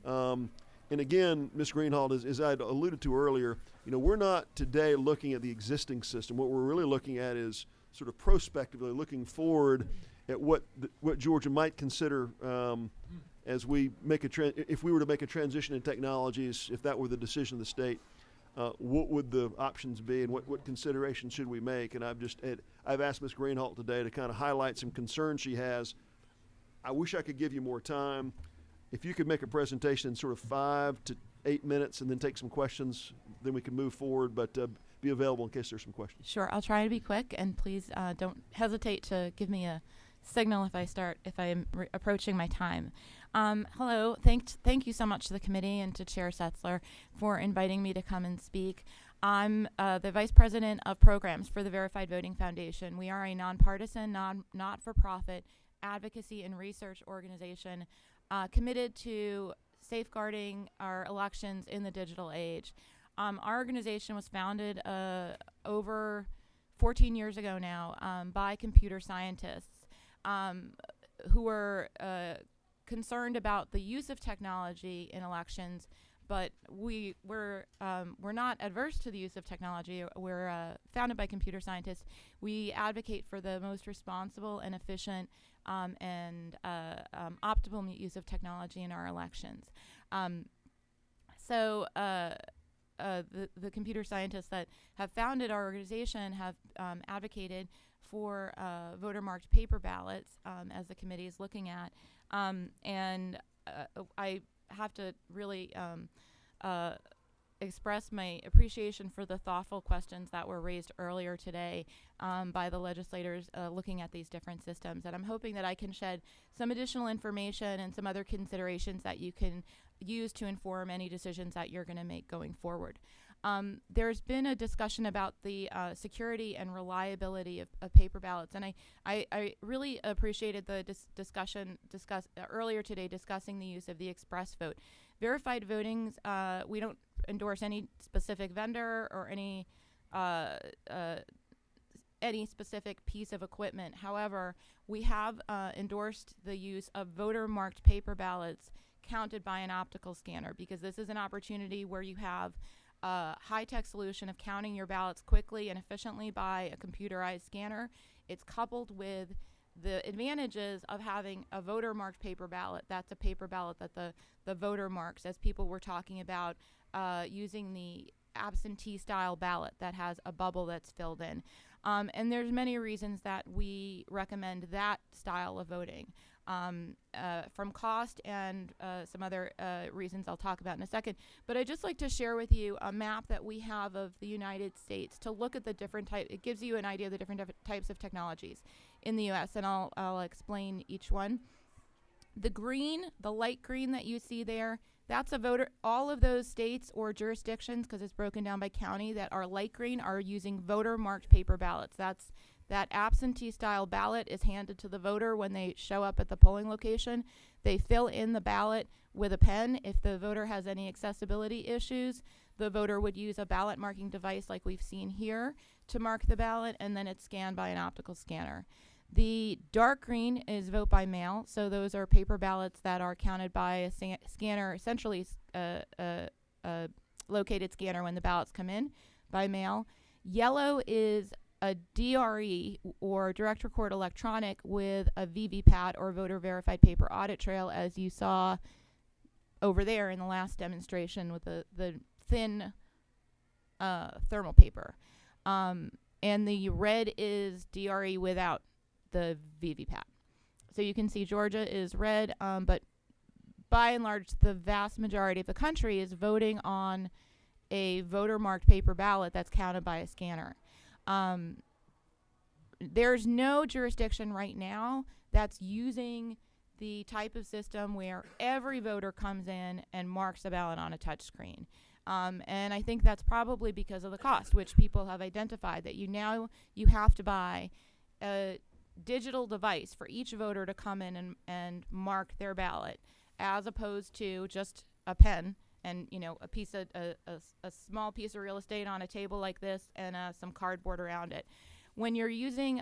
And again, Ms. Greenhalgh, as I alluded to earlier, we're not today looking at the existing system. What we're really looking at is sort of prospectively looking forward at what Georgia might consider as we make if we were to make a transition in technologies, if that were the decision of the state. What would the options be, and what considerations should we make? And I've asked Ms. Greenhalgh today to kind of highlight some concerns she has. I wish I could give you more time. If you could make a presentation in sort of 5 to 8 minutes and then take some questions, then we can move forward, but be available in case there's some questions. Sure, I'll try to be quick, and please don't hesitate to give me a signal if I am approaching my time. Hello, thank you so much to the committee and to Chair Setzler for inviting me to come and speak. I'm the Vice President of Programs for the Verified Voting Foundation. We are a nonpartisan, not-for-profit advocacy and research organization committed to safeguarding our elections in the digital age. Our organization was founded over 14 years ago now by computer scientists who were concerned about the use of technology in elections, but we're not adverse to the use of technology. We're founded by computer scientists. We advocate for the most responsible and efficient and optimal use of technology in our elections. The computer scientists that have founded our organization have advocated for voter-marked paper ballots, as the committee is looking at. I have to really express my appreciation for the thoughtful questions that were raised earlier today by the legislators looking at these different systems. And I'm hoping that I can shed some additional information and some other considerations that you can use to inform any decisions that you're going to make going forward. There's been a discussion about the security and reliability of paper ballots, and I really appreciated the discussion earlier today discussing the use of the express vote. Verified votings, we don't endorse any specific vendor or any specific piece of equipment. However, we have endorsed the use of voter-marked paper ballots counted by an optical scanner, because this is an opportunity where you have a high-tech solution of counting your ballots quickly and efficiently by a computerized scanner. It's coupled with the advantages of having a voter-marked paper ballot. That's a paper ballot that the voter marks, as people were talking about using the absentee-style ballot that has a bubble that's filled in. And there's many reasons that we recommend that style of voting. From cost and some other reasons I'll talk about in a second. But I'd just like to share with you a map that we have of the United States to look at the different types. It gives you an idea of the different types of technologies in the U.S., and I'll explain each one. The light green that you see there, that's a voter. All of those states or jurisdictions, because it's broken down by county, that are light green are using voter-marked paper ballots. That absentee-style ballot is handed to the voter when they show up at the polling location. They fill in the ballot with a pen. If the voter has any accessibility issues, the voter would use a ballot marking device like we've seen here to mark the ballot, and then it's scanned by an optical scanner. The dark green is vote by mail, so those are paper ballots that are counted by a scanner, essentially a located scanner when the ballots come in by mail. Yellow is a DRE, or direct record electronic, with a VVPAT, or voter verified paper audit trail, as you saw over there in the last demonstration with the thin thermal paper. and the red is DRE without the VVPAT. So you can see Georgia is red, but by and large, the vast majority of the country is voting on a voter-marked paper ballot that's counted by a scanner. There's no jurisdiction right now that's using the type of system where every voter comes in and marks a ballot on a touch screen. And I think that's probably because of the cost, which people have identified, that you have to buy a digital device for each voter to come in and mark their ballot, as opposed to just a pen and a piece of a small piece of real estate on a table like this and some cardboard around it. When you're using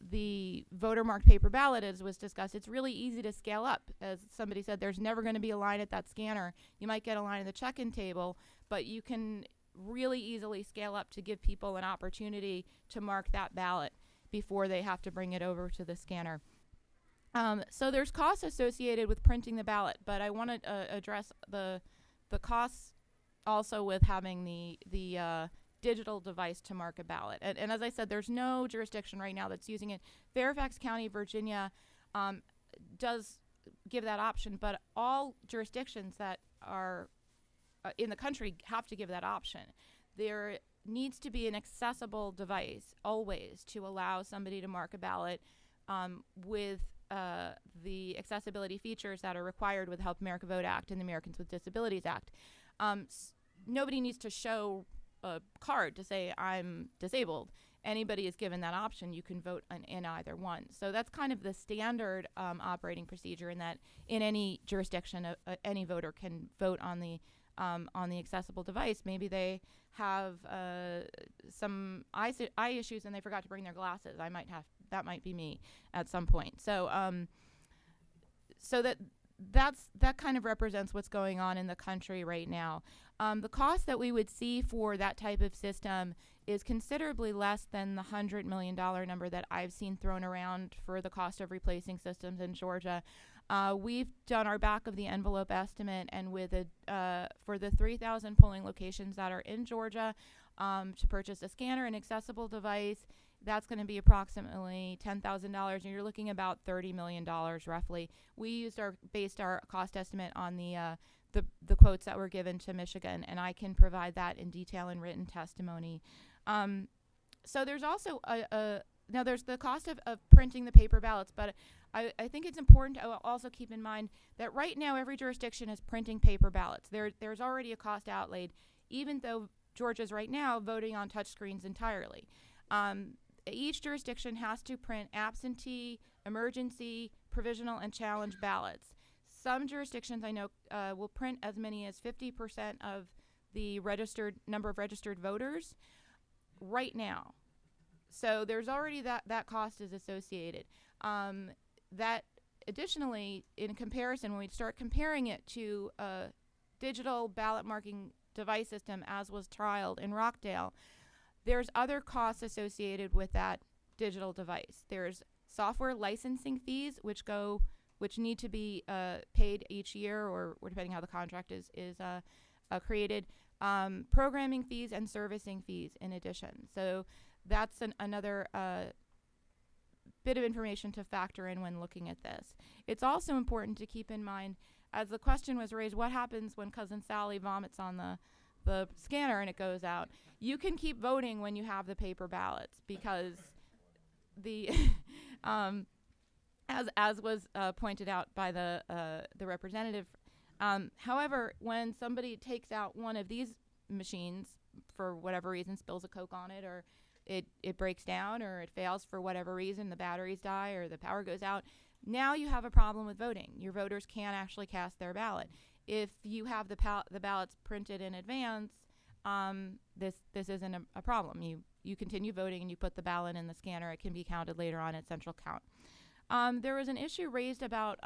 the voter-marked paper ballot, as was discussed, it's really easy to scale up. As somebody said, there's never going to be a line at that scanner. You might get a line at the check-in table, but you can really easily scale up to give people an opportunity to mark that ballot before they have to bring it over to the scanner. So there's costs associated with printing the ballot, but I want to address the costs also with having the digital device to mark a ballot. And as I said, there's no jurisdiction right now that's using it. Fairfax County, Virginia, does give that option, but all jurisdictions that are in the country have to give that option. There needs to be an accessible device always to allow somebody to mark a ballot with the accessibility features that are required with the Help America Vote Act and the Americans with Disabilities Act. Nobody needs to show a card to say I'm disabled. Anybody is given that option. You can vote in either one. So that's kind of the standard operating procedure, in that in any jurisdiction, any voter can vote on the accessible device. Maybe they have some eye issues and they forgot to bring their glasses. That might be me at some point. So that kind of represents what's going on in the country right now. The cost that we would see for that type of system is considerably less than the $100 million number that I've seen thrown around for the cost of replacing systems in Georgia. We've done our back of the envelope estimate, and with for the 3,000 polling locations that are in Georgia, to purchase a scanner and accessible device, that's going to be approximately $10,000, and you're looking about $30 million roughly. We based our cost estimate on the quotes that were given to Michigan, and I can provide that in detail in written testimony. So there's also now there's the cost of printing the paper ballots, but I think it's important to also keep in mind that right now every jurisdiction is printing paper ballots. There's already a cost outlaid, even though Georgia's right now voting on touchscreens entirely. Each jurisdiction has to print absentee, emergency, provisional, and challenge ballots. Some jurisdictions I know will print as many as 50% of the number of registered voters right now. So there's already that cost is associated. That additionally, in comparison, when we start comparing it to a digital ballot marking device system as was trialed in Rockdale, there's other costs associated with that digital device. There's software licensing fees, which need to be paid each year, or depending how the contract is created. Programming fees and servicing fees in addition. So that's another bit of information to factor in when looking at this. It's also important to keep in mind, as the question was raised, what happens when Cousin Sally vomits on the scanner and it goes out? You can keep voting when you have the paper ballots, because the as was pointed out by the representative. However, when somebody takes out one of these machines for whatever reason, spills a Coke on it, or it breaks down, or it fails for whatever reason, the batteries die or the power goes out, now you have a problem with voting. Your voters can't actually cast their ballot. If you have the ballots printed in advance, this isn't a problem. You continue voting and you put the ballot in the scanner. It can be counted later on at central count. There was an issue raised about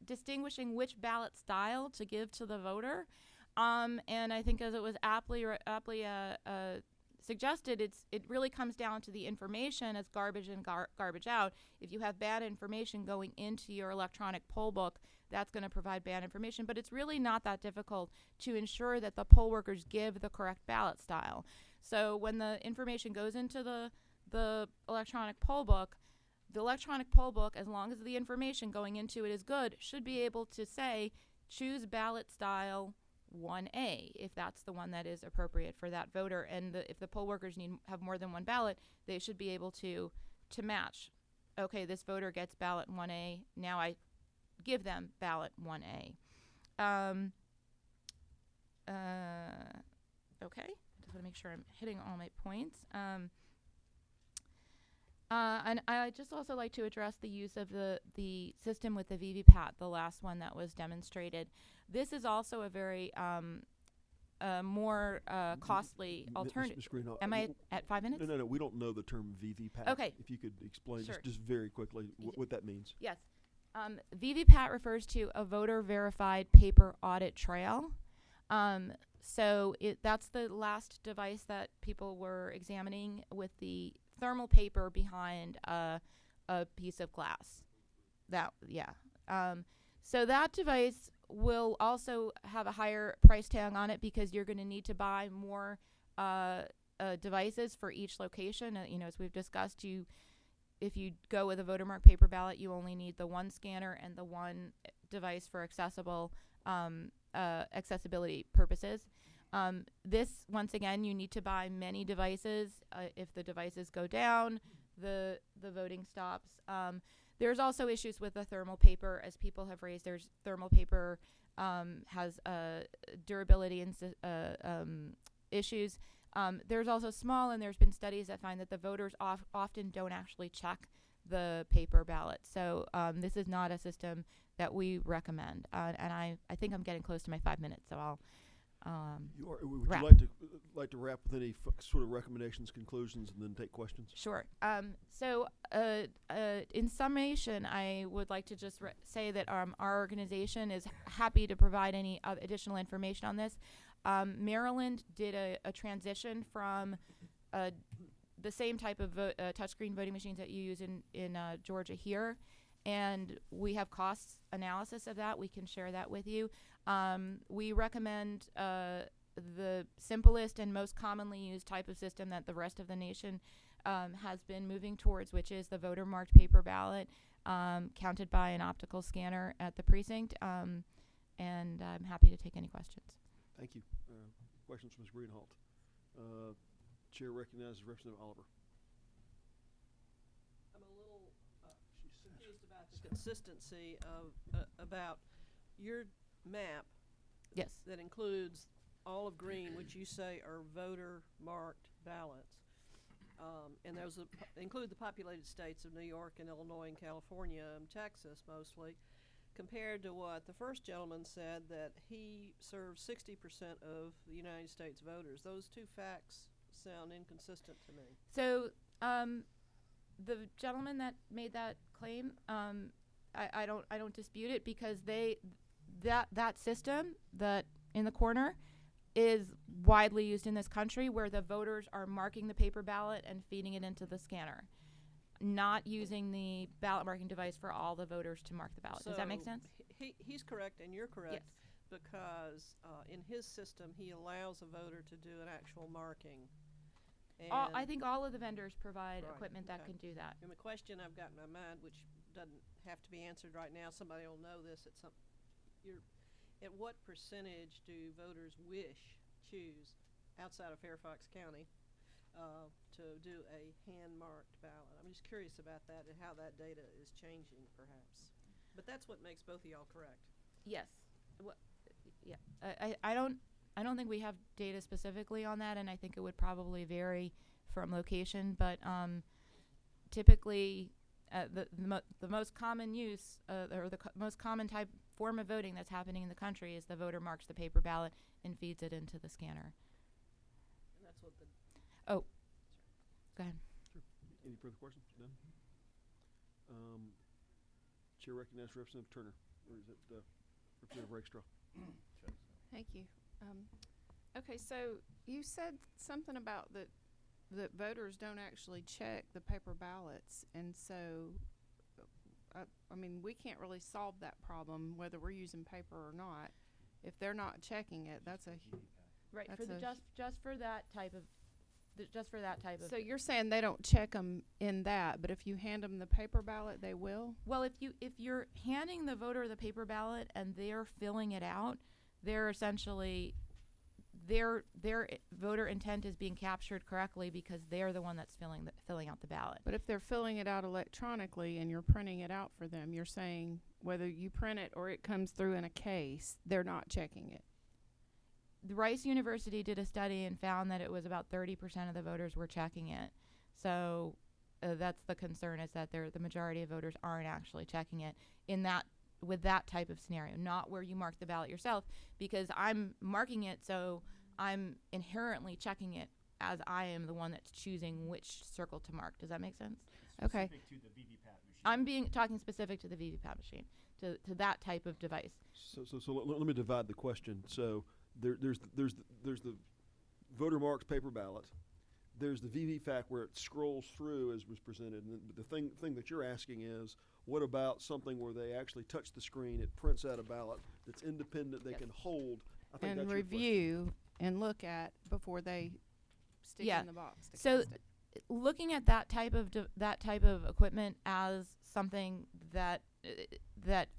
distinguishing which ballot style to give to the voter, and I think, as it was aptly suggested, it really comes down to the information as garbage in, garbage out. If you have bad information going into your electronic poll book, that's going to provide bad information, but it's really not that difficult to ensure that the poll workers give the correct ballot style. So when the information goes into the the electronic poll book, the electronic poll book, as long as the information going into it is good, should be able to say, choose ballot style 1A, if that's the one that is appropriate for that voter. And if the poll workers have more than one ballot, they should be able to match. Okay, this voter gets ballot 1A. Now I give them ballot 1A. Okay, just want to make sure I'm hitting all my points. And I just also like to address the use of the system with the VVPAT, the last one that was demonstrated. This is also a very more costly alternative. Ms. Greenhall, Am I at 5 minutes? No. We don't know the term VVPAT. Okay. If you could explain Sure. just very quickly what that means. Yes. VVPAT refers to a voter verified paper audit trail. So that's the last device that people were examining with the thermal paper behind a piece of glass. So that device will also have a higher price tag on it because you're going to need to buy more devices for each location. As we've discussed, if you go with a voter marked paper ballot, you only need the one scanner and the one device for accessibility purposes. This, once again, you need to buy many devices. If the devices go down, the voting stops. There's also issues with the thermal paper, as people have raised. There's thermal paper has durability and issues. There's also small, and there's been studies that find that the voters often don't actually check the paper ballot. So this is not a system that we recommend. And I think I'm getting close to my 5 minutes, so I'll Would wrap. you like to wrap with any sort of recommendations, conclusions, and then take questions? Sure. In summation, I would like to just say that our organization is happy to provide any additional information on this. Maryland did a transition from the same type of touchscreen voting machines that you use in Georgia here, and we have cost analysis of that. We can share that with you. We recommend the simplest and most commonly used type of system that the rest of the nation has been moving towards, which is the voter marked paper ballot counted by an optical scanner at the precinct. And I'm happy to take any questions. Thank you. Questions from Ms. Greenhalgh. Chair recognizes Representative Oliver. I'm a little confused about the consistency of about your map. Yes. That includes all of green, which you say are voter marked ballots, and those include the populated states of New York and Illinois and California and Texas mostly, compared to what the first gentleman said, that he serves 60% of the United States voters. Those two facts sound inconsistent to me. So the gentleman that made that claim, I don't dispute it, because that system that in the corner is widely used in this country, where the voters are marking the paper ballot and feeding it into the scanner, not using the ballot marking device for all the voters to mark the ballot. Does that make sense? He's correct and you're correct. Yes. Because in his system he allows a voter to do an actual marking. I think all of the vendors provide equipment that can do that. And the question I've got in my mind, which doesn't have to be answered right now, somebody will know this at what percentage do voters choose outside of Fairfax County to do a hand-marked ballot? I'm just curious about that and how that data is changing, perhaps. But that's what makes both of y'all correct. Yes. I don't think we have data specifically on that, and I think it would probably vary from location. But typically, the most common use or the most common form of voting that's happening in the country is the voter marks the paper ballot and feeds it into the scanner. And that's what the... Oh, go ahead. Sure. Any further questions? None? Chair recognizes Representative Turner. Or is it Representative Rakestraw? Thank you. Okay, so you said something about that voters don't actually check the paper ballots, and so I mean, we can't really solve that problem whether we're using paper or not. If they're not checking it, that's a right. For the just for that type of just for that type of. So you're saying they don't check them in that, but if you hand them the paper ballot, they will? Well, if you're handing the voter the paper ballot and they're filling it out, they're essentially their voter intent is being captured correctly because they're the one that's filling out the ballot. But if they're filling it out electronically and you're printing it out for them, you're saying whether you print it or it comes through in a case, they're not checking it. The Rice University did a study and found that it was about 30% of the voters were checking it. So that's the concern, is that the majority of voters aren't actually checking it with that type of scenario, not where you mark the ballot yourself, because I'm marking it, so I'm inherently checking it as I am the one that's choosing which circle to mark. Does that make sense? Okay. Specific to the VVPAT machine. I'm talking specific to the VVPAT machine, to that type of device. So let me divide the question. So there's the voter marked paper ballot. There's the VVFAC where it scrolls through as was presented. And the thing that you're asking is, what about something where they actually touch the screen, it prints out a ballot that's independent, they can hold? I think And that's your question. review and look at before they stick it in the box. to So cast it. looking at that type of equipment as something that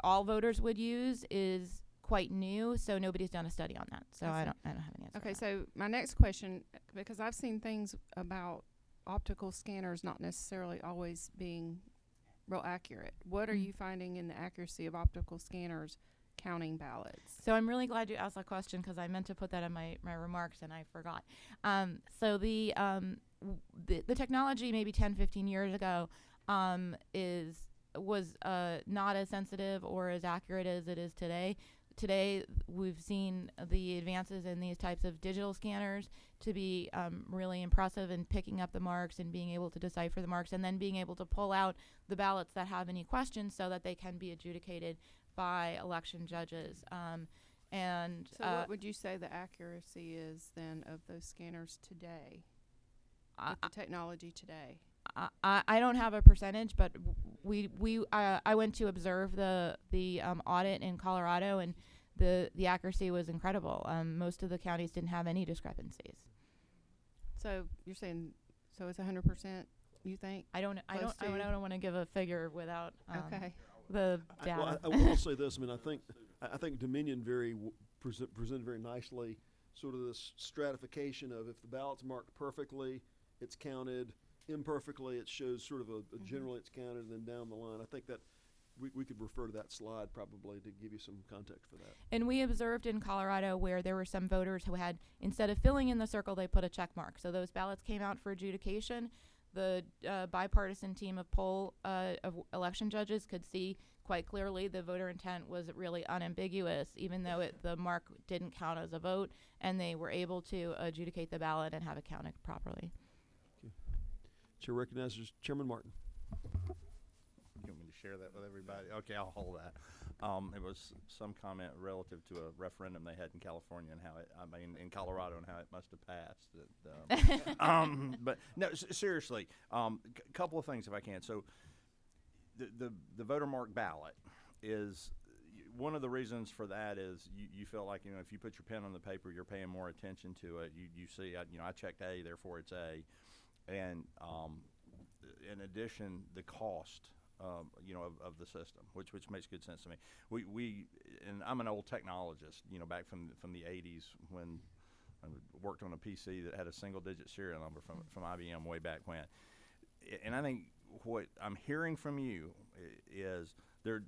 all voters would use is quite new, so nobody's done a study on that. So I don't have an answer. Okay, on that. so my next question, because I've seen things about optical scanners not necessarily always being real accurate. What are you finding in the accuracy of optical scanners counting ballots? So I'm really glad you asked that question, because I meant to put that in my remarks and I forgot. So the technology maybe 10, 15 years ago was not as sensitive or as accurate as it is today. Today, we've seen the advances in these types of digital scanners to be really impressive in picking up the marks and being able to decipher the marks, and then being able to pull out the ballots that have any questions so that they can be adjudicated by election judges. So what would you say the accuracy is then of those scanners today, with the technology today? I don't have a percentage, but I went to observe the audit in Colorado, and the accuracy was incredible. Most of the counties didn't have any discrepancies. So you're saying, so it's 100%, you think? I don't want to give a figure without the data. Well, I will say this. I mean, I think Dominion presented very nicely sort of this stratification of, if the ballot's marked perfectly, it's counted. Imperfectly, it shows sort of a generally it's counted, and then down the line. I think that we could refer to that slide probably to give you some context for that. And we observed in Colorado where there were some voters who had, instead of filling in the circle, they put a check mark. So those ballots came out for adjudication. The bipartisan team of of election judges could see quite clearly the voter intent was really unambiguous, even though the mark didn't count as a vote, and they were able to adjudicate the ballot and have it counted properly. Chair recognizes Chairman Martin. You want me to share that with everybody? Okay, I'll hold that. It was some comment relative to a referendum they had in California and in Colorado, and how it must have passed. But no, seriously, couple of things if I can. So the voter mark ballot is, one of the reasons for that is you feel like, if you put your pen on the paper, you're paying more attention to it. You see, I checked A, therefore it's A. And in addition, the cost, of the system, which makes good sense to me. We and I'm an old technologist, back from the 80s when I worked on a PC that had a single-digit serial number from IBM way back when. And I think what I'm hearing from you is there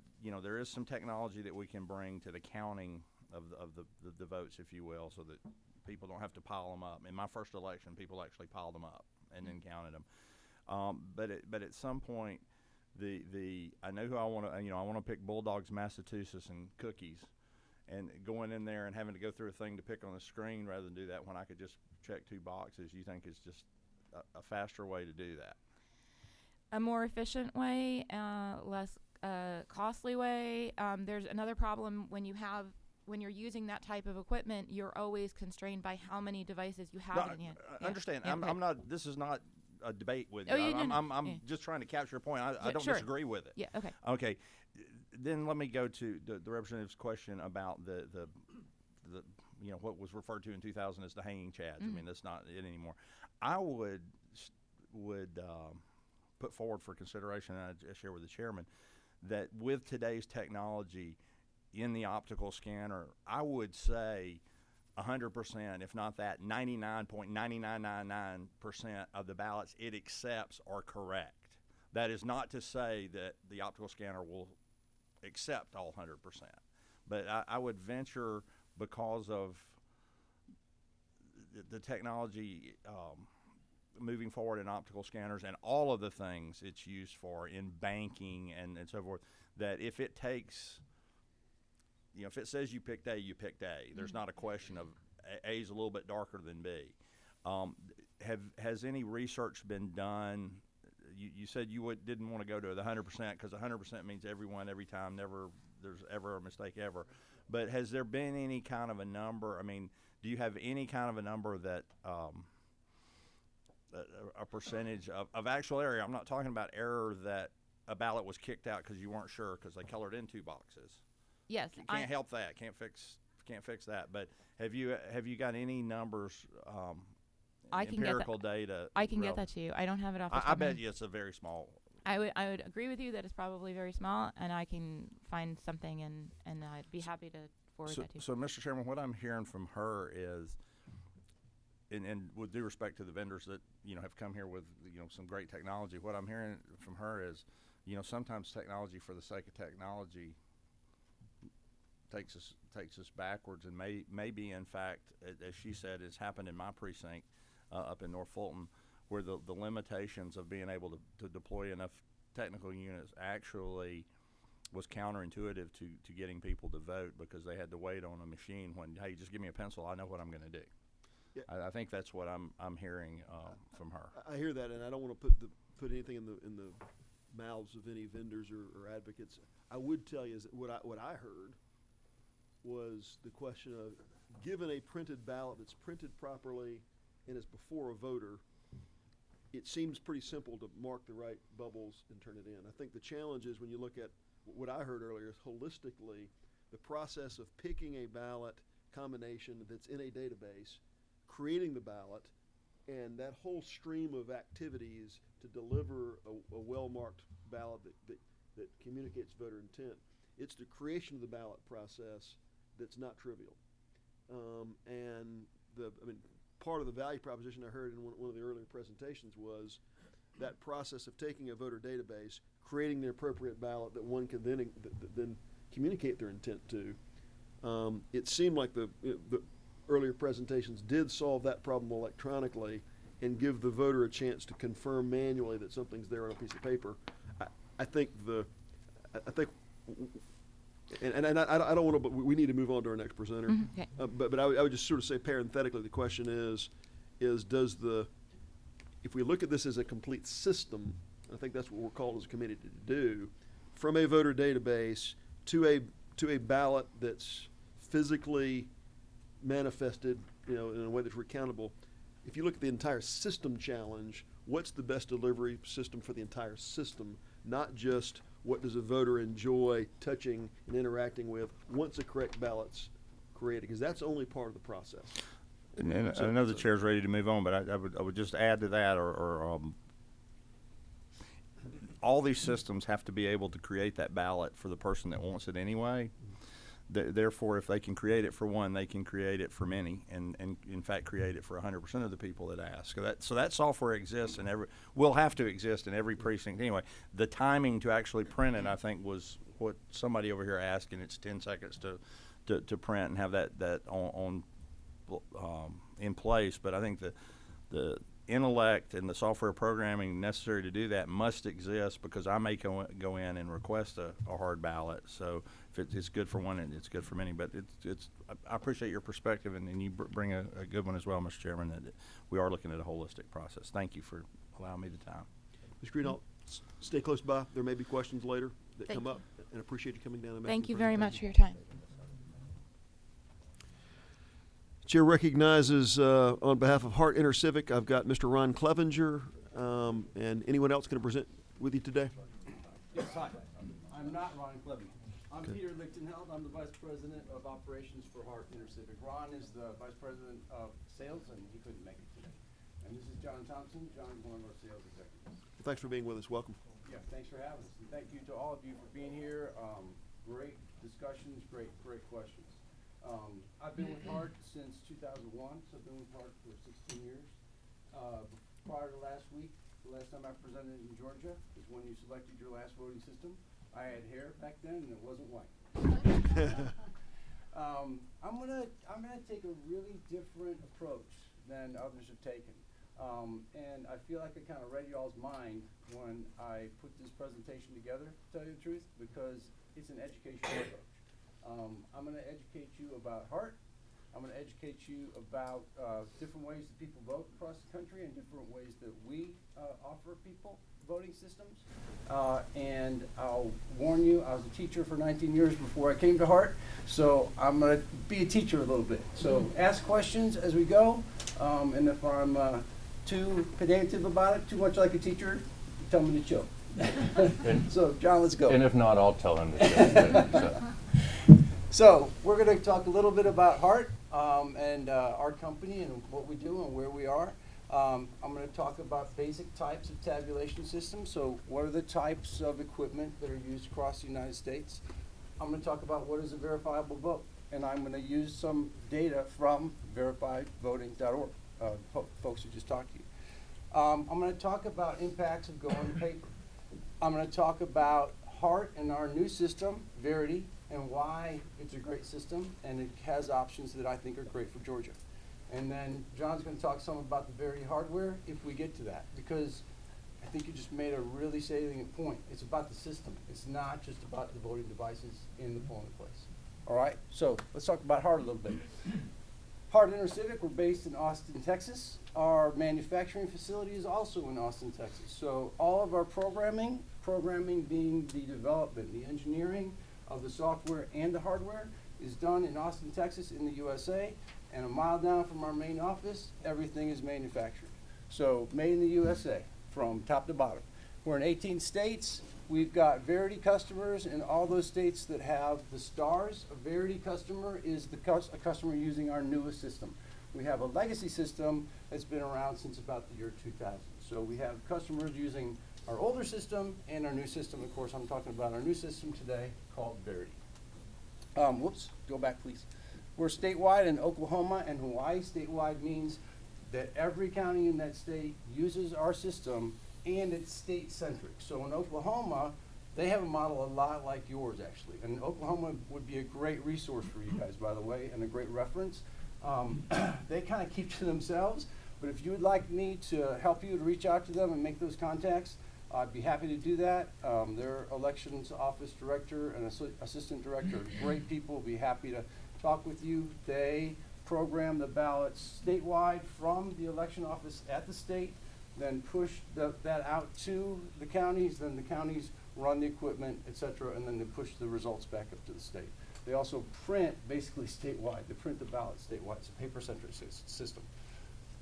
is some technology that we can bring to the counting of the votes, if you will, so that people don't have to pile them up. In my first election, people actually piled them up and then counted them. But at some point, I know who I want to. I want to pick Bulldogs, Massachusetts, and cookies, and going in there and having to go through a thing to pick on the screen rather than do that when I could just check 2 boxes. You think is just a faster way to do that? A more efficient way, less costly way. There's another problem when you're using that type of equipment. You're always constrained by how many devices you have in hand. I understand. Yeah, I'm not. This is not a debate with you. I'm just trying to capture a point. I don't disagree with it. Yeah. Okay. Okay. Then let me go to the representative's question about the the what was referred to in 2000 as the hanging chads. I mean, that's not it anymore. I would put forward for consideration, and I share with the chairman, that with today's technology in the optical scanner, I would say 100%, if not that, 99.9999% of the ballots it accepts are correct. That is not to say that the optical scanner will accept all 100%. But I would venture, because of the technology moving forward in optical scanners and all of the things it's used for in banking and so forth, that if it takes, if it says you picked A, you picked A. There's not a question of A is a little bit darker than B. Has any research been done? You said you didn't want to go to the 100% because 100% means everyone, every time, never there's ever a mistake ever. But has there been any kind of a number? I mean, do you have any kind of a number that a percentage of actual error? I'm not talking about error that a ballot was kicked out because you weren't sure because they colored in 2 boxes. Yes, Can't help that. Can't fix that. But have you got any numbers? I can empirical get that. data. I can get that to you. I don't have it off the top I of my bet head. you it's a very small. I would agree with you that it's probably very small, and I can find something and I'd be happy to forward that to you. So, Mr. Chairman, what I'm hearing from her is, and with due respect to the vendors that have come here with some great technology, what I'm hearing from her is, sometimes technology for the sake of technology takes us backwards, and maybe in fact, as she said, it's happened in my precinct up in North Fulton, where the limitations of being able to deploy enough technical units actually was counterintuitive to getting people to vote, because they had to wait on a machine when, hey, just give me a pencil, I know what I'm going to do. Yeah. I think that's what I'm hearing from her. I hear that, and I don't want to put anything in the mouths of any vendors or advocates. I would tell you is that what I heard was the question of, given a printed ballot that's printed properly and is before a voter, it seems pretty simple to mark the right bubbles and turn it in. I think the challenge is, when you look at what I heard earlier, is holistically the process of picking a ballot combination that's in a database, creating the ballot, and that whole stream of activities to deliver a well-marked ballot that communicates voter intent. It's the creation of the ballot process that's not trivial. Part of the value proposition I heard in one of the earlier presentations was that process of taking a voter database, creating the appropriate ballot that one can then communicate their intent to. It seemed like the earlier presentations did solve that problem electronically and give the voter a chance to confirm manually that something's there on a piece of paper. I think and I don't want to, but we need to move on to our next presenter. Okay. But I would just sort of say parenthetically, the question is if we look at this as a complete system, I think that's what we're called as a committee to do, from a voter database to a ballot that's physically manifested, in a way that's recountable. If you look at the entire system challenge, what's the best delivery system for the entire system, not just what does a voter enjoy touching and interacting with once a correct ballot's created, because that's only part of the process. And I know the chair's ready to move on, but I would just add to that, or all these systems have to be able to create that ballot for the person that wants it anyway. Therefore, if they can create it for one, they can create it for many, and in fact create it for 100% of the people that ask. So that software exists, and will have to exist in every precinct anyway. The timing to actually print it, I think, was what somebody over here asked, and it's 10 seconds to print and have that on in place. But I think the intellect and the software programming necessary to do that must exist, because I may go in and request a hard ballot. So if it's good for one, it's good for many. But I appreciate your perspective, and you bring a good one as well, Mr. Chairman, that we are looking at a holistic process. Thank you for allowing me the time. Ms. Greenhalgh, stay close by. There may be questions later that Thank come up, and appreciate you coming down and making Thank the you very much for presentation. your time. Chair recognizes, on behalf of Hart InterCivic, I've got Mr. Ron Clevenger, and anyone else going to present with you today? Yes, hi. I'm not Ron Clevenger. I'm Peter Lichtenheld. I'm the Vice President of Operations for Hart Intercivic. Ron is the Vice President of Sales, and he couldn't make it today. And this is John Thompson. John is one of our sales executives. Well, thanks for being with us. Welcome. Yeah, thanks for having us. And thank you to all of you for being here. Great discussions, great questions. I've been with Hart since 2001, so I've been with Hart for 16 years. Prior to last week, the last time I presented in Georgia is when you selected your last voting system. I had hair back then, and it wasn't white. I'm gonna take a really different approach than others have taken, and I feel like I kind of read y'all's mind when I put this presentation together, to tell you the truth, because it's an educational approach. I'm gonna educate you about Hart. I'm going to educate you about different ways that people vote across the country and different ways that we offer people voting systems. And I'll warn you, I was a teacher for 19 years before I came to Hart, so I'm going to be a teacher a little bit. So ask questions as we go, and if I'm too pedantic about it, too much like a teacher, tell me to chill. So, John, let's go. And if not, I'll tell him to chill. So we're going to talk a little bit about Hart and our company and what we do and where we are. I'm going to talk about basic types of tabulation systems. So what are the types of equipment that are used across the United States? I'm going to talk about what is a verifiable vote. And I'm going to use some data from verifiedvoting.org, folks who just talked to you. I'm going to talk about impacts of going to paper. I'm going to talk about Hart and our new system, Verity, and why it's a great system, and it has options that I think are great for Georgia. And then John's going to talk some about the Verity hardware if we get to that, because I think you just made a really salient point. It's about the system. It's not just about the voting devices in the polling place. All right, so let's talk about Hart a little bit. Hart Intercivic, we're based in Austin, Texas. Our manufacturing facility is also in Austin, Texas. So all of our programming being the development, the engineering of the software and the hardware, is done in Austin, Texas in the USA, and a mile down from our main office, everything is manufactured. So made in the USA from top to bottom. We're in 18 states. We've got Verity customers in all those states that have the stars. A Verity customer is a customer using our newest system. We have a legacy system that's been around since about the year 2000. So we have customers using our older system and our new system. Of course, I'm talking about our new system today called Verity. Whoops, go back please. We're statewide in Oklahoma and Hawaii. Statewide means that every county in that state uses our system, and it's state-centric. So in Oklahoma, they have a model a lot like yours, actually. And Oklahoma would be a great resource for you guys, by the way, and a great reference. They kind of keep to themselves, but if you would like me to help you to reach out to them and make those contacts, I'd be happy to do that. Their elections office director and assistant director are great people. Be happy to talk with you. They program the ballots statewide from the election office at the state, then push that out to the counties, then the counties run the equipment, et cetera, and then they push the results back up to the state. They also print basically statewide. They print the ballots statewide. It's a paper-centric system.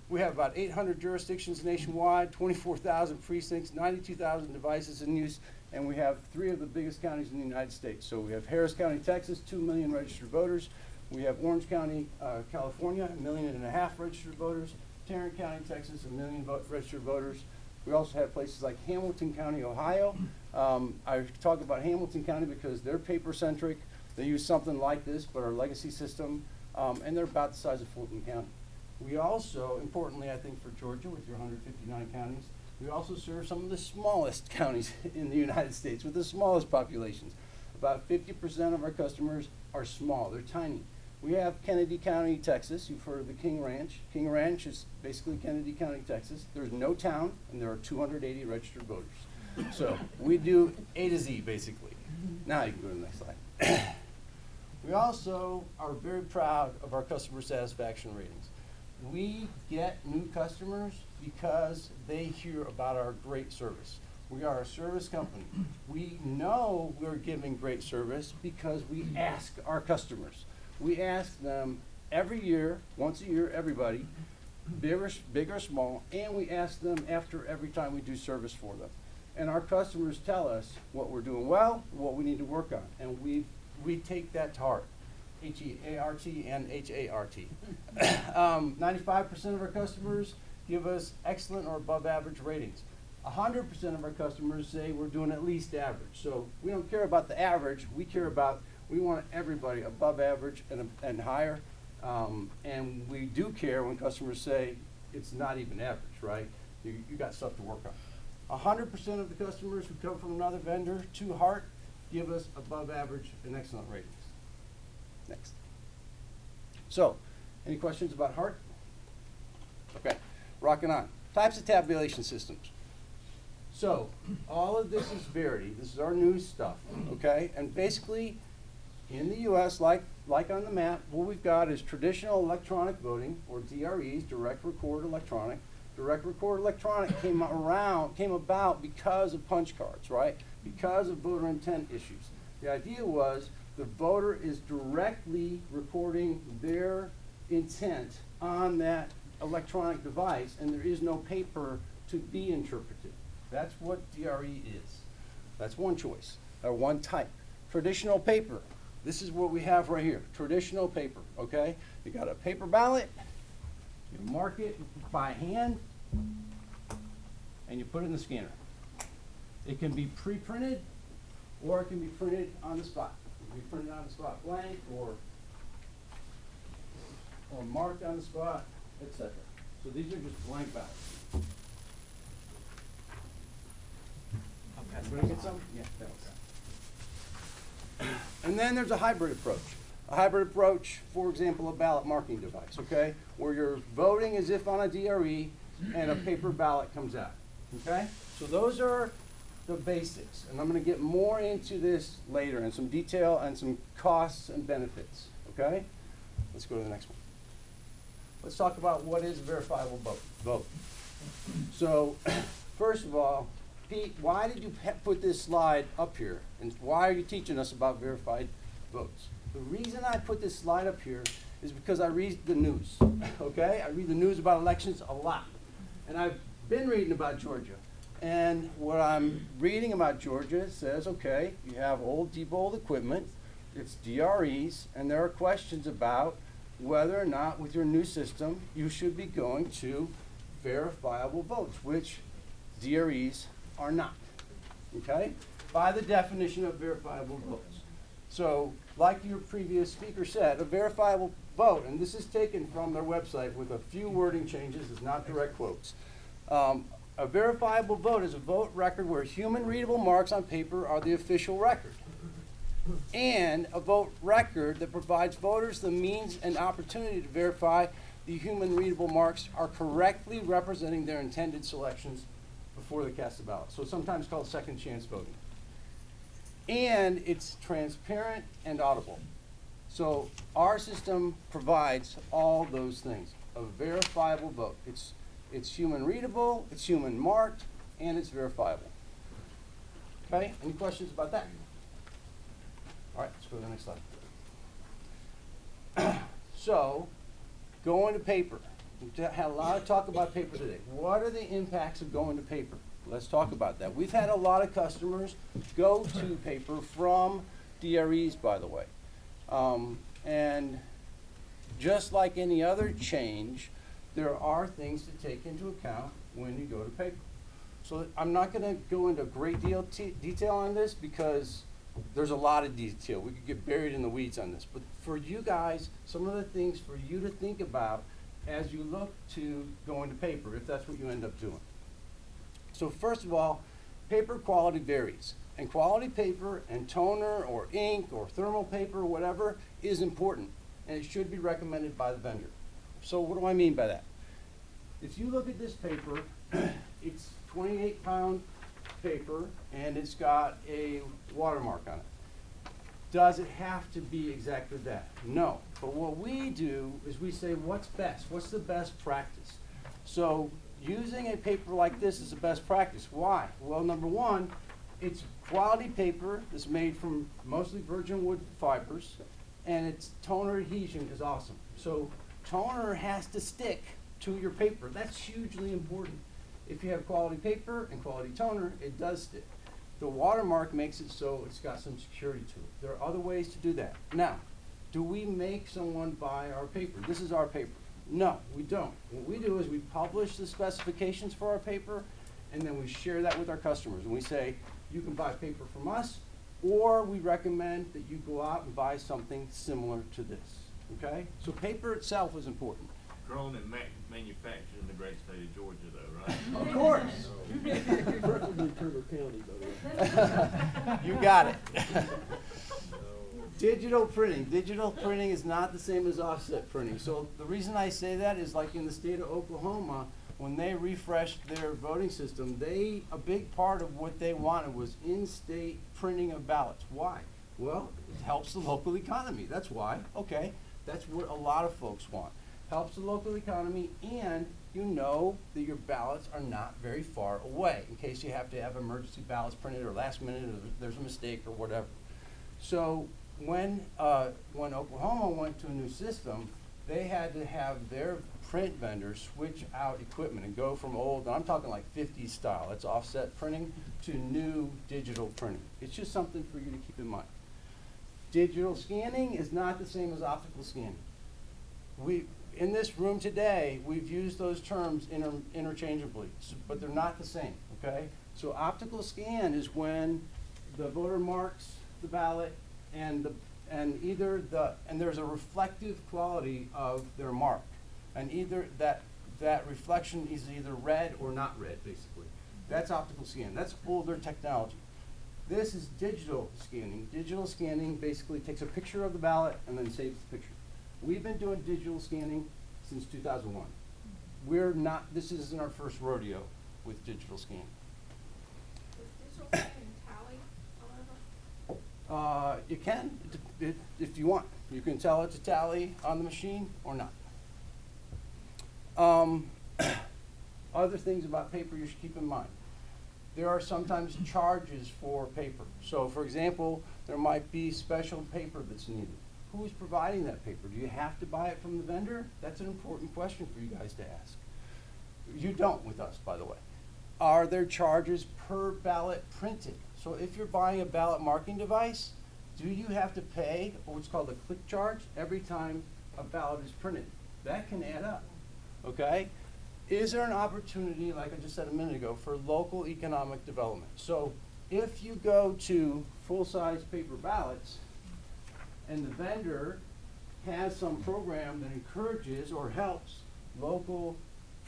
We have about 800 jurisdictions nationwide, 24,000 precincts, 92,000 devices in use, and we have 3 of the biggest counties in the United States. So we have Harris County, Texas, 2 million registered voters. We have Orange County, California, 1.5 million registered voters. Tarrant County, Texas, 1 million registered voters. We also have places like Hamilton County, Ohio. I talk about Hamilton County because they're paper-centric. They use something like this, but our legacy system, and they're about the size of Fulton County. We also, importantly, I think for Georgia, with your 159 counties, we also serve some of the smallest counties in the United States with the smallest populations. About 50% of our customers are small, they're tiny. We have Kennedy County, Texas. You've heard of the King Ranch. King Ranch is basically Kennedy County, Texas. There's no town, and there are 280 registered voters. So we do A to Z, basically. Now you can go to the next slide. We also are very proud of our customer satisfaction ratings. We get new customers because they hear about our great service. We are a service company. We know we're giving great service because we ask our customers. We ask them every year, once a year, everybody, big or small, and we ask them after every time we do service for them. And our customers tell us what we're doing well, what we need to work on. And we've we take that to heart. H-E-A-R-T and H-A-R-T. 95% of our customers give us excellent or above average ratings. 100% of our customers say we're doing at least average. So we don't care about the average, we want everybody above average and higher. And we do care when customers say it's not even average, right? You got stuff to work on. 100% of the customers who come from another vendor to Hart give us above average and excellent ratings. Next. So, any questions about Hart? Okay, rocking on. Types of tabulation systems. So, all of this is Verity. This is our new stuff, okay? And basically, in the U.S., like on the map, what we've got is traditional electronic voting, or DREs, direct record electronic. Direct record electronic came about because of punch cards, right? Because of voter intent issues. The idea was the voter is directly recording their intent on that electronic device, and there is no paper to be interpreted. That's what DRE is. That's one choice, or one type. Traditional paper. This is what we have right here, traditional paper, okay? You got a paper ballot, you mark it by hand, and you put it in the scanner. It can be pre-printed, or it can be printed on the spot. It can be printed on the spot blank, or marked on the spot, etc. So these are just blank ballots. Everybody get some? Yeah, thanks. And then there's a hybrid approach. A hybrid approach, for example, a ballot marking device, okay? Where you're voting as if on a DRE and a paper ballot comes out, okay? So those are the basics. And I'm gonna get more into this later in some detail and some costs and benefits, okay? Let's go to the next one. Let's talk about what is a verifiable vote. So, first of all, Pete, why did you put this slide up here? And why are you teaching us about verified votes? The reason I put this slide up here is because I read the news, okay? I read the news about elections a lot. And I've been reading about Georgia. And what I'm reading about Georgia says, okay, you have old debold equipment, it's DREs, and there are questions about whether or not with your new system you should be going to verifiable votes, which DREs are not, okay? By the definition of verifiable votes. So, like your previous speaker said, a verifiable vote, and this is taken from their website with a few wording changes, it's not direct quotes. A verifiable vote is a vote record where human readable marks on paper are the official record. And a vote record that provides voters the means and opportunity to verify the human readable marks are correctly representing their intended selections before they cast a ballot. So it's sometimes called second chance voting. And it's transparent and audible. So our system provides all those things. A verifiable vote. It's human readable, it's human marked, and it's verifiable. Okay, any questions about that? All right, let's go to the next slide. So, going to paper. We had a lot of talk about paper today. What are the impacts of going to paper? Let's talk about that. We've had a lot of customers go to paper from DREs, by the way. And just like any other change, there are things to take into account when you go to paper. So I'm not going to go into great detail on this because there's a lot of detail. We could get buried in the weeds on this. But for you guys, some of the things for you to think about as you look to going to paper, if that's what you end up doing. So first of all, paper quality varies. And quality paper and toner or ink or thermal paper or whatever is important. And it should be recommended by the vendor. So what do I mean by that? If you look at this paper, it's 28-pound paper and it's got a watermark on it. Does it have to be exactly that? No. But what we do is we say, what's best? What's the best practice? So using a paper like this is the best practice. Why? Well, number one, it's quality paper that's made from mostly virgin wood fibers, and its toner adhesion is awesome. So toner has to stick to your paper. That's hugely important. If you have quality paper and quality toner, it does stick. The watermark makes it so it's got some security to it. There are other ways to do that. Now, do we make someone buy our paper? This is our paper. No, we don't. What we do is we publish the specifications for our paper, and then we share that with our customers. And we say, you can buy paper from us, or we recommend that you go out and buy something similar to this, okay? So paper itself is important. Grown and manufactured in the great state of Georgia, though, right? Of course. Preferably Turner County, by the way. You got it. Digital printing. Digital printing is not the same as offset printing. So the reason I say that is like in the state of Oklahoma, when they refreshed their voting system, a big part of what they wanted was in-state printing of ballots. Why? Well, it helps the local economy. That's why. Okay. That's what a lot of folks want. Helps the local economy, and you know that your ballots are not very far away in case you have to have emergency ballots printed or last minute or there's a mistake or whatever. So when Oklahoma went to a new system, they had to have their print vendors switch out equipment and go from old, and I'm talking like 50s style, that's offset printing, to new digital printing. It's just something for you to keep in mind. Digital scanning is not the same as optical scanning. In this room today, we've used those terms interchangeably, but they're not the same, okay? So optical scan is when the voter marks the ballot and there's a reflective quality of their mark. And either that reflection is either red or not red, basically. That's optical scan. That's older technology. This is digital scanning. Digital scanning basically takes a picture of the ballot and then saves the picture. We've been doing digital scanning since 2001. This isn't our first rodeo with digital scanning. Is digital scanning tally, however? You can, if you want. You can tell it to tally on the machine or not. Other things about paper you should keep in mind. There are sometimes charges for paper. So for example, there might be special paper that's needed. Who's providing that paper? Do you have to buy it from the vendor? That's an important question for you guys to ask. You don't with us, by the way. Are there charges per ballot printed? So if you're buying a ballot marking device, do you have to pay what's called a click charge every time a ballot is printed? That can add up, okay? Is there an opportunity, like I just said a minute ago, for local economic development? So if you go to full-size paper ballots and the vendor has some program that encourages or helps local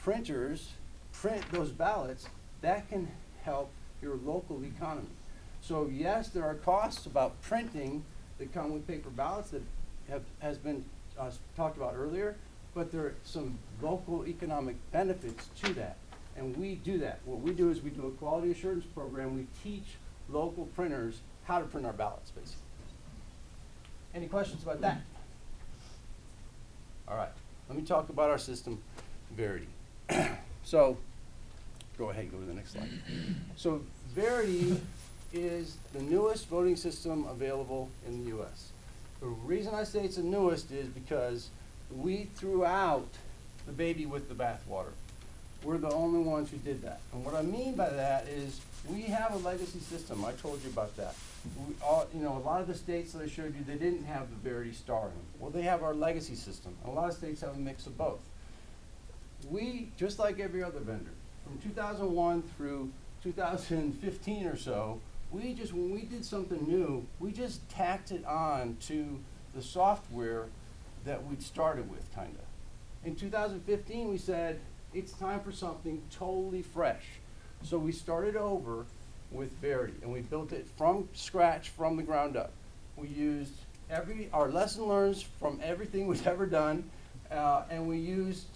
printers print those ballots, that can help your local economy. So yes, there are costs about printing that come with paper ballots that has been talked about earlier, but there are some local economic benefits to that. And we do that. What we do is we do a quality assurance program. We teach local printers how to print our ballots, basically. Any questions about that? All right, let me talk about our system, Verity. So, go ahead and go to the next slide. So, Verity is the newest voting system available in the US. The reason I say it's the newest is because we threw out the baby with the bathwater. We're the only ones who did that. And what I mean by that is we have a legacy system. I told you about that. A lot of the states that I showed you, they didn't have the Verity Star in them. Well, they have our legacy system. A lot of states have a mix of both. We, just like every other vendor, from 2001 through 2015 or so, when we did something new, we just tacked it on to the software that we'd started with, kind of. In 2015, we said, it's time for something totally fresh. So we started over with Verity, and we built it from scratch, from the ground up. We used our lesson learned from everything we've ever done, and we used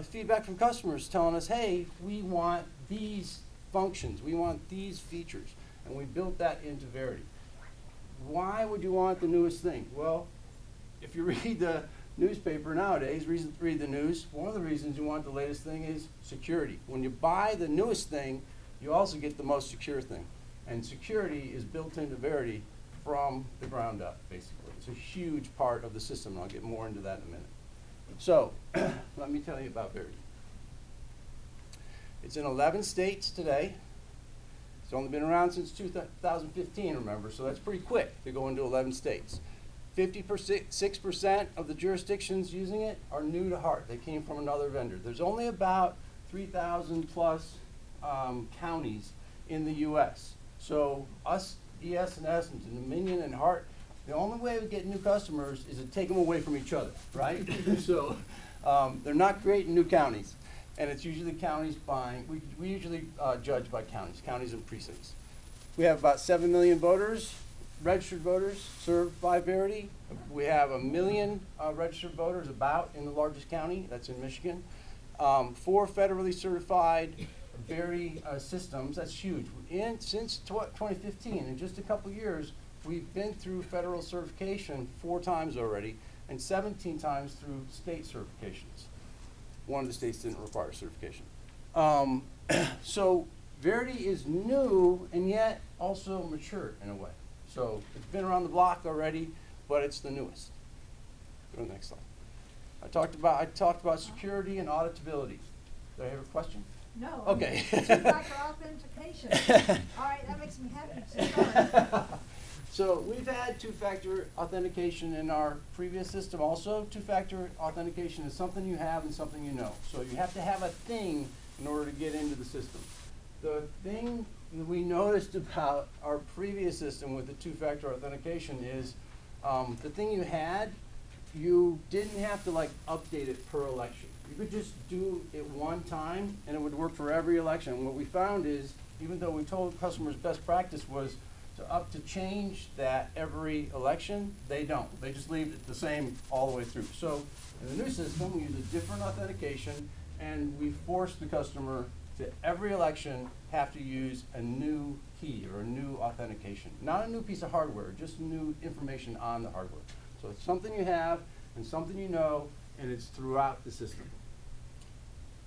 feedback from customers telling us, hey, we want these functions, we want these features, and we built that into Verity. Why would you want the newest thing? Well, if you read the newspaper nowadays, read the news, one of the reasons you want the latest thing is security. When you buy the newest thing, you also get the most secure thing. And security is built into Verity from the ground up, basically. It's a huge part of the system, and I'll get more into that in a minute. So, let me tell you about Verity. It's in 11 states today. It's only been around since 2015, remember, so that's pretty quick to go into 11 states. 56% of the jurisdictions using it are new to HART. They came from another vendor. There's only about 3,000 plus counties in the U.S. So us, ES&S, and Dominion and HART, the only way we get new customers is to take them away from each other, right? So they're not creating new counties. And it's usually counties buying, we usually judge by counties and precincts. We have about 7 million voters, registered voters served by Verity. We have 1 million registered voters about in the largest county, that's in Michigan. 4 federally certified Verity systems, that's huge. Since 2015, in just a couple years, we've been through federal certification 4 times already, and 17 times through state certifications. One of the states didn't require certification. So Verity is new and yet also mature in a way. So it's been around the block already, but it's the newest. Go to the next slide. I talked about security and auditability. Do I have a question? No. Okay. Two-factor authentication. All right, that makes me happy to start. So we've had two-factor authentication in our previous system also. Two-factor authentication is something you have and something you know. So you have to have a thing in order to get into the system. The thing that we noticed about our previous system with the two-factor authentication is the thing you had, you didn't have to like update it per election. You could just do it one time and it would work for every election. And what we found is, even though we told customers best practice was to change that every election, they don't. They just leave it the same all the way through. So in the new system, we use a different authentication, and we force the customer to every election have to use a new key or a new authentication. Not a new piece of hardware, just new information on the hardware. So it's something you have and something you know, and it's throughout the system.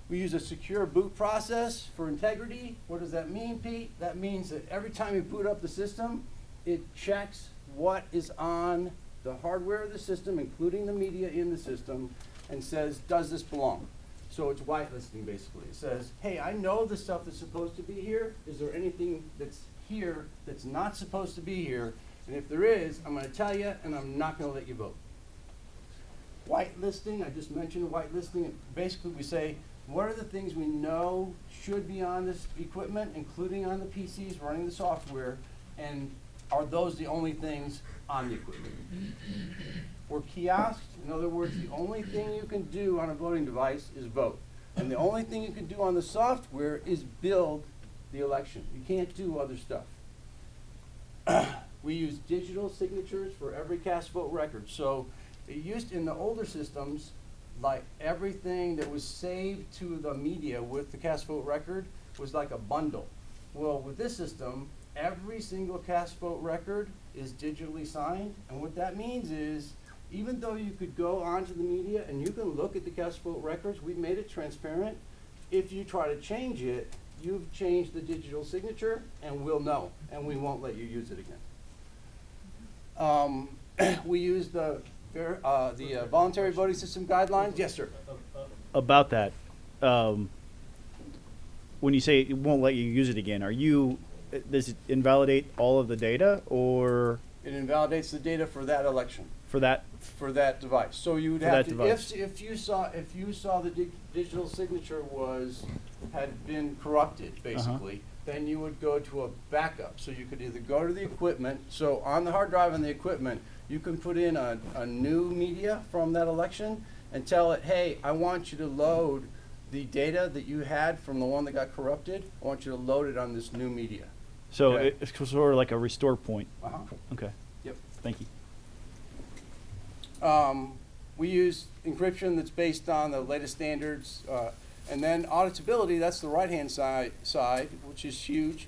We use a secure boot process for integrity. What does that mean, Pete? That means that every time you boot up the system, it checks what is on the hardware of the system, including the media in the system, and says, does this belong? So it's whitelisting, basically. It says, hey, I know the stuff that's supposed to be here. Is there anything that's here that's not supposed to be here? And if there is, I'm going to tell you, and I'm not going to let you vote. Whitelisting, I just mentioned whitelisting. Basically, we say, what are the things we know should be on this equipment, including on the PCs running the software, and are those the only things on the equipment? For kiosks, in other words, the only thing you can do on a voting device is vote. And the only thing you can do on the software is build the election. You can't do other stuff. We use digital signatures for every cast vote record. So it used in the older systems, like everything that was saved to the media with the cast vote record was like a bundle. Well, with this system, every single cast vote record is digitally signed, and what that means is, even though you could go onto the media and you can look at the cast vote records, we've made it transparent. If you try to change it, you've changed the digital signature, and we'll know, and we won't let you use it again. We use the voluntary voting system guidelines. Yes, sir. About that, when you say it won't let you use it again, does it invalidate all of the data, or? It invalidates the data for that election. For that device. So you would have to, if you saw the digital signature had been corrupted, basically, then you would go to a backup. So you could either go to the equipment. So on the hard drive and the equipment, you can put in a new media from that election and tell it, hey, I want you to load the data that you had from the one that got corrupted. I want you to load it on this new media. So okay? It's sort of like a restore point. Okay. Yep. Thank you. We use encryption that's based on the latest standards. And then auditability, that's the right-hand side, which is huge.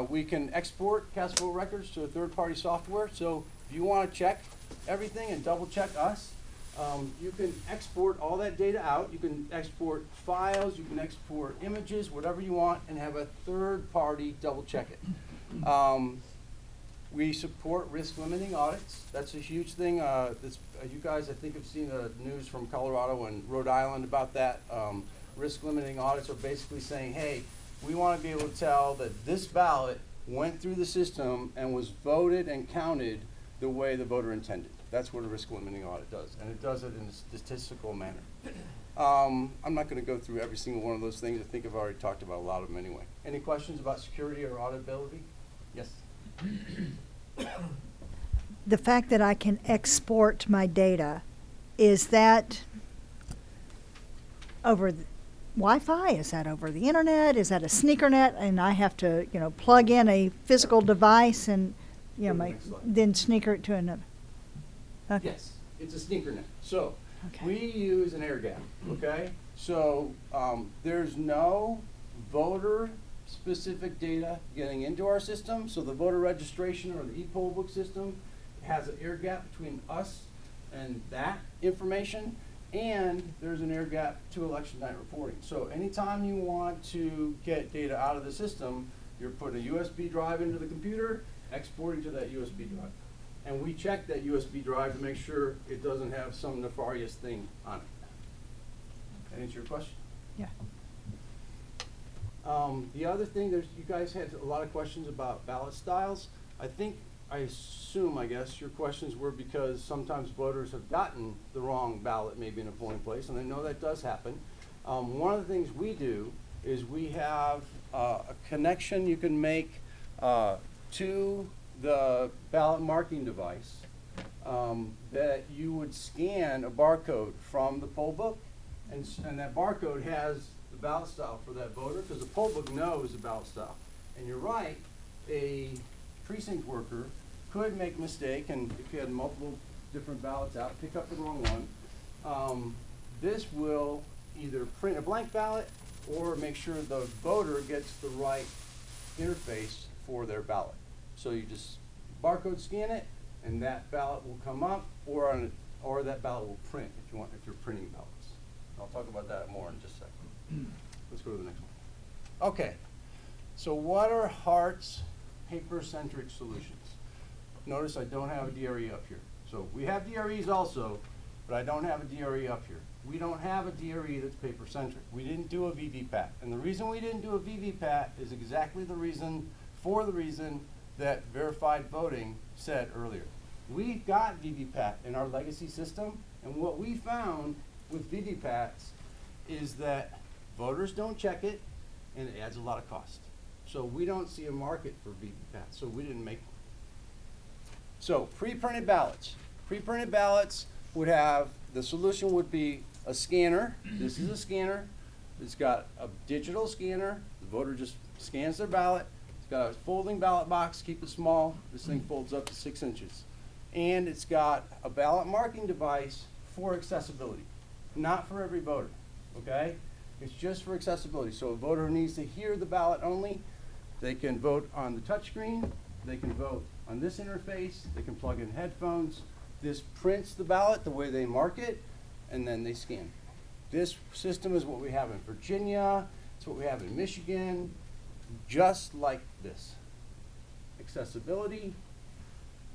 We can export cast vote records to a third-party software. So if you want to check everything and double-check us, you can export all that data out. You can export files, you can export images, whatever you want, and have a third party double check it. We support risk limiting audits. That's a huge thing. You guys, I think, have seen the news from Colorado and Rhode Island about that. Risk limiting audits are basically saying, hey, we want to be able to tell that this ballot went through the system and was voted and counted the way the voter intended. That's what a risk limiting audit does, and it does it in a statistical manner. I'm not going to go through every single one of those things. I think I've already talked about a lot of them anyway. Any questions about security or auditability? Yes? The fact that I can export my data, is that over Wi-Fi? Is that over the internet? Is that a sneaker net? And I have to, plug in a physical device and, then sneaker it to another? Okay. Yes, it's a sneaker net. So Okay. we use an air gap, okay? So there's no voter specific data getting into our system. So the voter registration or the e-poll book system has an air gap between us and that information, and there's an air gap to election night reporting. So anytime you want to get data out of the system, you're putting a USB drive into the computer, exporting to that USB drive. And we check that USB drive to make sure it doesn't have some nefarious thing on it. That answer your question? Yeah. The other thing, you guys had a lot of questions about ballot styles. I guess your questions were because sometimes voters have gotten the wrong ballot maybe in a polling place, and I know that does happen. One of the things we do is we have a connection you can make to the ballot marking device that you would scan a barcode from the poll book, and that barcode has the ballot style for that voter, because the poll book knows the ballot style. And you're right, a precinct worker could make a mistake, and if you had multiple different ballots out, pick up the wrong one. This will either print a blank ballot or make sure the voter gets the right interface for their ballot. So you just barcode scan it, and that ballot will come up, or that ballot will print if you're printing ballots. I'll talk about that more in just a second. Let's go to the next one. Okay, so what are HART's paper-centric solutions? Notice I don't have a DRE up here. So we have DREs also, but I don't have a DRE up here. We don't have a DRE that's paper-centric. We didn't do a VVPAT. And the reason we didn't do a VVPAT is exactly the reason that verified voting said earlier. We've got VVPAT in our legacy system, and what we found with VVPATs is that voters don't check it, and it adds a lot of cost. So we don't see a market for VVPAT, so we didn't make one. So pre-printed ballots. Pre-printed ballots would have, the solution would be a scanner. This is a scanner. It's got a digital scanner. The voter just scans their ballot. It's got a folding ballot box, keep it small. This thing folds up to 6 inches. And it's got a ballot marking device for accessibility, not for every voter, okay? It's just for accessibility. So a voter who needs to hear the ballot only, they can vote on the touchscreen, they can vote on this interface, they can plug in headphones. This prints the ballot the way they mark it, and then they scan. This system is what we have in Virginia, it's what we have in Michigan, just like this. Accessibility,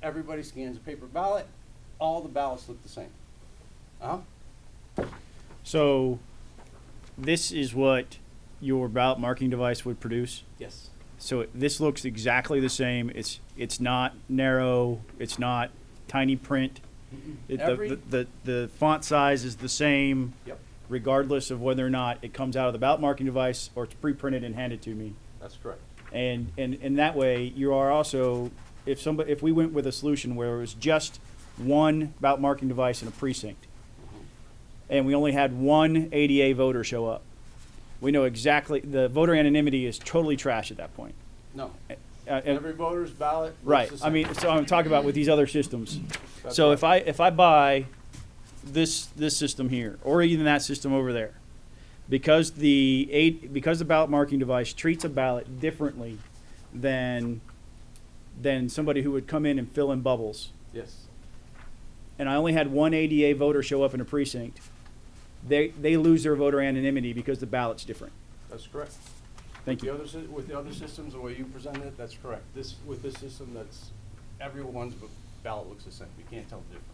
everybody scans a paper ballot, all the ballots look the same. So this is what your ballot marking device would produce? Yes. So this looks exactly the same. It's not narrow. It's not tiny print. The font size is the same, Yep. regardless of whether or not it comes out of the ballot marking device or it's pre-printed and handed to me. That's correct. And in that way, you are also, if we went with a solution where it was just one ballot marking device in a precinct, and we only had one ADA voter show up, we know exactly, the voter anonymity is totally trash at that point. No. Every voter's ballot looks Right. the same. I mean, so I'm talking about with these other systems. That's So right. if I buy this system here, or even that system over there, because the ballot marking device treats a ballot differently than somebody who would come in and fill in bubbles, Yes. and I only had one ADA voter show up in a precinct, they lose their voter anonymity because the ballot's different. That's correct. Thank you. With the other systems, the way you presented it, that's correct. With this system, everyone's ballot looks the same. You can't tell the difference.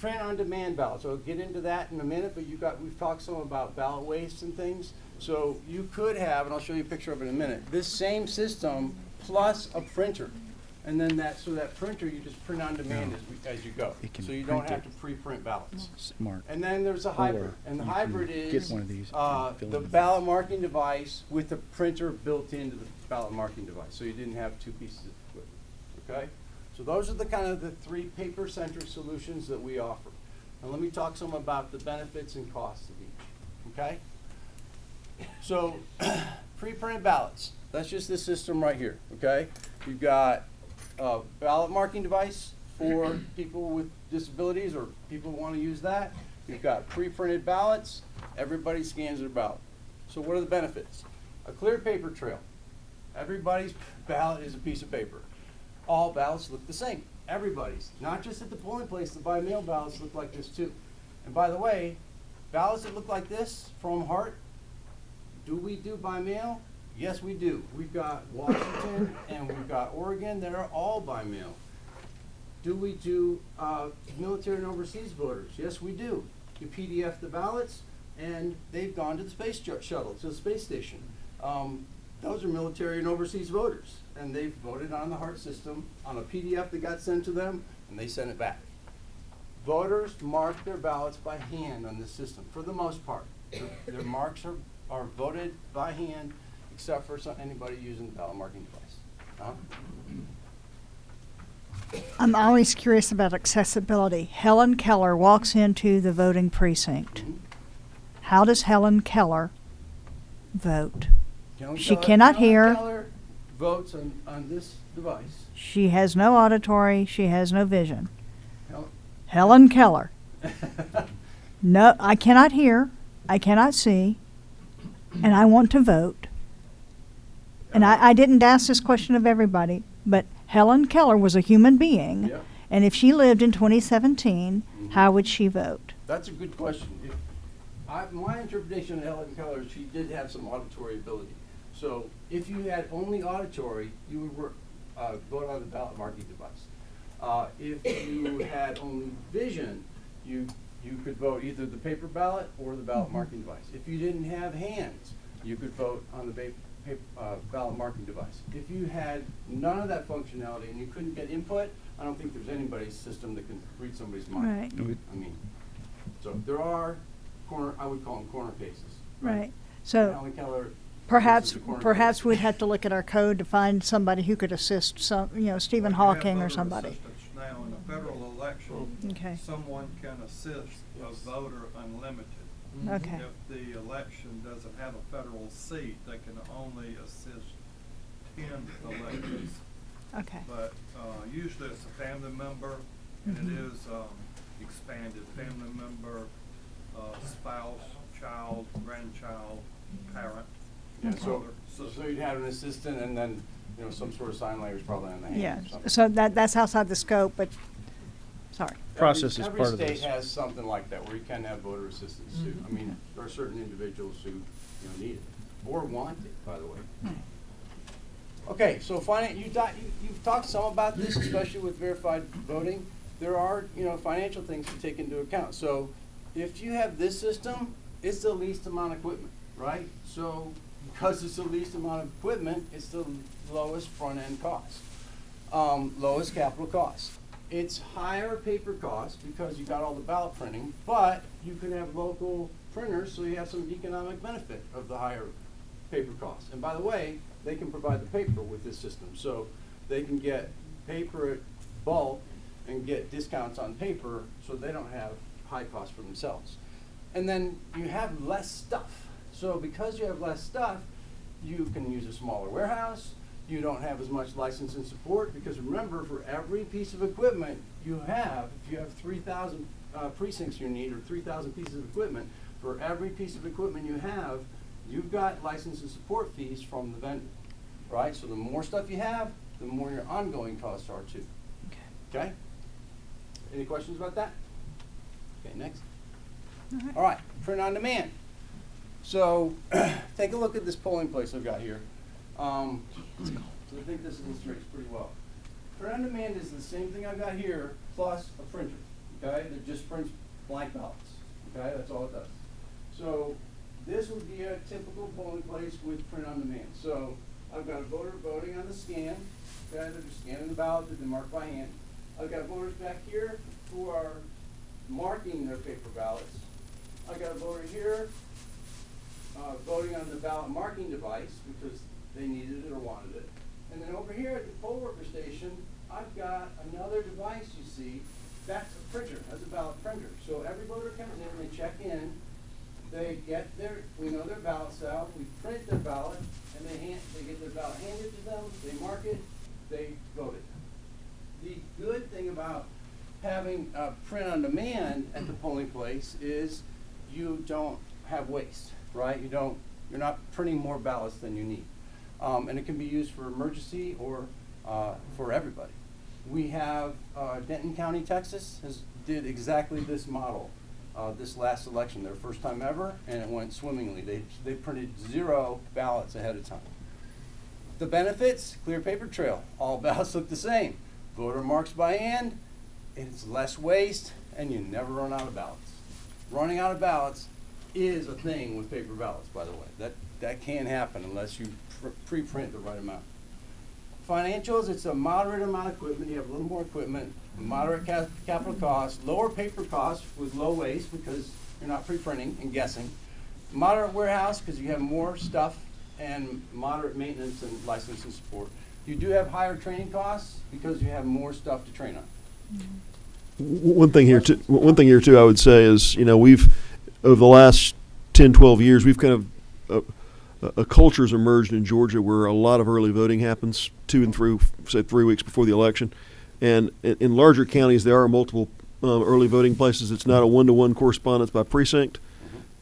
Print on demand ballots. So I'll get into that in a minute, but we've talked some about ballot waste and things. So you could have, and I'll show you a picture of it in a minute, this same system plus a printer. And then so that printer, you just print on demand as you go. It can So you don't print have it. to pre-print ballots. Smart. And then there's a hybrid. And the you can hybrid get is one of these and fill the in the ballot marking device with the printer built into the ballot marking device. So you didn't have two pieces of equipment. Okay? So those are the kind of the three paper-centric solutions that we offer. And let me talk some about the benefits and costs of each. Okay? So pre-printed ballots. That's just this system right here. Okay? You've got a ballot marking device for people with disabilities or people who want to use that. You've got pre-printed ballots. Everybody scans their ballot. So what are the benefits? A clear paper trail. Everybody's ballot is a piece of paper. All ballots look the same. Everybody's. Not just at the polling place. The by mail ballots look like this too. And by the way, ballots that look like this from Hart, do we do by mail? Yes, we do. We've got Washington and we've got Oregon that are all by mail. Do we do military and overseas voters? Yes, we do. You PDF the ballots and they've gone to the space shuttle, to the space station. Those are military and overseas voters. And they've voted on the Hart system on a PDF that got sent to them and they sent it back. Voters mark their ballots by hand on this system for the most part. Their marks are voted by hand except for anybody using the ballot marking device. I'm always curious about accessibility. Helen Keller walks into the voting precinct. How does Helen Keller vote? She cannot hear. Keller votes on this device. She has no auditory. She has no vision. Helen Keller. No, I cannot hear. I cannot see. And I want to vote. And I didn't ask this question of everybody, but Helen Keller was a human being. Yep. And if she lived in 2017, how would she vote? That's a good question. My interpretation of Helen Keller is she did have some auditory ability. So if you had only auditory, you would vote on the ballot marking device. If you had only vision, you could vote either the paper ballot or the ballot marking device. If you didn't have hands, you could vote on the ballot marking device. If you had none of that functionality and you couldn't get input, I don't think there's anybody's system that can read somebody's mind. Right. I mean, so there are I would call them corner cases. Right. So Helen Keller. Perhaps we'd have to look at our code to find somebody who could assist Stephen Hawking or somebody. Now in a federal election, Okay. someone can assist a voter unlimited. Okay. If the election doesn't have a federal seat, they can only assist 10 electors. Okay. But usually it's a family member, and it is expanded. Family member, spouse, child, grandchild, parent. Yeah, so you'd have an assistant and then, some sort of sign language probably on the hand. Yeah. or something. So that's outside the scope, but sorry. Process is part of Every this. state has something like that where you can have voter assistance too. I mean, there are certain individuals who need it or want it, by the way. Okay, so you've talked some about this, especially with verified voting. There are financial things to take into account. So if you have this system, it's the least amount of equipment, right? So because it's the least amount of equipment, it's the lowest front end cost, lowest capital cost. It's higher paper cost because you got all the ballot printing, but you can have local printers, so you have some economic benefit of the higher paper cost. And by the way, they can provide the paper with this system, so they can get paper at bulk and get discounts on paper, so they don't have high costs for themselves. And then you have less stuff. So because you have less stuff, you can use a smaller warehouse. You don't have as much license and support because remember, for every piece of equipment you have, if you have 3,000 precincts you need or 3,000 pieces of equipment, for every piece of equipment you have, you've got license and support fees from the vendor, right? So the more stuff you have, the more your ongoing costs are too. Okay? Any questions about that? Okay, next. All right, print on demand. So take a look at this polling place I've got here. So I think this illustrates pretty well. Print on demand is the same thing I've got here plus a printer, okay, that just prints blank ballots, okay, that's all it does. So this would be a typical polling place with print on demand. So I've got a voter voting on the scan. Okay, they're just scanning the ballot that they mark by hand. I've got voters back here who are marking their paper ballots. I've got a voter here voting on the ballot marking device because they needed it or wanted it. And then over here at the poll worker station, I've got another device you see. That's a printer. That's a ballot printer. So every voter comes in, they check in, they get we know their ballot style, we print their ballot, and they get their ballot handed to them, they mark it, they vote it. The good thing about having print on demand at the polling place is you don't have waste, right? You're not printing more ballots than you need. And it can be used for emergency or for everybody. We have Denton County, Texas, did exactly this model this last election, their first time ever, and it went swimmingly. They printed 0 ballots ahead of time. The benefits, clear paper trail. All ballots look the same. Voter marks by hand, it's less waste, and you never run out of ballots. Running out of ballots is a thing with paper ballots, by the way. That can't happen unless you pre-print the right amount. Financials, it's a moderate amount of equipment. You have a little more equipment, moderate capital costs, lower paper costs with low waste because you're not pre-printing and guessing. Moderate warehouse because you have more stuff, and moderate maintenance and license and support. You do have higher training costs because you have more stuff to train on. One thing here too, I would say is, we've, over the last 10, 12 years, we've kind of, a culture's emerged in Georgia where a lot of early voting happens 2 and 3 weeks before the election. And in larger counties, there are multiple early voting places. It's not a one-to-one correspondence by precinct,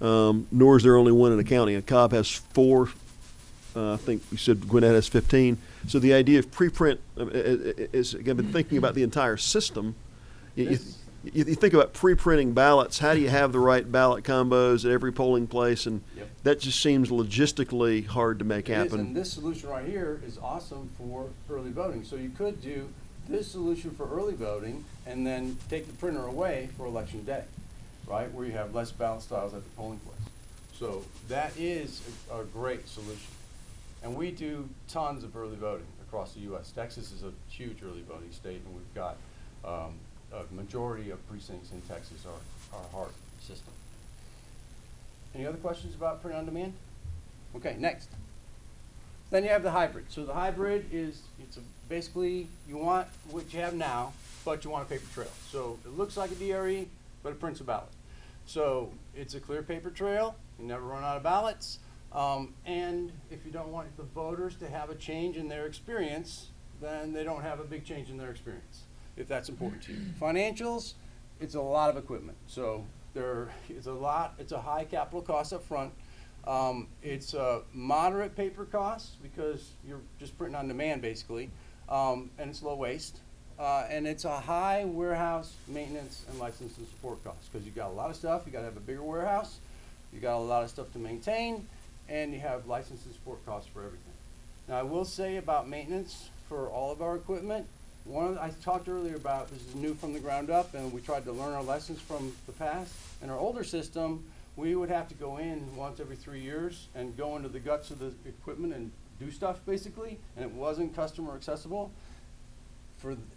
nor is there only one in a county. A Cobb has 4. I think you said Gwinnett has 15. So the idea of preprint is, again, been thinking about the entire system. You think about pre-printing ballots. How do you have the right ballot combos at every polling place? And that just seems logistically hard to make happen. And this solution right here is awesome for early voting. So you could do this solution for early voting and then take the printer away for election day, right, where you have less ballot styles at the polling place. So that is a great solution. And we do tons of early voting across the U.S. Texas is a huge early voting state, and we've got a majority of precincts in Texas are HART system. Any other questions about print on demand? Okay, next. Then you have the hybrid. So the hybrid is, basically you want what you have now, but you want a paper trail. So it looks like a DRE, but it prints a ballot. So it's a clear paper trail. You never run out of ballots. And if you don't want the voters to have a change in their experience, then they don't have a big change in their experience, if that's important to you. Financials, it's a lot of equipment. So it's a high capital cost up front. It's a moderate paper cost because you're just printing on demand basically, and it's low waste. And it's a high warehouse maintenance and license and support cost because you've got a lot of stuff. You got to have a bigger warehouse. You got a lot of stuff to maintain, and you have license and support costs for everything. Now I will say about maintenance for all of our equipment, I talked earlier about this is new from the ground up, and we tried to learn our lessons from the past. In our older system, we would have to go in once every 3 years and go into the guts of the equipment and do stuff basically, and it wasn't customer accessible.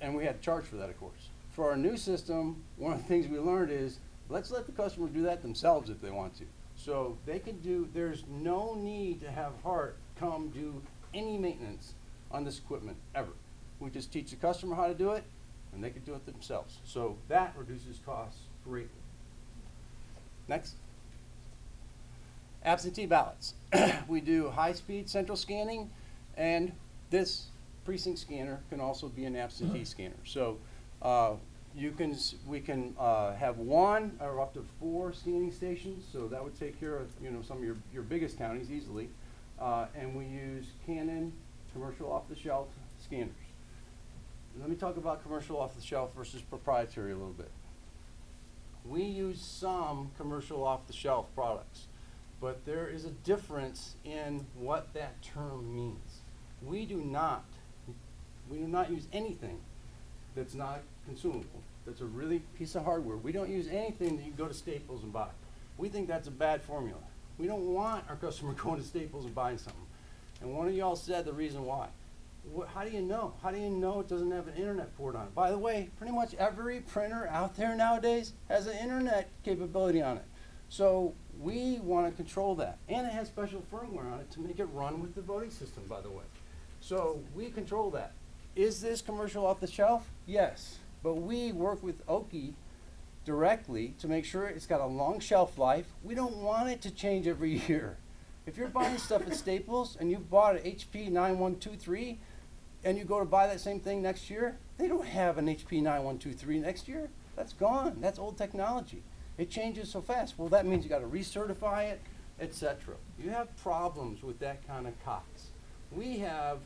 And we had to charge for that, of course. For our new system, one of the things we learned is let's let the customer do that themselves if they want to. So they can there's no need to have HART come do any maintenance on this equipment ever. We just teach the customer how to do it, and they can do it themselves. So that reduces costs greatly. Next. Absentee ballots. We do high-speed central scanning, and this precinct scanner can also be an absentee scanner. So we can have 1 or up to 4 scanning stations. So that would take care of some of your biggest counties easily. And we use Canon commercial off-the-shelf scanners. Let me talk about commercial off-the-shelf versus proprietary a little bit. We use some commercial off-the-shelf products, but there is a difference in what that term means. We do not use anything that's not consumable, that's a really piece of hardware. We don't use anything that you can go to Staples and buy. We think that's a bad formula. We don't want our customer going to Staples and buying something. And one of y'all said the reason why. How do you know? How do you know it doesn't have an internet port on it? By the way, pretty much every printer out there nowadays has an internet capability on it. So we want to control that. And it has special firmware on it to make it run with the voting system, by the way. So we control that. Is this commercial off the shelf? Yes. But we work with Oki directly to make sure it's got a long shelf life. We don't want it to change every year. If you're buying stuff at Staples and you bought an HP 9123 and you go to buy that same thing next year, they don't have an HP 9123 next year. That's gone. That's old technology. It changes so fast. Well, that means you got to recertify it, etc. You have problems with that kind of COTS. We have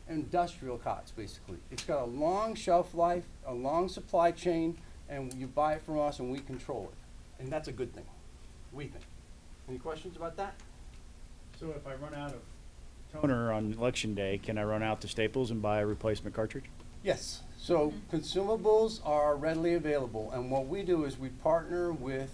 industrial COTS, basically. It's got a long shelf life, a long supply chain, and you buy it from us and we control it. And that's a good thing, we think. Any questions about that? So if I run out of toner on election day, can I run out to Staples and buy a replacement cartridge? Yes. So consumables are readily available, and what we do is we partner with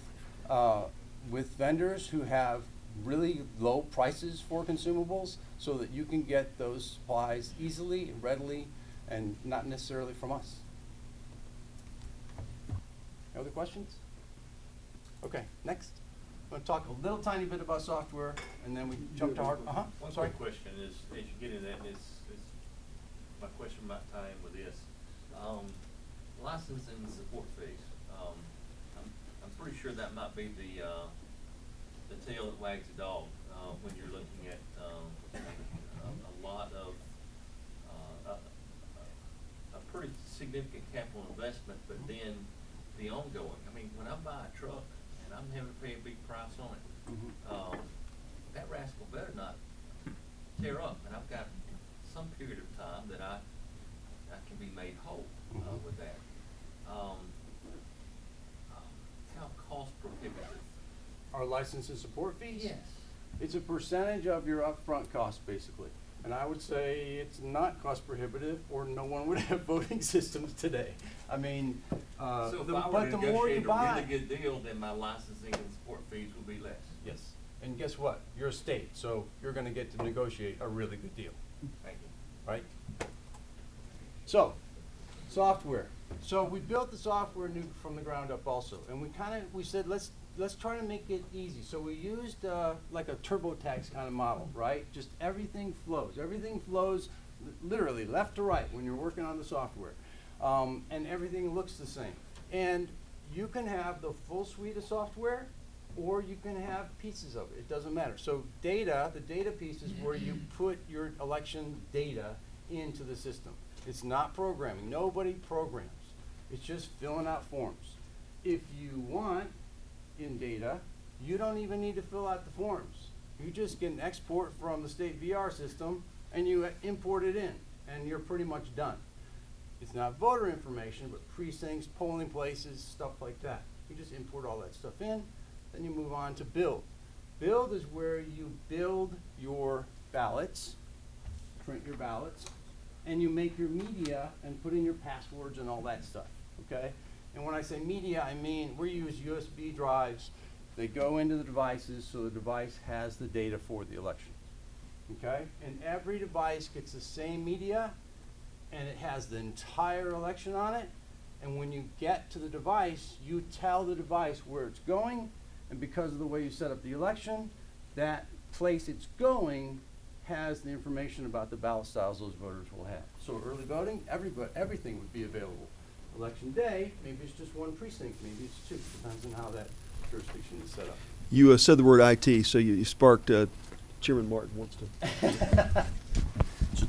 vendors who have really low prices for consumables so that you can get those supplies easily and readily and not necessarily from us. Other questions? Okay, next. I'm going to talk a little tiny bit about software, and then we jump to hard. One Sorry. quick question is, as you get into that, and it's my question might tie in with this. Licensing and support fees. I'm pretty sure that might be the tail that wags the dog when you're looking at a lot of a pretty significant capital investment, but then the ongoing. I mean, when I buy a truck and I'm having to pay a big price on it, that rascal better not tear up, and I've got some period of time that I can be made whole with that. How cost prohibitive? Our license and support fees? Yes. It's a percentage of your upfront cost, basically. And I would say it's not cost prohibitive, or no one would have voting systems today. I mean, So if the I were more to you negotiate a buy. really good deal, then my licensing and support fees will be less. Yes. And guess what? You're a state, so you're going to get to negotiate a really good deal, Thank you. right? So, software. So we built the software new from the ground up also, and we said let's try to make it easy. So we used like a TurboTax kind of model, right? Just everything flows. Everything flows literally left to right when you're working on the software, and everything looks the same. And you can have the full suite of software, or you can have pieces of it. It doesn't matter. So the data piece is where you put your election data into the system. It's not programming. Nobody programs. It's just filling out forms. If you want in data, you don't even need to fill out the forms. You just get an export from the state VR system and you import it in, and you're pretty much done. It's not voter information, but precincts, polling places, stuff like that. You just import all that stuff in, then you move on to build. Build is where you build your ballots, print your ballots, and you make your media and put in your passwords and all that stuff, okay? And when I say media, I mean we use USB drives. They go into the devices so the device has the data for the election, okay? And every device gets the same media, and it has the entire election on it. And when you get to the device, you tell the device where it's going, and because of the way you set up the election, that place it's going has the information about the ballot styles those voters will have. So early voting, everything would be available. Election day, maybe it's just one precinct, maybe it's two, depends on how that jurisdiction is set up. You said the word IT, so you sparked Chairman Martin wants to. So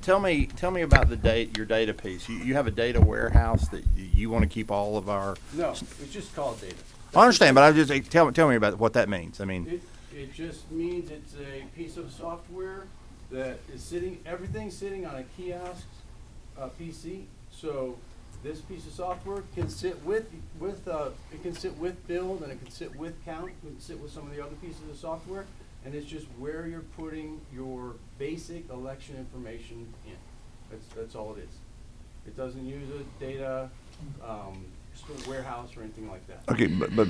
tell me about your data piece. You have a data warehouse that you want to keep all of our. No, it's just called data. I understand, but I just tell me about what that means. I mean, it just means it's a piece of software that is everything's sitting on a kiosk PC. So this piece of software can sit with it can sit with build, and it can sit with count, it can sit with some of the other pieces of software, and it's just where you're putting your basic election information in. That's all it is. It doesn't use a data store warehouse or anything like that. Okay, but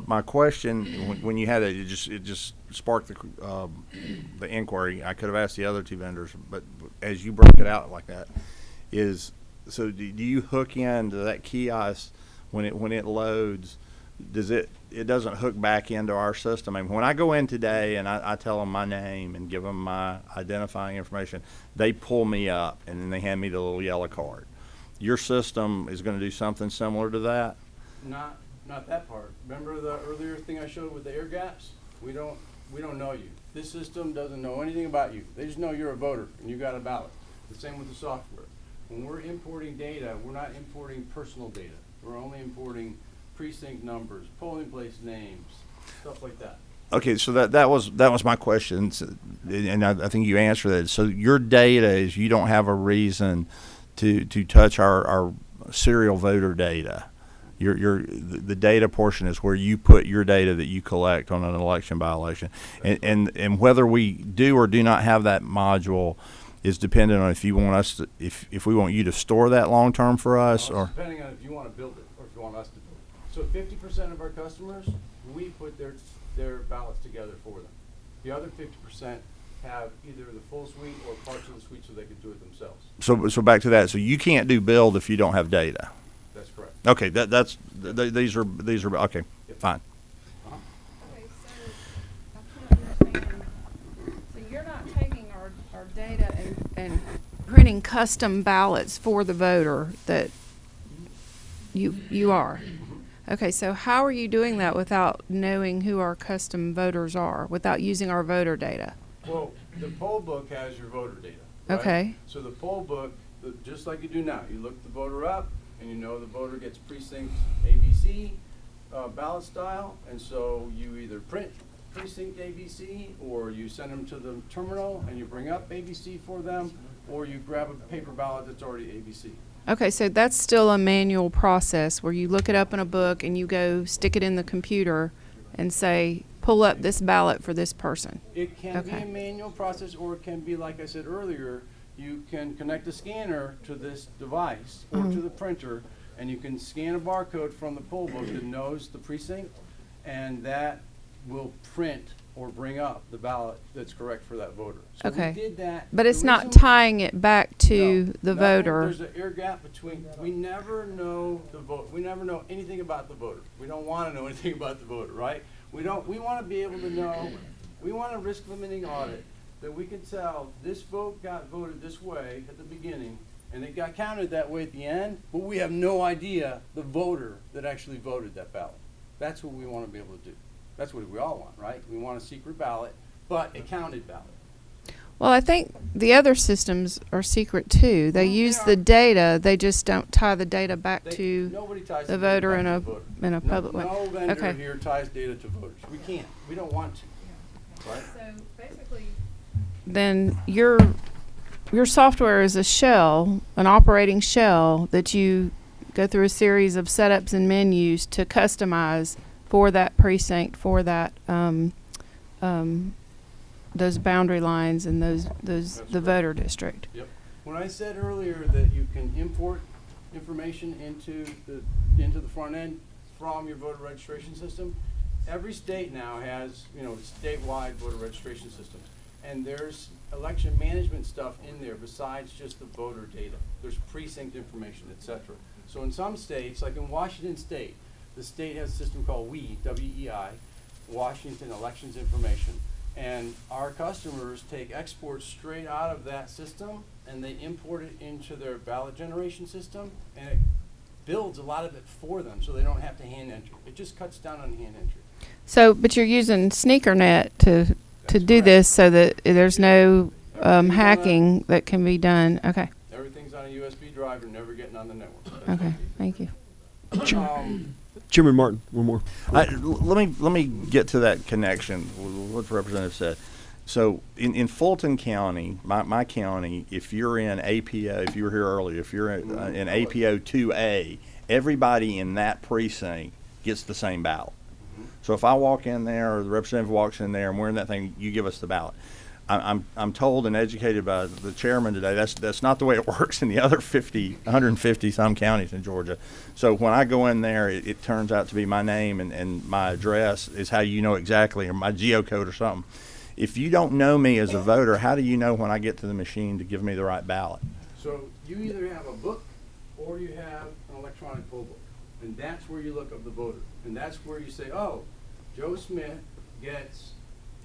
my question, when you had it, it just sparked the inquiry. I could have asked the other two vendors, but as you broke it out like that, so do you hook into that kiosk when it loads? It doesn't hook back into our system? I mean, when I go in today and I tell them my name and give them my identifying information, they pull me up and then they hand me the little yellow card. Your system is going to do something similar to that? Not that part. Remember the earlier thing I showed with the air gaps? We don't know you. This system doesn't know anything about you. They just know you're a voter and you got a ballot. The same with the software. When we're importing data, we're not importing personal data. We're only importing precinct numbers, polling place names, stuff like that. Okay, so that was my question, and I think you answered that. So your data is, you don't have a reason to touch our serial voter data. The data portion is where you put your data that you collect on an election by election, and whether we do or do not have that module is dependent on if you want us to, if we want you to store that long term for us, or depending on if you want to build it or if you want us to build it. So 50% of our customers, we put their ballots together for them. The other 50% have either the full suite or parts of the suite so they could do it themselves. So back to that. So you can't do build if you don't have data. That's correct. Okay, these are okay. Yep. Fine. Okay, so I can't understand. So you're not taking our data and printing custom ballots for the voter that you are. Okay, so how are you doing that without knowing who our custom voters are, without using our voter data? Well, the poll book has your voter data. Right? Okay. So the poll book, just like you do now, you look the voter up and you know the voter gets precinct ABC ballot style, and so you either print precinct ABC or you send them to the terminal and you bring up ABC for them, or you grab a paper ballot that's already ABC. Okay, so that's still a manual process where you look it up in a book and you go stick it in the computer and say, pull up this ballot for this person. It can be Okay. a manual process, or it can be, like I said earlier, you can connect a scanner to this device or to the printer, and you can scan a barcode from the poll book that knows the precinct, and that will print or bring up the ballot that's correct for that voter. So Okay. we did that. But The it's not reason- tying it back to No, the nothing. voter. There's an air gap between. We never know the vote. We never know anything about the voter. We don't want to know anything about the voter, right? We don't. We want to be able to know. We want a risk limiting audit that we can tell this vote got voted this way at the beginning, and it got counted that way at the end. But we have no idea the voter that actually voted that ballot. That's what we want to be able to do. That's what we all want, right? We want a secret ballot, but a counted ballot. Well, I think the other systems are secret too. They use the data, they just don't tie the data back to Nobody ties the data voter back in to a the voter. in a public way. No vendor Okay. here ties data to voters. We can't. We don't want to. Right? So basically, Then your software is a shell, an operating shell that you go through a series of setups and menus to customize for that precinct, for that those boundary lines and those That's the correct. voter district. Yep. When I said earlier that you can import information into the front end from your voter registration system, every state now has, statewide voter registration systems. And there's election management stuff in there besides just the voter data. There's precinct information, et cetera. So in some states, like in Washington State, the state has a system called WEI, W-E-I, Washington Elections Information. And our customers take exports straight out of that system and they import it into their ballot generation system, and it builds a lot of it for them so they don't have to hand enter. It just cuts down on hand entry. So, but you're using SneakerNet to do this so that there's no hacking that can be done. Okay. Everything's on a USB drive. You're never getting on the network. That's Okay. Thank you. Chairman Martin, one more. Let me get to that connection with what the representative said. So in Fulton County, my county, if you're in APO, if you were here earlier, if you're in APO 2A, everybody in that precinct gets the same ballot. So if I walk in there or the representative walks in there and we're in that thing, you give us the ballot. I'm told and educated by the chairman today, that's not the way it works in the other 150 some counties in Georgia. So when I go in there, it turns out to be my name and my address is how you know exactly, or my geocode or something. If you don't know me as a voter, how do you know when I get to the machine to give me the right ballot? So you either have a book or you have an electronic poll book. And that's where you look up the voter. And that's where you say, oh, Joe Smith gets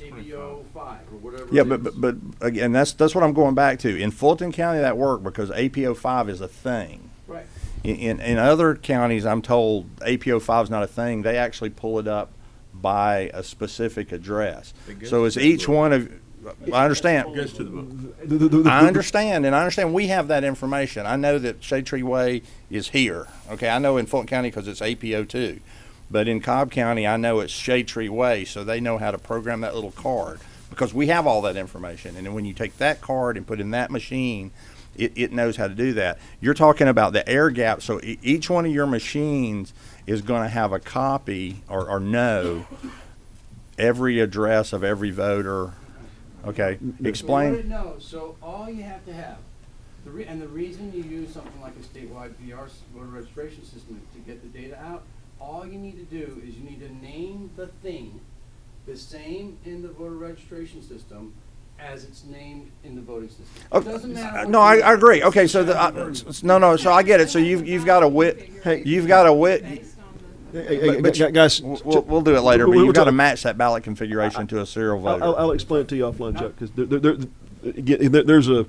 ABO 5 or whatever. Yeah, it is. but again, that's what I'm going back to. In Fulton County, that worked because APO 5 is a thing. Right. In other counties, I'm told APO 5 is not a thing. They actually pull it up by a specific address. So is each one of, I understand. Goes to the vote. I understand, and I understand we have that information. I know that Shade Tree Way is here. Okay, I know in Fulton County because it's APO 2. But in Cobb County, I know it's Shade Tree Way, so they know how to program that little card because we have all that information. And then when you take that card and put in that machine, it knows how to do that. You're talking about the air gap, so each one of your machines is going to have a copy or know every address of every voter. Okay, explain. So what it knows, so all you have to have, and the reason you use something like a statewide VR voter registration system to get the data out, all you need to do is you need to name the thing the same in the voter registration system as it's named in the voting system. It doesn't matter. What No, I agree. Okay, so no, so I get it. So you've got a Guys, we'll do it later. But you've got to match that ballot configuration to a serial voter. I'll explain it to you offline, Chuck, because there's a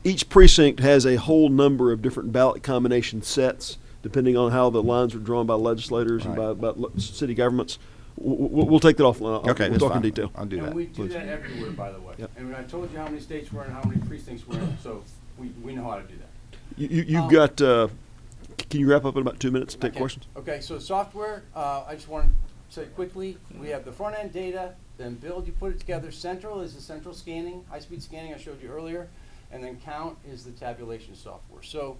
each precinct has a whole number of different ballot combination sets, depending on how the lines are drawn by legislators and by city governments. We'll take that offline. Okay, we'll talk fine. in detail. I'll do that. And we do that everywhere, by the way. Yep. And I told you how many states we're in, how many precincts we're in, so we know how to do that. You've got. Can you wrap up in about 2 minutes and take questions? Okay, so software, I just want to say quickly, we have the front end data, then build, you put it together. Central is the central scanning, high-speed scanning I showed you earlier, and then count is the tabulation software. So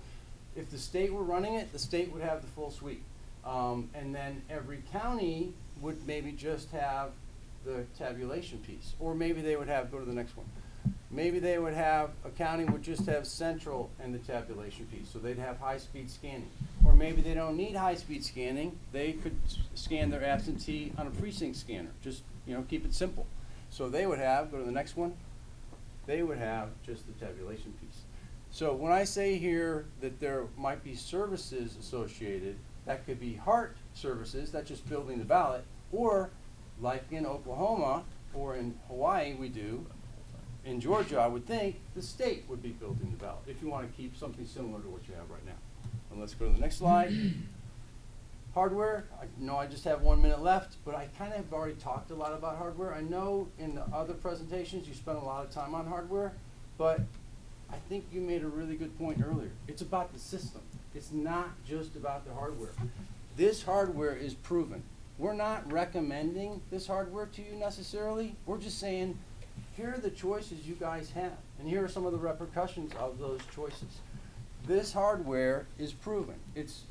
if the state were running it, the state would have the full suite. And then every county would maybe just have the tabulation piece, or maybe they would have, go to the next one. Maybe they would have, a county would just have central and the tabulation piece, so they'd have high-speed scanning. Or maybe they don't need high-speed scanning, they could scan their absentee on a precinct scanner, just, keep it simple. So they would have, go to the next one, they would have just the tabulation piece. So when I say here that there might be services associated, that could be HART services, that's just building the ballot, or like in Oklahoma or in Hawaii we do, in Georgia, I would think the state would be building the ballot if you want to keep something similar to what you have right now. And let's go to the next slide. Hardware, I know I just have 1 minute left, but I kind of have already talked a lot about hardware. I know in the other presentations you spent a lot of time on hardware, but I think you made a really good point earlier. It's about the system. It's not just about the hardware. This hardware is proven. We're not recommending this hardware to you necessarily. We're just saying, here are the choices you guys have, and here are some of the repercussions of those choices. This hardware is proven.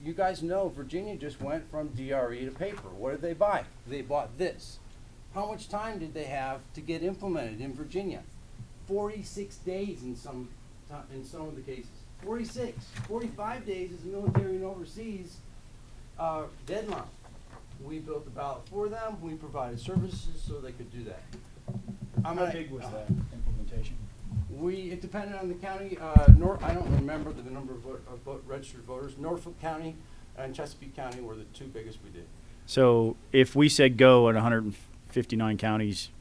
You guys know Virginia just went from DRE to paper. What did they buy? They bought this. How much time did they have to get implemented in Virginia? 46 days in some of the cases. 46. 45 days is military and overseas deadline. We built the ballot for them. We provided services so they could do that. How big was that implementation? It depended on the county. I don't remember the number of registered voters. Norfolk County and Chesapeake County were the two biggest we did. So if we said go at 159 counties,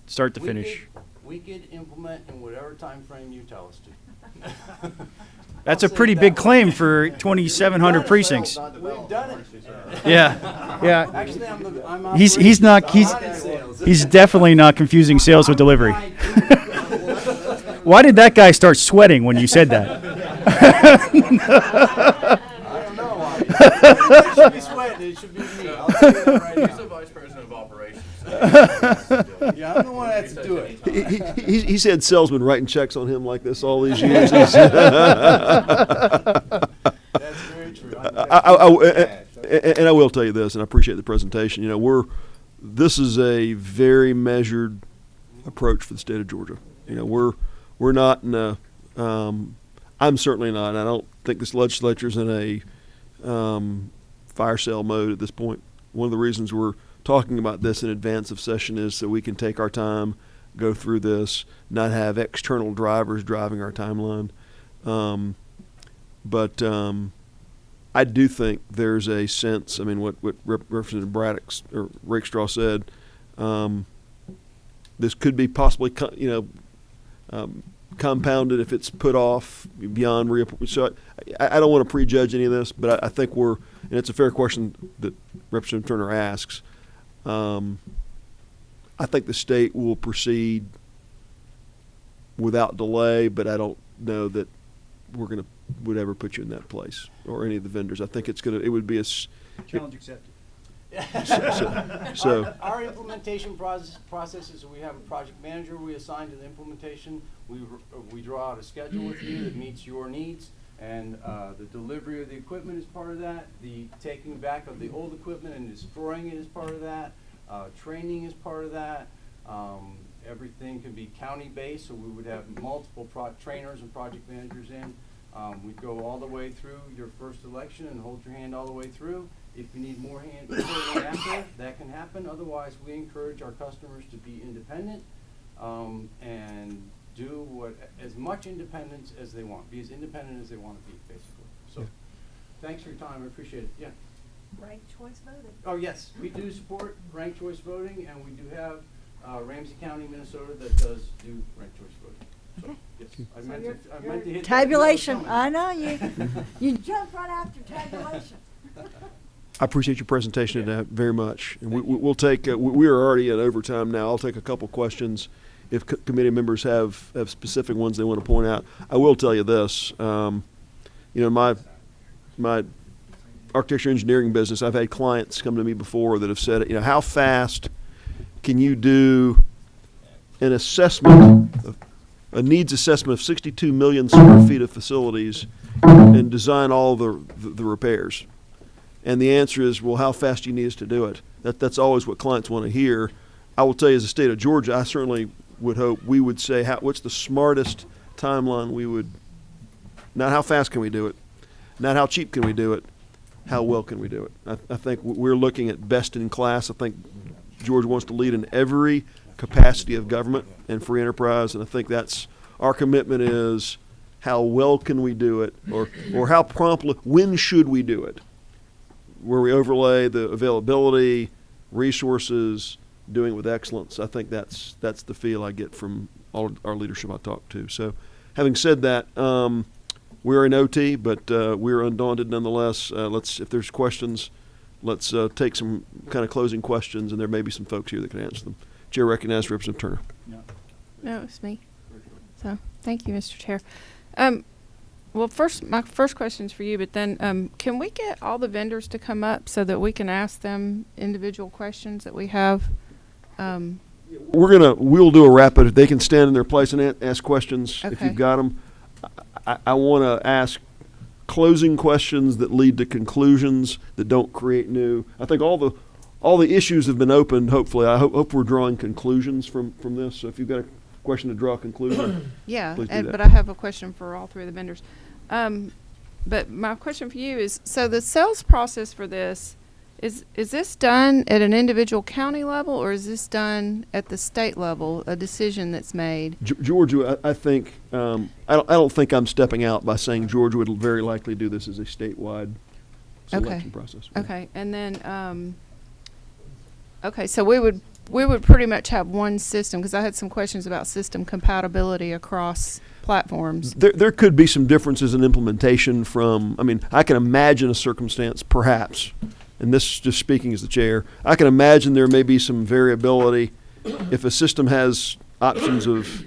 start to finish. We could implement in whatever time frame you tell us to. That's a pretty big claim for 2,700 precincts. We've done it. Yeah. Actually, I'm he's definitely not confusing sales with delivery. Why did that guy start sweating when you said that? I don't know why. It should be sweating. It should be me. I'll tell you that right now. He's the vice president of operations. Yeah, I'm the one that has to do it. He's had salesmen writing checks on him like this all these years. That's very true. And I will tell you this, and I appreciate the presentation. This is a very measured approach for the state of Georgia. You know, we're not in a, I'm certainly not, and I don't think this legislature's in a fire sale mode at this point. One of the reasons we're talking about this in advance of session is so we can take our time, go through this, not have external drivers driving our timeline. But I do think there's a sense, I mean, what Representative Braddock or Rakestraw said, this could be possibly, compounded if it's put off beyond so I don't want to prejudge any of this, but I think and it's a fair question that Representative Turner asks. I think the state will proceed without delay, but I don't know that would ever put you in that place or any of the vendors. I think it would be a challenge accepted. So our implementation process is we have a project manager we assign to the implementation. We draw out a schedule with you that meets your needs, and the delivery of the equipment is part of that. The taking back of the old equipment and destroying it is part of that. Training is part of that. Everything can be county-based, so we would have multiple trainers and project managers in. We'd go all the way through your first election and hold your hand all the way through. If you need more hand before and after, that can happen. Otherwise, we encourage our customers to be independent and do as much independence as they want. Be as independent as they want to be, basically. So, thanks for your time. I appreciate it. Yeah. Ranked choice voting. Oh yes, we do support ranked choice voting, and we do have Ramsey County, Minnesota, that does do ranked choice voting. So, yes, I meant to hit tabulation. I know you jumped right after tabulation. I appreciate your presentation today very much. And we'll take, we are already at overtime now. I'll take a couple questions if committee members have specific ones they want to point out. I will tell you this, my architecture engineering business, I've had clients come to me before that have said, how fast can you do an assessment, a needs assessment of 62 million square feet of facilities and design all the repairs? And the answer is, well, how fast do you need us to do it? That's always what clients want to hear. I will tell you, as a state of Georgia, I certainly would hope we would say, what's the smartest timeline we would, not how fast can we do it, not how cheap can we do it, how well can we do it? I think we're looking at best in class. I think Georgia wants to lead in every capacity of government and free enterprise, and I think that's our commitment is how well can we do it, or how promptly, when should we do it? Where we overlay the availability, resources, doing it with excellence. I think that's the feel I get from all our leadership I talk to. So having said that, we're in OT, but we're undaunted nonetheless. If there's questions, let's take some kind of closing questions, and there may be some folks here that can answer them. Chair recognizes Representative Turner. No, it's me. So thank you, Mr. Chair. Well, my first question is for you, but then can we get all the vendors to come up so that we can ask them individual questions that we have? We'll do a rapid. They can stand in their place and ask questions if you've got them. I want to ask closing questions that lead to conclusions that don't create new. I think all the issues have been opened. Hopefully, I hope we're drawing conclusions from this. So if you've got a question to draw a conclusion, yeah, please do that. But I have a question for all three of the vendors. But my question for you is: so the sales process for this is this done at an individual county level, or is this done at the state level? A decision that's made. Georgia, I think I don't think I'm stepping out by saying Georgia would very likely do this as a statewide selection process. Okay, and then so we would pretty much have one system, because I had some questions about system compatibility across platforms. There could be some differences in implementation I can imagine a circumstance perhaps, and this is just speaking as the chair, I can imagine there may be some variability if a system has options of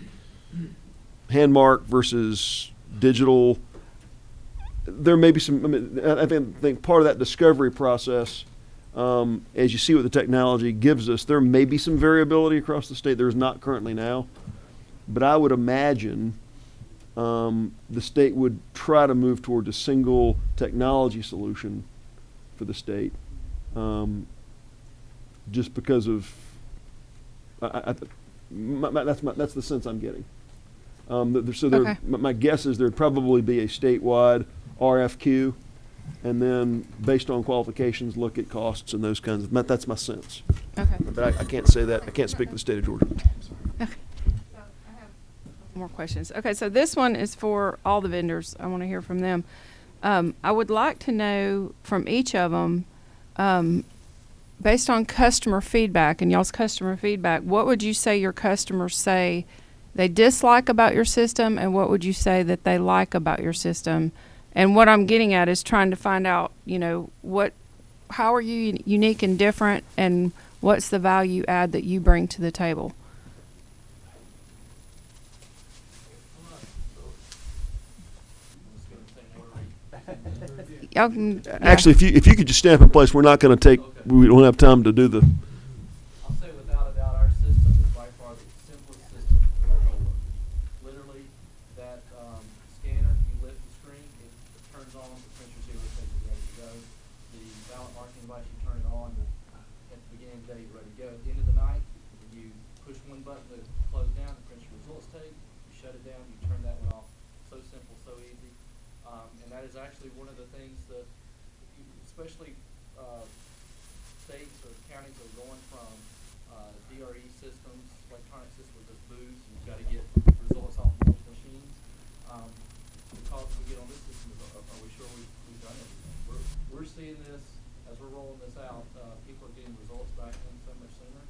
hand mark versus digital. There may be some, I think part of that discovery process, as you see what the technology gives us, there may be some variability across the state. There's not currently now. But I would imagine the state would try to move towards a single technology solution for the state, just because of, that's the sense I'm getting. So there, Okay. my guess is there'd probably be a statewide RFQ, and then based on qualifications, look at costs and those kinds of. That's my sense. Okay. But I can't say that. I can't speak for the state of Georgia. More questions. Okay, so this one is for all the vendors. I want to hear from them. I would like to know from each of them, based on customer feedback and y'all's customer feedback, what would you say your customers say they dislike about your system, and what would you say that they like about your system? And what I'm getting at is trying to find out, how are you unique and different, and what's the value add that you bring to the table? Y'all can, Actually, if you could just stamp in place, we're not going to take. We don't have time to do the. I'll say without a doubt, our system is by far the simplest system for our work. Literally, that scanner, you lift the screen, it turns on, the printer's here, it's ready to go. The ballot marking device, you turn it on at the beginning of the day, you're ready to go. At the end of the night, you push one button to close down, the prints your results tape, you shut it down, you turn that one off. So simple, so easy. And that is actually one of the things that, especially states or counties are going from DRE systems, electronic systems with those booths, and you've got to get results off multiple machines. Because we get on this system, are we sure we've done everything? We're seeing this as we're rolling this out. People are getting results back in so much sooner,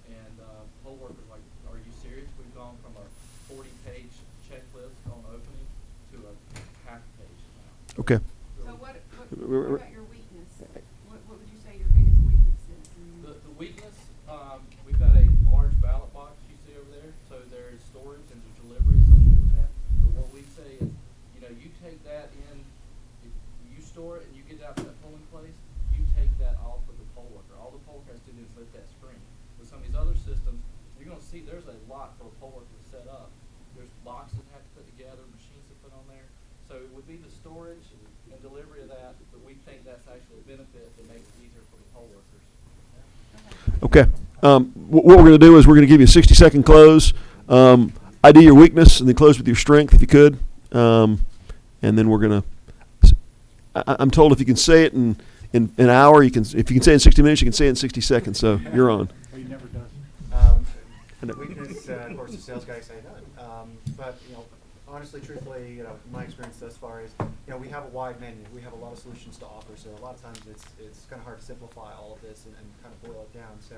and poll workers are like, "Are you serious?" We've gone from a 40-page checklist on opening to a half page now. Okay. So what about your weakness? What would you say your biggest weakness is? The weakness, we've got a large ballot box you see over there, so there is storage and there's delivery associated with that. But what we say is, you take that in, if you store it and you get out to that polling place, you take that off of the poll worker. All the poll worker has to do is lift that screen. With some of these other systems, you're going to see there's a lot for a poll worker to set up. There's boxes that have to put together, machines to put on there. So it would be the storage and delivery of that, but we think that's actually a benefit that makes it easier for the poll workers. Okay. What we're going to do is we're going to give you a 60-second close. ID your weakness and then close with your strength if you could. And then we're going to. I'm told if you can say it in an hour, you can. If you can say it in 60 minutes, you can say it in 60 seconds. So you're on. Well, you never does. Weakness, of course, the sales guys say none. But honestly, truthfully, my experience thus far is, we have a wide menu. We have a lot of solutions to offer. So a lot of times it's kind of hard to simplify all of this and kind of boil it down. So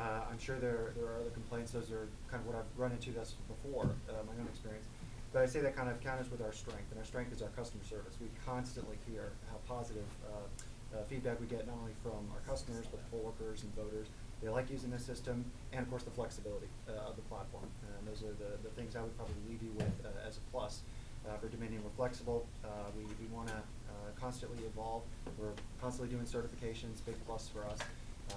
I'm sure there are other complaints. Those are kind of what I've run into thus before, my own experience. But I say that kind of counters with our strength, and our strength is our customer service. We constantly hear how positive feedback we get not only from our customers, but poll workers and voters. They like using this system, and of course the flexibility of the platform. And those are the things I would probably leave you with as a plus. For Dominion, we're flexible. We want to constantly evolve. We're constantly doing certifications, big plus for us.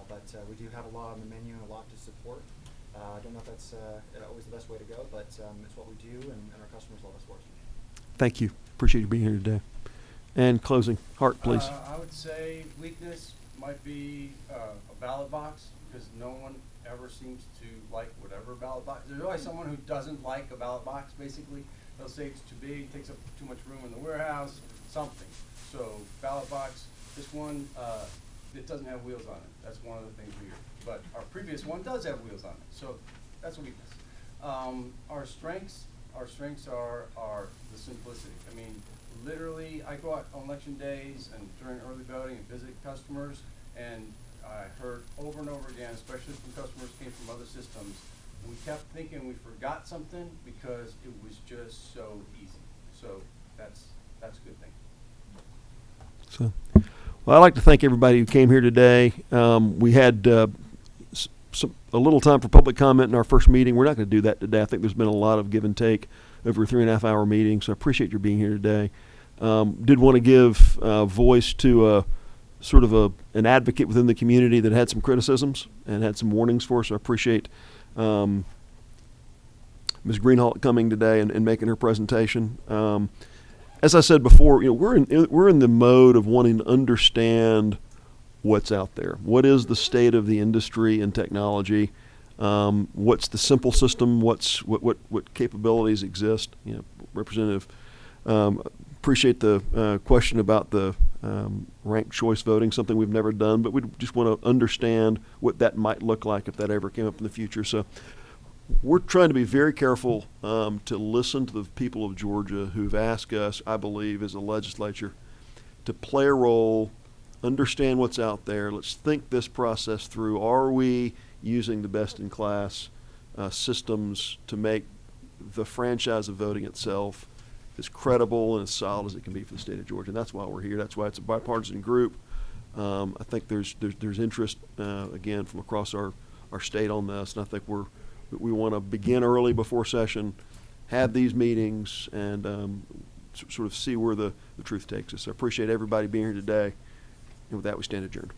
But we do have a lot on the menu and a lot to support. I don't know if that's always the best way to go, but it's what we do, and our customers love us for it. Thank you. Appreciate you being here today. And closing. Hart, please. I would say weakness might be a ballot box, because no one ever seems to like whatever ballot box. There's always someone who doesn't like a ballot box, basically. They'll say it's too big, takes up too much room in the warehouse, something. So ballot box, this one, it doesn't have wheels on it. That's one of the things we hear. But our previous one does have wheels on it. So that's a weakness. Our strengths are the simplicity. I mean, literally, I go out on election days and during early voting and visit customers, and I heard over and over again, especially from customers who came from other systems, we kept thinking we forgot something because it was just so easy. So that's a good thing. So, well, I'd like to thank everybody who came here today. We had a little time for public comment in our first meeting. We're not going to do that today. I think there's been a lot of give and take over a 3.5 hour meeting, so I appreciate your being here today. Did want to give voice to sort of an advocate within the community that had some criticisms and had some warnings for us. So I appreciate Ms. Greenhalt coming today and making her presentation. As I said before, we're in the mode of wanting to understand what's out there. What is the state of the industry and technology? What's the simple system? What capabilities exist? You know, Representative, appreciate the question about the ranked choice voting, something we've never done, but we just want to understand what that might look like if that ever came up in the future. So we're trying to be very careful to listen to the people of Georgia who've asked us, I believe, as a legislature, to play a role, understand what's out there. Let's think this process through. Are we using the best-in-class systems to make the franchise of voting itself as credible and as solid as it can be for the state of Georgia? And that's why we're here. That's why it's a bipartisan group. I think there's interest, again, from across our state on this, and I think we want to begin early before session, have these meetings, and sort of see where the truth takes us. So I appreciate everybody being here today. And with that, we stand adjourned.